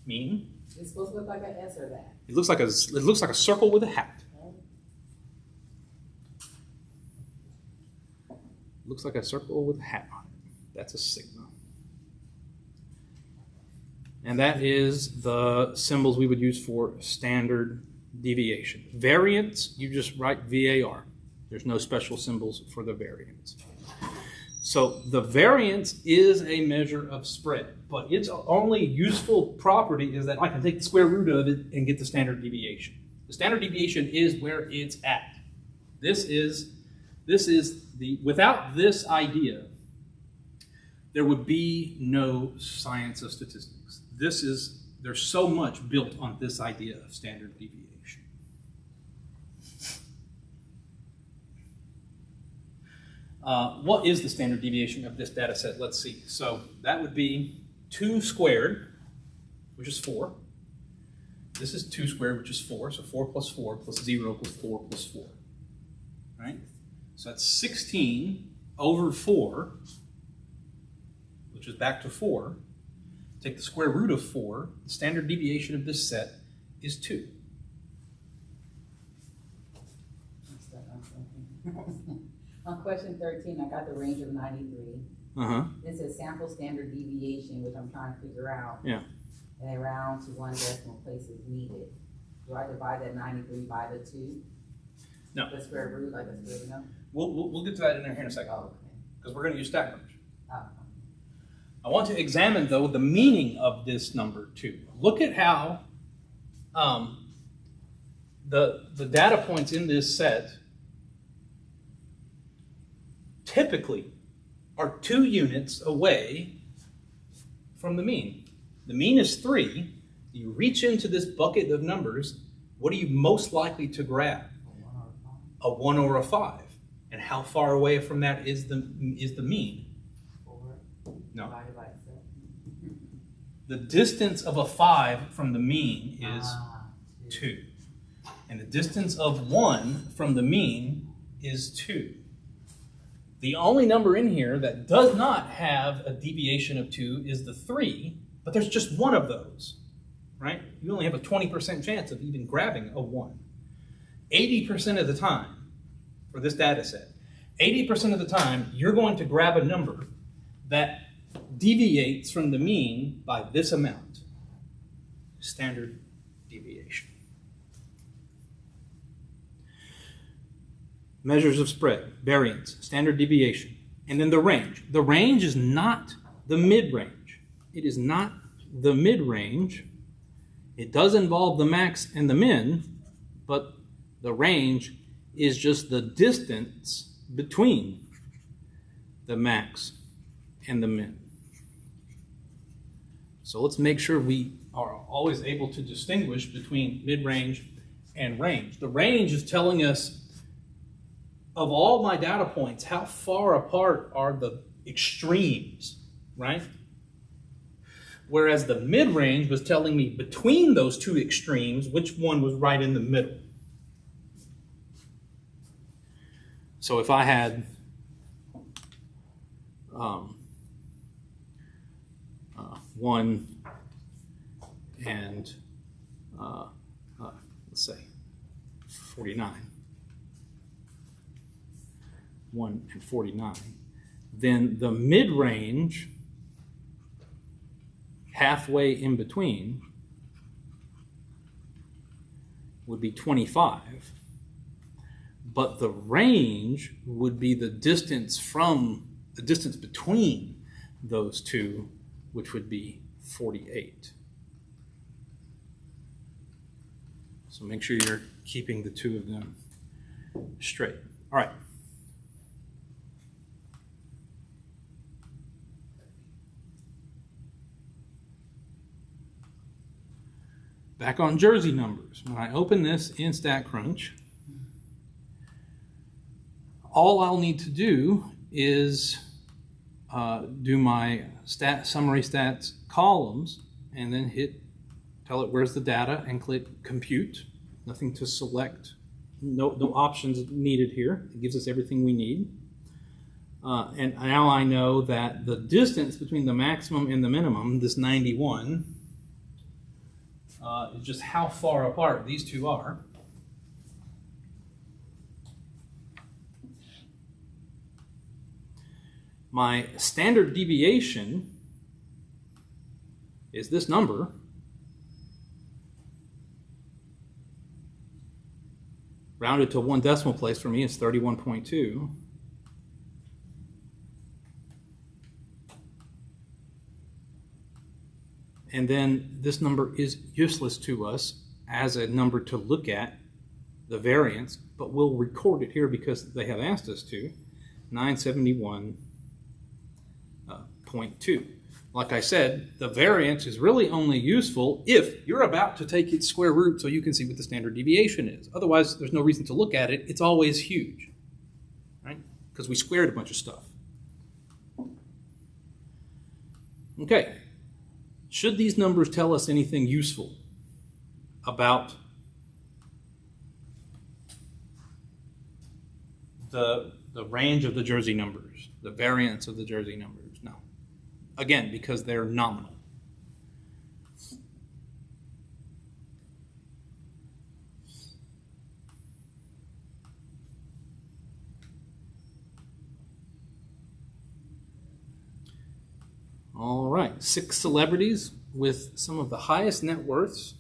Speaker 1: Mean.
Speaker 2: It's supposed to look like an S or that.
Speaker 1: It looks like a circle with a hat. Looks like a circle with a hat on it. That's a sigma. And that is the symbols we would use for standard deviation. Variance, you just write VAR. There's no special symbols for the variance. So the variance is a measure of spread, but its only useful property is that I can take the square root of it and get the standard deviation. The standard deviation is where it's at. This is without this idea, there would be no science of statistics. There's so much built on this idea of standard deviation. What is the standard deviation of this data set? Let's see. So that would be 2 squared, which is 4. This is 2 squared, which is 4. So 4 plus 4 plus 0 plus 4 plus 4. Right? So that's 16 over 4, which is back to 4. Take the square root of 4. The standard deviation of this set is 2.
Speaker 2: On question 13, I got the range of 93. This is sample standard deviation, which I'm trying to figure out.
Speaker 1: Yeah.
Speaker 2: And they round to 1 decimal place is needed. Do I divide that 93 by the 2?
Speaker 1: No.
Speaker 2: The square root, like a square root? No?
Speaker 1: We'll get to that in here in a second.
Speaker 2: Oh, okay.
Speaker 1: Because we're going to use stack numbers.
Speaker 2: Oh.
Speaker 1: I want to examine, though, the meaning of this number 2. Look at how the data points in this set typically are 2 units away from the mean. The mean is 3. You reach into this bucket of numbers, what are you most likely to grab? A 1 or a 5. And how far away from that is the mean?
Speaker 2: 4.
Speaker 1: No.
Speaker 2: Divided by 7.
Speaker 1: The distance of a 5 from the mean is 2. And the distance of 1 from the mean is 2. The only number in here that does not have a deviation of 2 is the 3, but there's just one of those, right? You only have a 20% chance of even grabbing a 1. 80% of the time, for this data set, 80% of the time, you're going to grab a number that deviates from the mean by this amount. Standard deviation. Measures of spread, variance, standard deviation, and then the range. The range is not the mid-range. It is not the mid-range. It does involve the max and the min, but the range is just the distance between the max and the min. So let's make sure we are always able to distinguish between mid-range and range. The range is telling us, of all my data points, how far apart are the extremes, right? Whereas the mid-range was telling me between those 2 extremes, which one was right in the middle. So if I had 1 and let's say 49. 1 and 49. Then the mid-range, halfway in between, would be 25. But the range would be the distance between those two, which would be 48. So make sure you're keeping the two of them straight. All right. Back on jersey numbers. When I open this in StatCrunch, all I'll need to do is do my summary stats columns and then tell it where's the data and click compute. Nothing to select, no options needed here. It gives us everything we need. And now I know that the distance between the maximum and the minimum, this 91, is just how far apart these two are. My standard deviation is this number. Rounded to one decimal place for me is 31.2. And then this number is useless to us as a number to look at, the variance, but we'll record it here because they have asked us to, 971.2. Like I said, the variance is really only useful if you're about to take its square root so you can see what the standard deviation is. Otherwise, there's no reason to look at it. It's always huge, right? Because we squared a bunch of stuff. Okay. Should these numbers tell us anything useful about the range of the jersey numbers, the variance of the jersey numbers? No. Again, because they're nominal. All right, 6 celebrities with some of the highest net worths.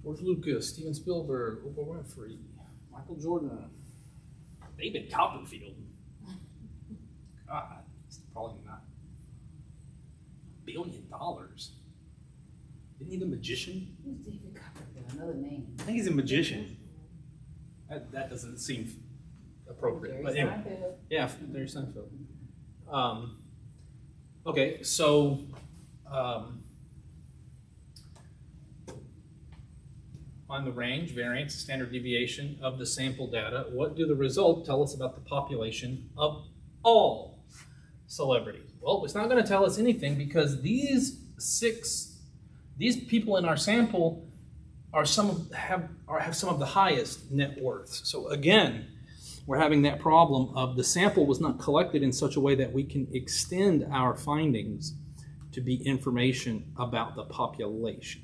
Speaker 1: George Lucas, Steven Spielberg, Oprah Winfrey, Michael Jordan, David Copperfield. God, it's probably not $1 billion. Isn't he the magician?
Speaker 2: Who's David Copperfield? Another name.
Speaker 1: I think he's a magician. That doesn't seem appropriate.
Speaker 2: Jerry
Speaker 1: But anyway.
Speaker 2: Seinfeld.
Speaker 1: Yeah, Larry Seinfeld. Okay, so on the range, variance, standard deviation of the sample data, what do the results tell us about the population of all celebrities? Well, it's not going to tell us anything because these people in our sample have some of the highest net worths. So again, we're having that problem of the sample was not collected in such a way that we can extend our findings to be information about the population.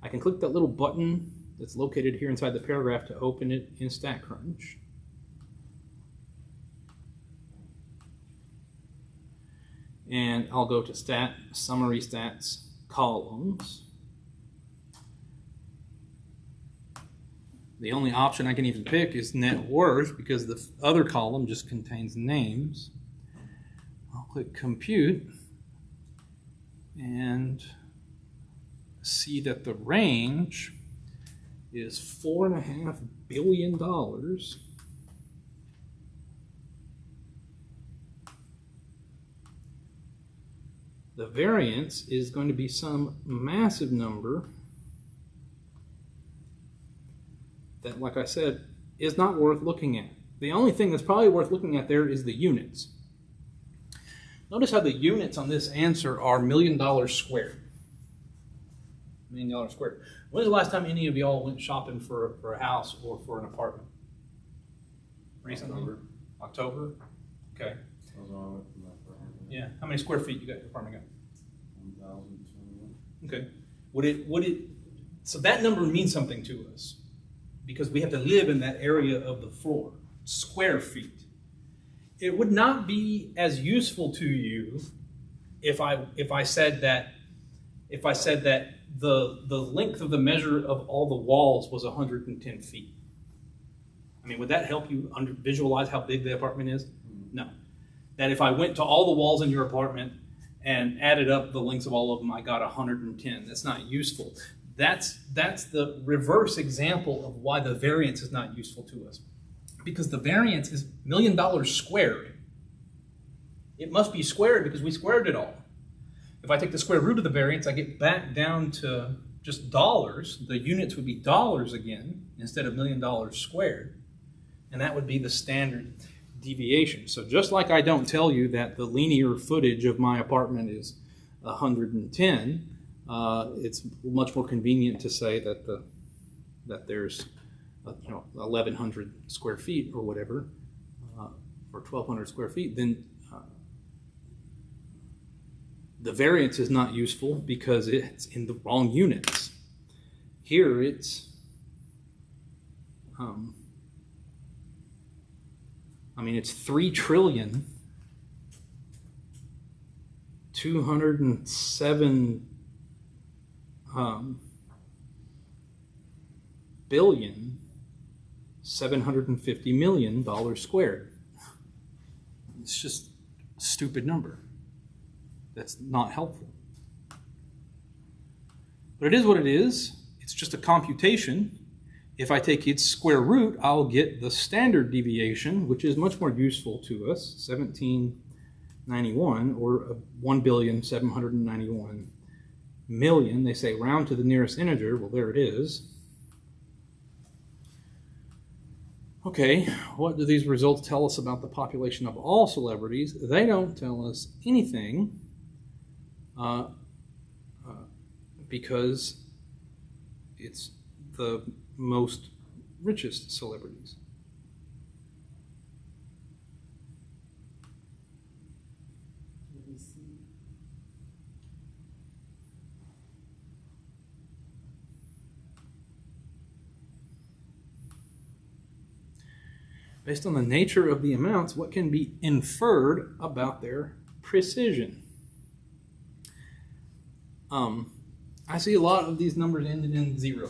Speaker 1: I can click that little button that's located here inside the paragraph to open it in StatCrunch. And I'll go to Summary Stats Columns. The only option I can even pick is net worth because the other column just contains names. I'll click compute and see that the range is $4.5 billion. The variance is going to be some massive number that, like I said, is not worth looking at. The only thing that's probably worth looking at there is the units. Notice how the units on this answer are $1 million squared. $1 million squared. When's the last time any of y'all went shopping for a house or for an apartment? Recently? October? Okay. Yeah. How many square feet you got your apartment got?
Speaker 3: 1,021.
Speaker 1: Okay. Would it So that number means something to us because we have to live in that area of the floor, square feet. It would not be as useful to you if I said that the length of the measure of all the walls was 110 feet. I mean, would that help you visualize how big the apartment is? No. That if I went to all the walls in your apartment and added up the lengths of all of them, I got 110. That's not useful. That's the reverse example of why the variance is not useful to us. Because the variance is $1 million squared. It must be squared because we squared it all. If I take the square root of the variance, I get back down to just dollars. The units would be dollars again instead of $1 million squared. And that would be the standard deviation. So just like I don't tell you that the linear footage of my apartment is 110, it's much more convenient to say that there's 1,100 square feet or whatever, or 1,200 square feet. Then the variance is not useful because it's in the wrong units. Here it's it's 3,207 billion $750 million squared. It's just a stupid number. That's not helpful. But it is what it is. It's just a computation. If I take its square root, I'll get the standard deviation, which is much more useful to us, 1791, or 1,791,000,000. They say round to the nearest integer. Well, there it is. Okay, what do these results tell us about the population of all celebrities? They don't tell us anything because it's the most richest celebrities. Based on the nature of the amounts, what can be inferred about their precision? I see a lot of these numbers ended in 0.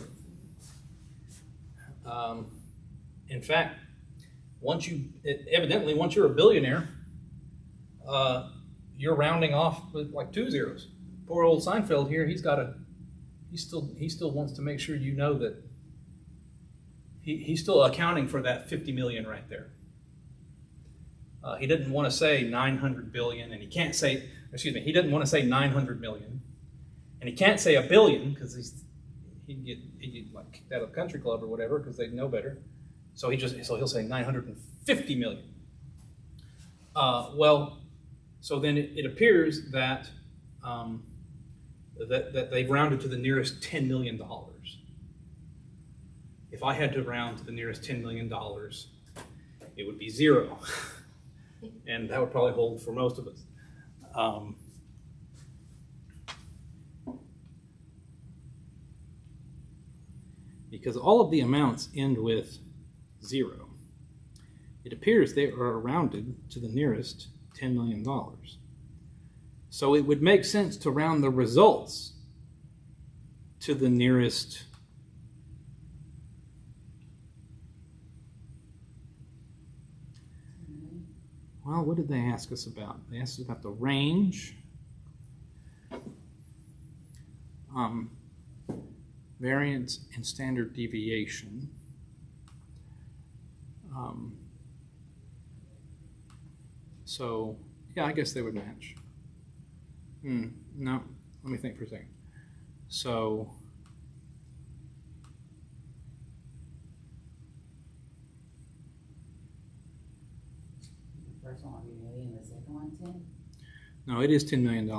Speaker 1: In fact, once you're a billionaire, you're rounding off with like 2 zeros. Poor old Seinfeld here, he still wants to make sure you know that he's still accounting for that 50 million right there. He didn't want to say 900 billion, and he didn't want to say 900 million, and he can't say a billion because he'd get like kicked out of the country club or whatever because they'd know better. So he'll say 950 million. So then it appears that that they've rounded to the nearest $10 million. If I had to round to the nearest $10 million, it would be 0. And that would probably hold for most of us. Because all of the amounts end with 0. It appears they are rounded to the nearest $10 million. So it would make sense to round the results to the nearest Well, what did they ask us about? They asked us about the range, variance, and standard deviation. So, yeah, I guess they would match. No, let me think for a second. So,
Speaker 2: First one will be $1 million, the second one 10?
Speaker 1: no, it is $10 million.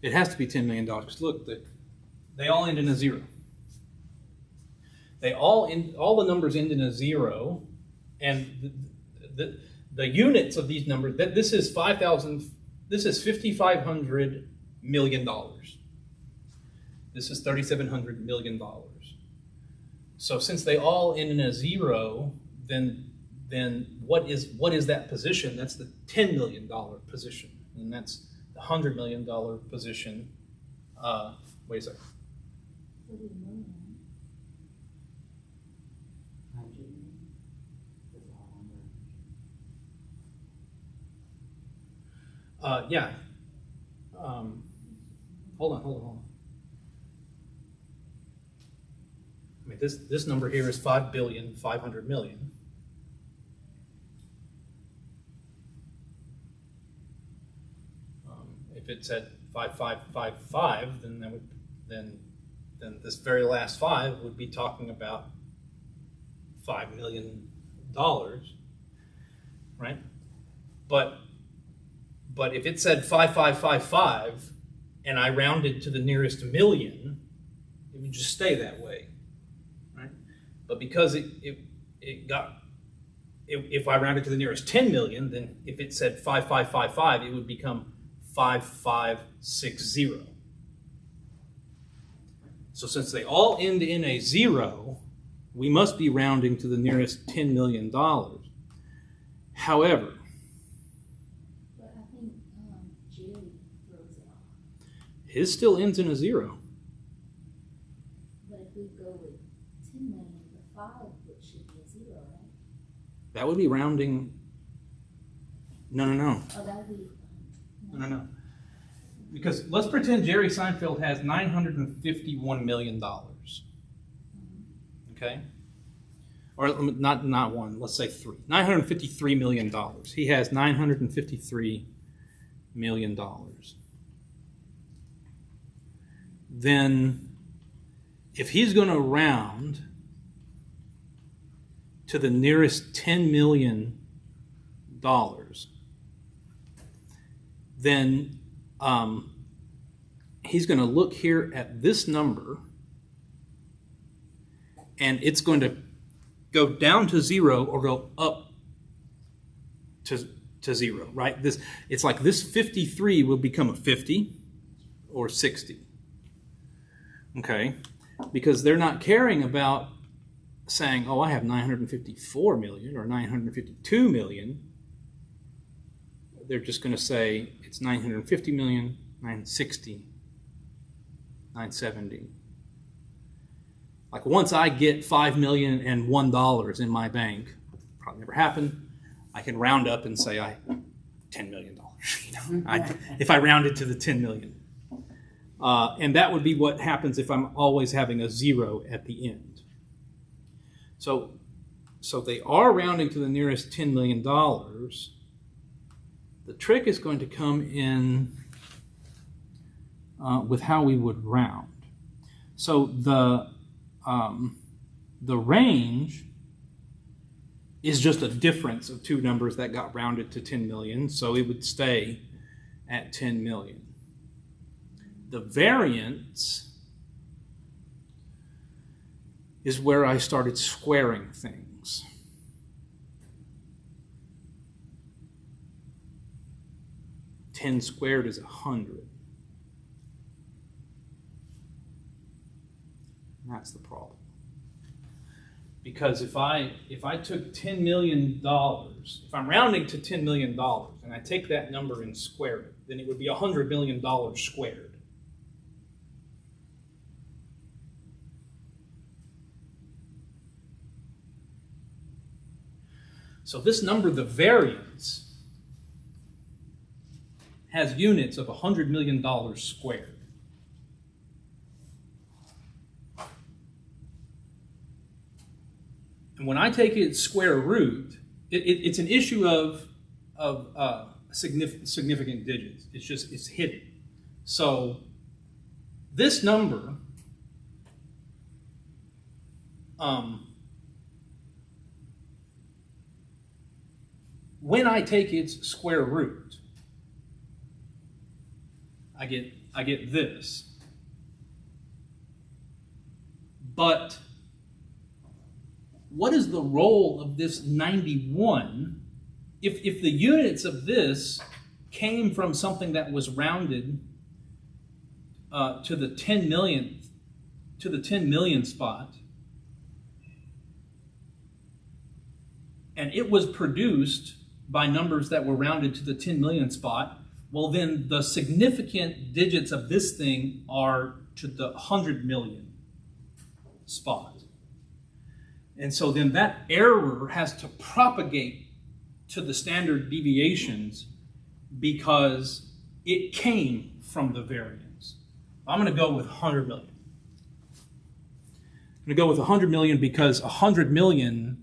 Speaker 1: It has to be $10 million because look, they all end in a 0. All the numbers end in a 0, and the units of these numbers. This is 5,000. This is $5,500 million. This is $3,700 million. So since they all end in a zero, then what is that position? That's the $10 million position, and that's the $100 million position. Wait a second.
Speaker 4: 40 million.
Speaker 2: 100 million. That's all under.
Speaker 1: Yeah. Hold on. I mean, this number here is $5,500,000,000. If it said 5555, then this very last five would be talking about $5 million, right? But if it said 5555 and I rounded to the nearest million, it would just stay that way, right? But because if I rounded to the nearest 10 million, then if it said 5555, it would become 5560. So since they all end in a zero, we must be rounding to the nearest $10 million. However,
Speaker 4: But I think Jerry throws it off.
Speaker 1: his still ends in a zero.
Speaker 4: But if we go with 10 million, the 5 which should be a 0, right?
Speaker 1: That would be rounding. No.
Speaker 4: Oh, that would be.
Speaker 1: No. Because let's pretend Jerry Seinfeld has $951 million. Okay? Or not one, let's say three. $953 million. He has $953 million. Then, if he's going to round to the nearest $10 million, then he's going to look here at this number, and it's going to go down to zero or go up to zero, right? It's like this 53 will become a 50 or 60, okay? Because they're not caring about saying, oh, I have 954 million or 952 million. They're just going to say it's 950 million, 960, 970. Like once I get $5,001 in my bank, probably never happened, I can round up and say $10 million. If I rounded to the 10 million. And that would be what happens if I'm always having a zero at the end. So they are rounding to the nearest $10 million. The trick is going to come in with how we would round. So the range is just a difference of two numbers that got rounded to 10 million, so it would stay at 10 million. The variance is where I started squaring things. $10 squared is 100. And that's the problem. Because if I took $10 million, if I'm rounding to $10 million and I take that number and square it, then it would be $100 million squared. So this number, the variance, has units of $100 million squared. And when I take its square root, it's an issue of significant digits. It's hidden. So this number when I take its square root, I get this. But what is the role of this 91 if the units of this came from something that was rounded to the 10 million spot, and it was produced by numbers that were rounded to the 10 million spot, well, then the significant digits of this thing are to the 100 million spot. And so then that error has to propagate to the standard deviations because it came from the variance. I'm going to go with 100 million. I'm going to go with 100 million because 100 million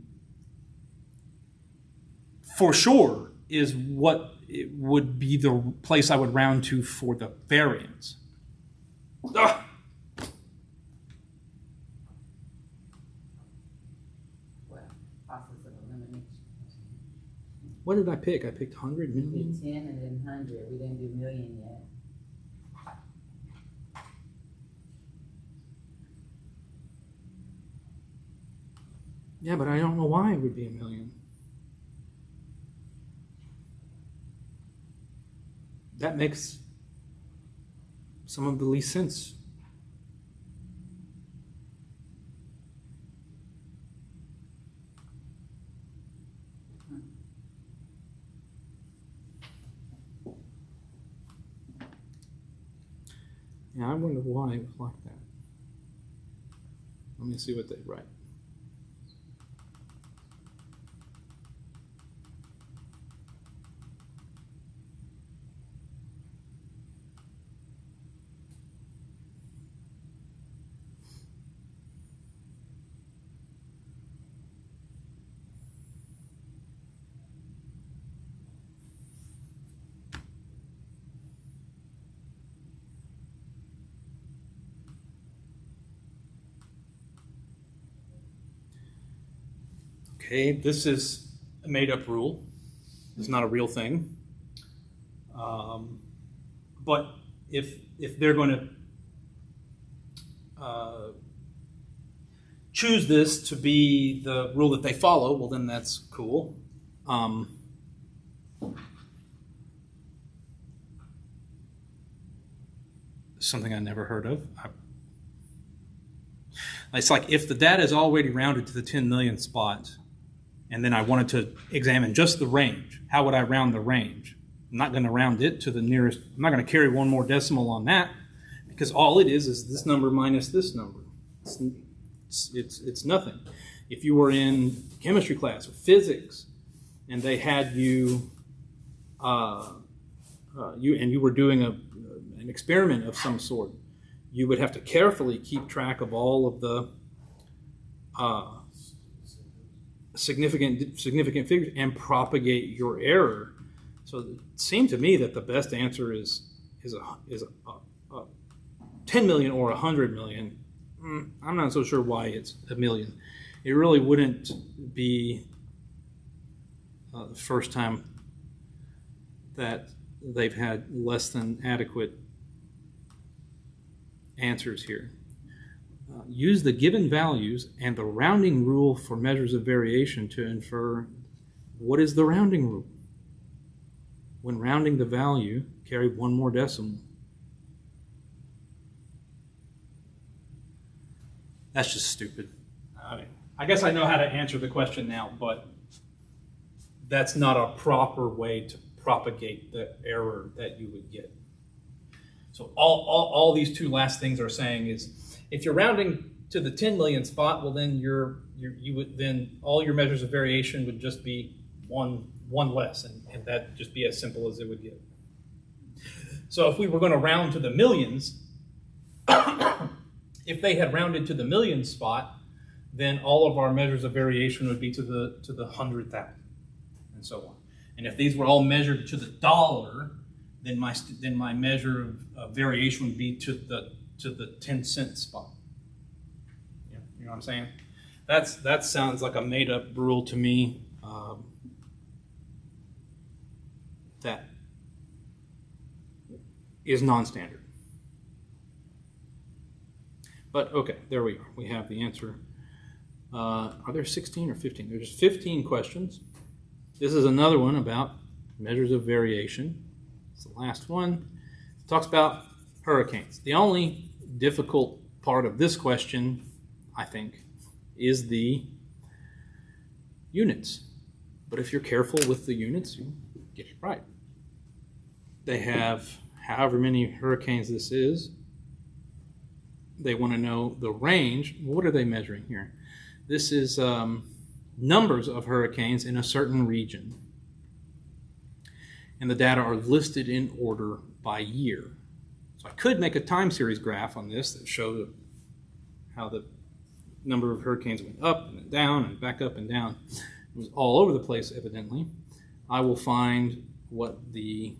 Speaker 1: for sure is what it would be the place I would round to for the variance. Ah!
Speaker 2: Well, process of elimination.
Speaker 1: What did I pick? I picked 100
Speaker 2: We
Speaker 1: million.
Speaker 2: did 10 and then 100. We didn't do million yet.
Speaker 1: Yeah, but I don't know why it would be a million. That makes some of the least sense. Yeah, I wonder why it was like that. Let me see what they write. Okay, this is a made-up rule. It's not a real thing. But if they're going to choose this to be the rule that they follow, well, then that's cool. Something I never heard of. It's like if the data is already rounded to the 10 million spot, and then I wanted to examine just the range, how would I round the range? I'm not going to round it to the nearest, I'm not going to carry one more decimal on that, because all it is this number minus this number. It's nothing. If you were in chemistry class or physics, and they had you, you were doing an experiment of some sort, you would have to carefully keep track of all of the significant figures and propagate your error. So it seemed to me that the best answer is a 10 million or 100 million. I'm not so sure why it's a million. It really wouldn't be the first time that they've had less than adequate answers here. Use the given values and the rounding rule for measures of variation to infer what is the rounding rule. When rounding the value, carry one more decimal. That's just stupid. I guess I know how to answer the question now, but that's not a proper way to propagate the error that you would get. So all these two last things are saying is, if you're rounding to the 10 million spot, well then you would then all your measures of variation would just be one less, and that'd just be as simple as it would get. So if we were going to round to the millions, if they had rounded to the million spot, then all of our measures of variation would be to the 100,000, and so on. And if these were all measured to the dollar, then my measure of variation would be to the 10-cent spot. Yeah, you know what I'm saying? That sounds like a made-up rule to me. That is non-standard. But okay, there we are. We have the answer. Are there 16 or 15? There's 15 questions. This is another one about measures of variation. It's the last one. It talks about hurricanes. The only difficult part of this question, I think, is the units. But if you're careful with the units, you get it right. They have however many hurricanes this is. They want to know the range. What are they measuring here? This is numbers of hurricanes in a certain region. And the data are listed in order by year. So I could make a time series graph on this that showed how the number of hurricanes went up and down and back up and down. It was all over the place, evidently. I will find what the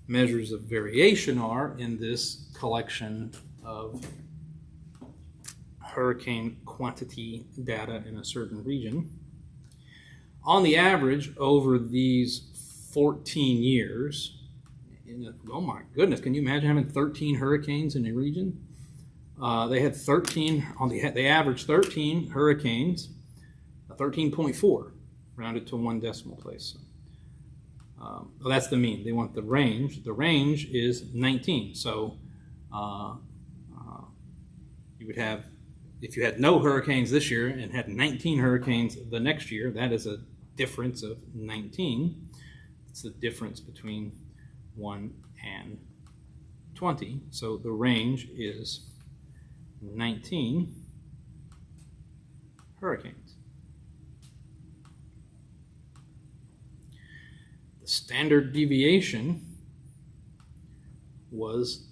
Speaker 1: measures of variation are in this collection of hurricane quantity data in a certain region. On the average, over these 14 years, oh my goodness, can you imagine having 13 hurricanes in a region? They had 13, they averaged 13 hurricanes, 13.4, rounded to one decimal place. Well, that's the mean. They want the range. The range is 19. So you would have, if you had no hurricanes this year and had 19 hurricanes the next year, that is a difference of 19. It's the difference between 1 and 20. So the range is 19 hurricanes. The standard deviation was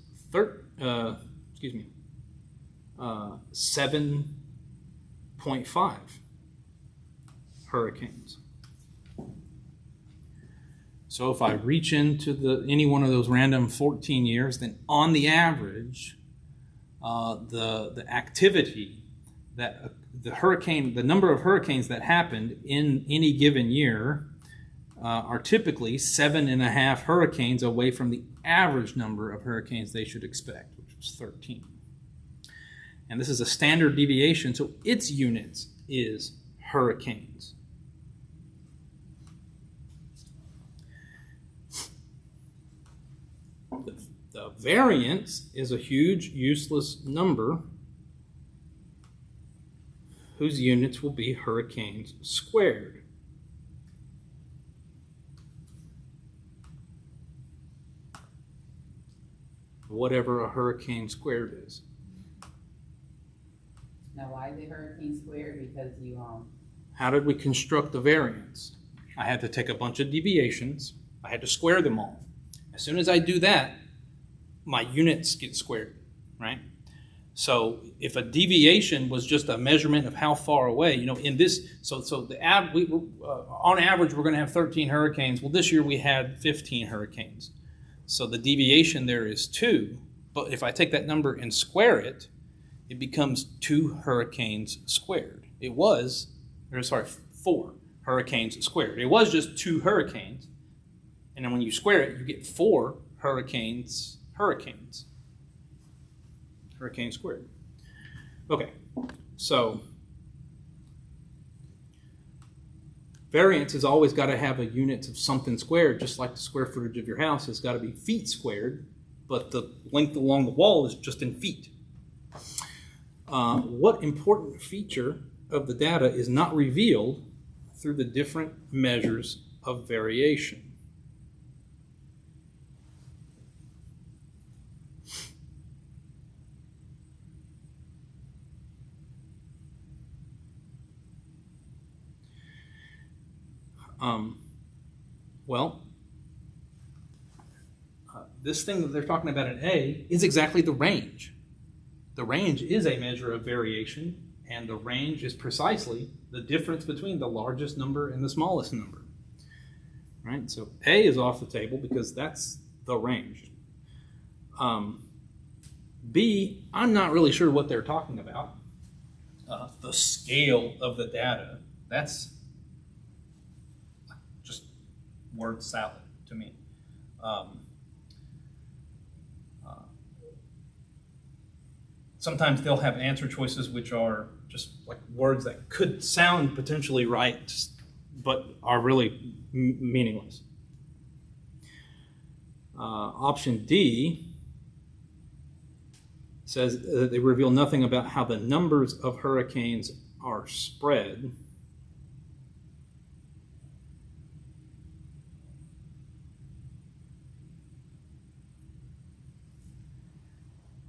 Speaker 1: 7.5 hurricanes. So if I reach into any one of those random 14 years, then on the average, the activity that the number of hurricanes that happened in any given year are typically 7.5 hurricanes away from the average number of hurricanes they should expect, which was 13. And this is a standard deviation, so its units is hurricanes. The variance is a huge, useless number whose units will be hurricanes squared. Whatever a hurricane squared is.
Speaker 2: Now, why is it hurricane squared? Because you
Speaker 1: How did we construct the variance? I had to take a bunch of deviations. I had to square them all. As soon as I do that, my units get squared, right? So if a deviation was just a measurement of how far away, in this, on average, we're going to have 13 hurricanes. Well, this year we had 15 hurricanes. So the deviation there is 2. But if I take that number and square it, it becomes 2 hurricanes squared. 4 hurricanes squared. It was just 2 hurricanes. And then when you square it, you get 4 hurricanes squared. Okay, so variance has always got to have a unit of something squared, just like the square footage of your house has got to be feet squared, but the length along the wall is just in feet. What important feature of the data is not revealed through the different measures of variation? This thing that they're talking about in A is exactly the range. The range is a measure of variation, and the range is precisely the difference between the largest number and the smallest number. Right? So A is off the table because that's the range. B, I'm not really sure what they're talking about. The scale of the data, that's just word salad to me. Sometimes they'll have answer choices which are just like words that could sound potentially right, but are really meaningless. Option D says they reveal nothing about how the numbers of hurricanes are spread.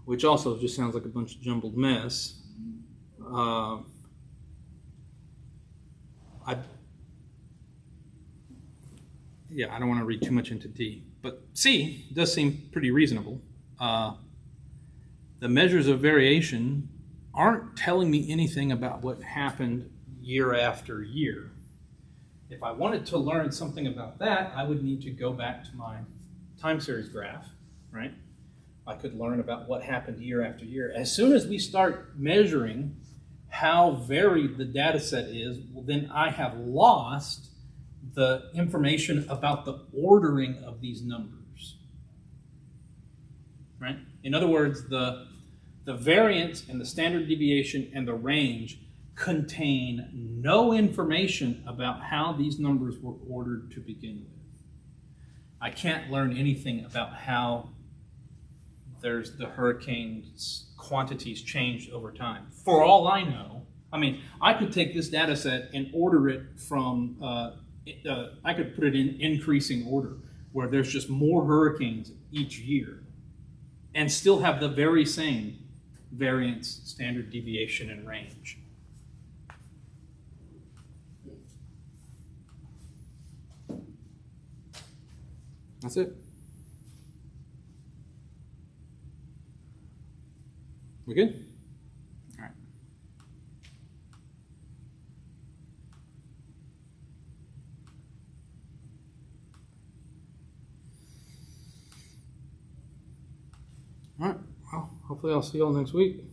Speaker 1: Which also just sounds like a bunch of jumbled mess. I don't want to read too much into D, but C does seem pretty reasonable. The measures of variation aren't telling me anything about what happened year after year. If I wanted to learn something about that, I would need to go back to my time series graph, right? I could learn about what happened year after year. As soon as we start measuring how varied the data set is, well, then I have lost the information about the ordering of these numbers, right? In other words, the variance and the standard deviation and the range contain no information about how these numbers were ordered to begin with. I can't learn anything about how there's the hurricane's quantities changed over time. For all I know, I mean, I could take this data set and order it from, I could put it in increasing order, where there's just more hurricanes each year, and still have the very same variance, standard deviation, and range. That's it. We good? All right. All right. Well, hopefully I'll see you all next week.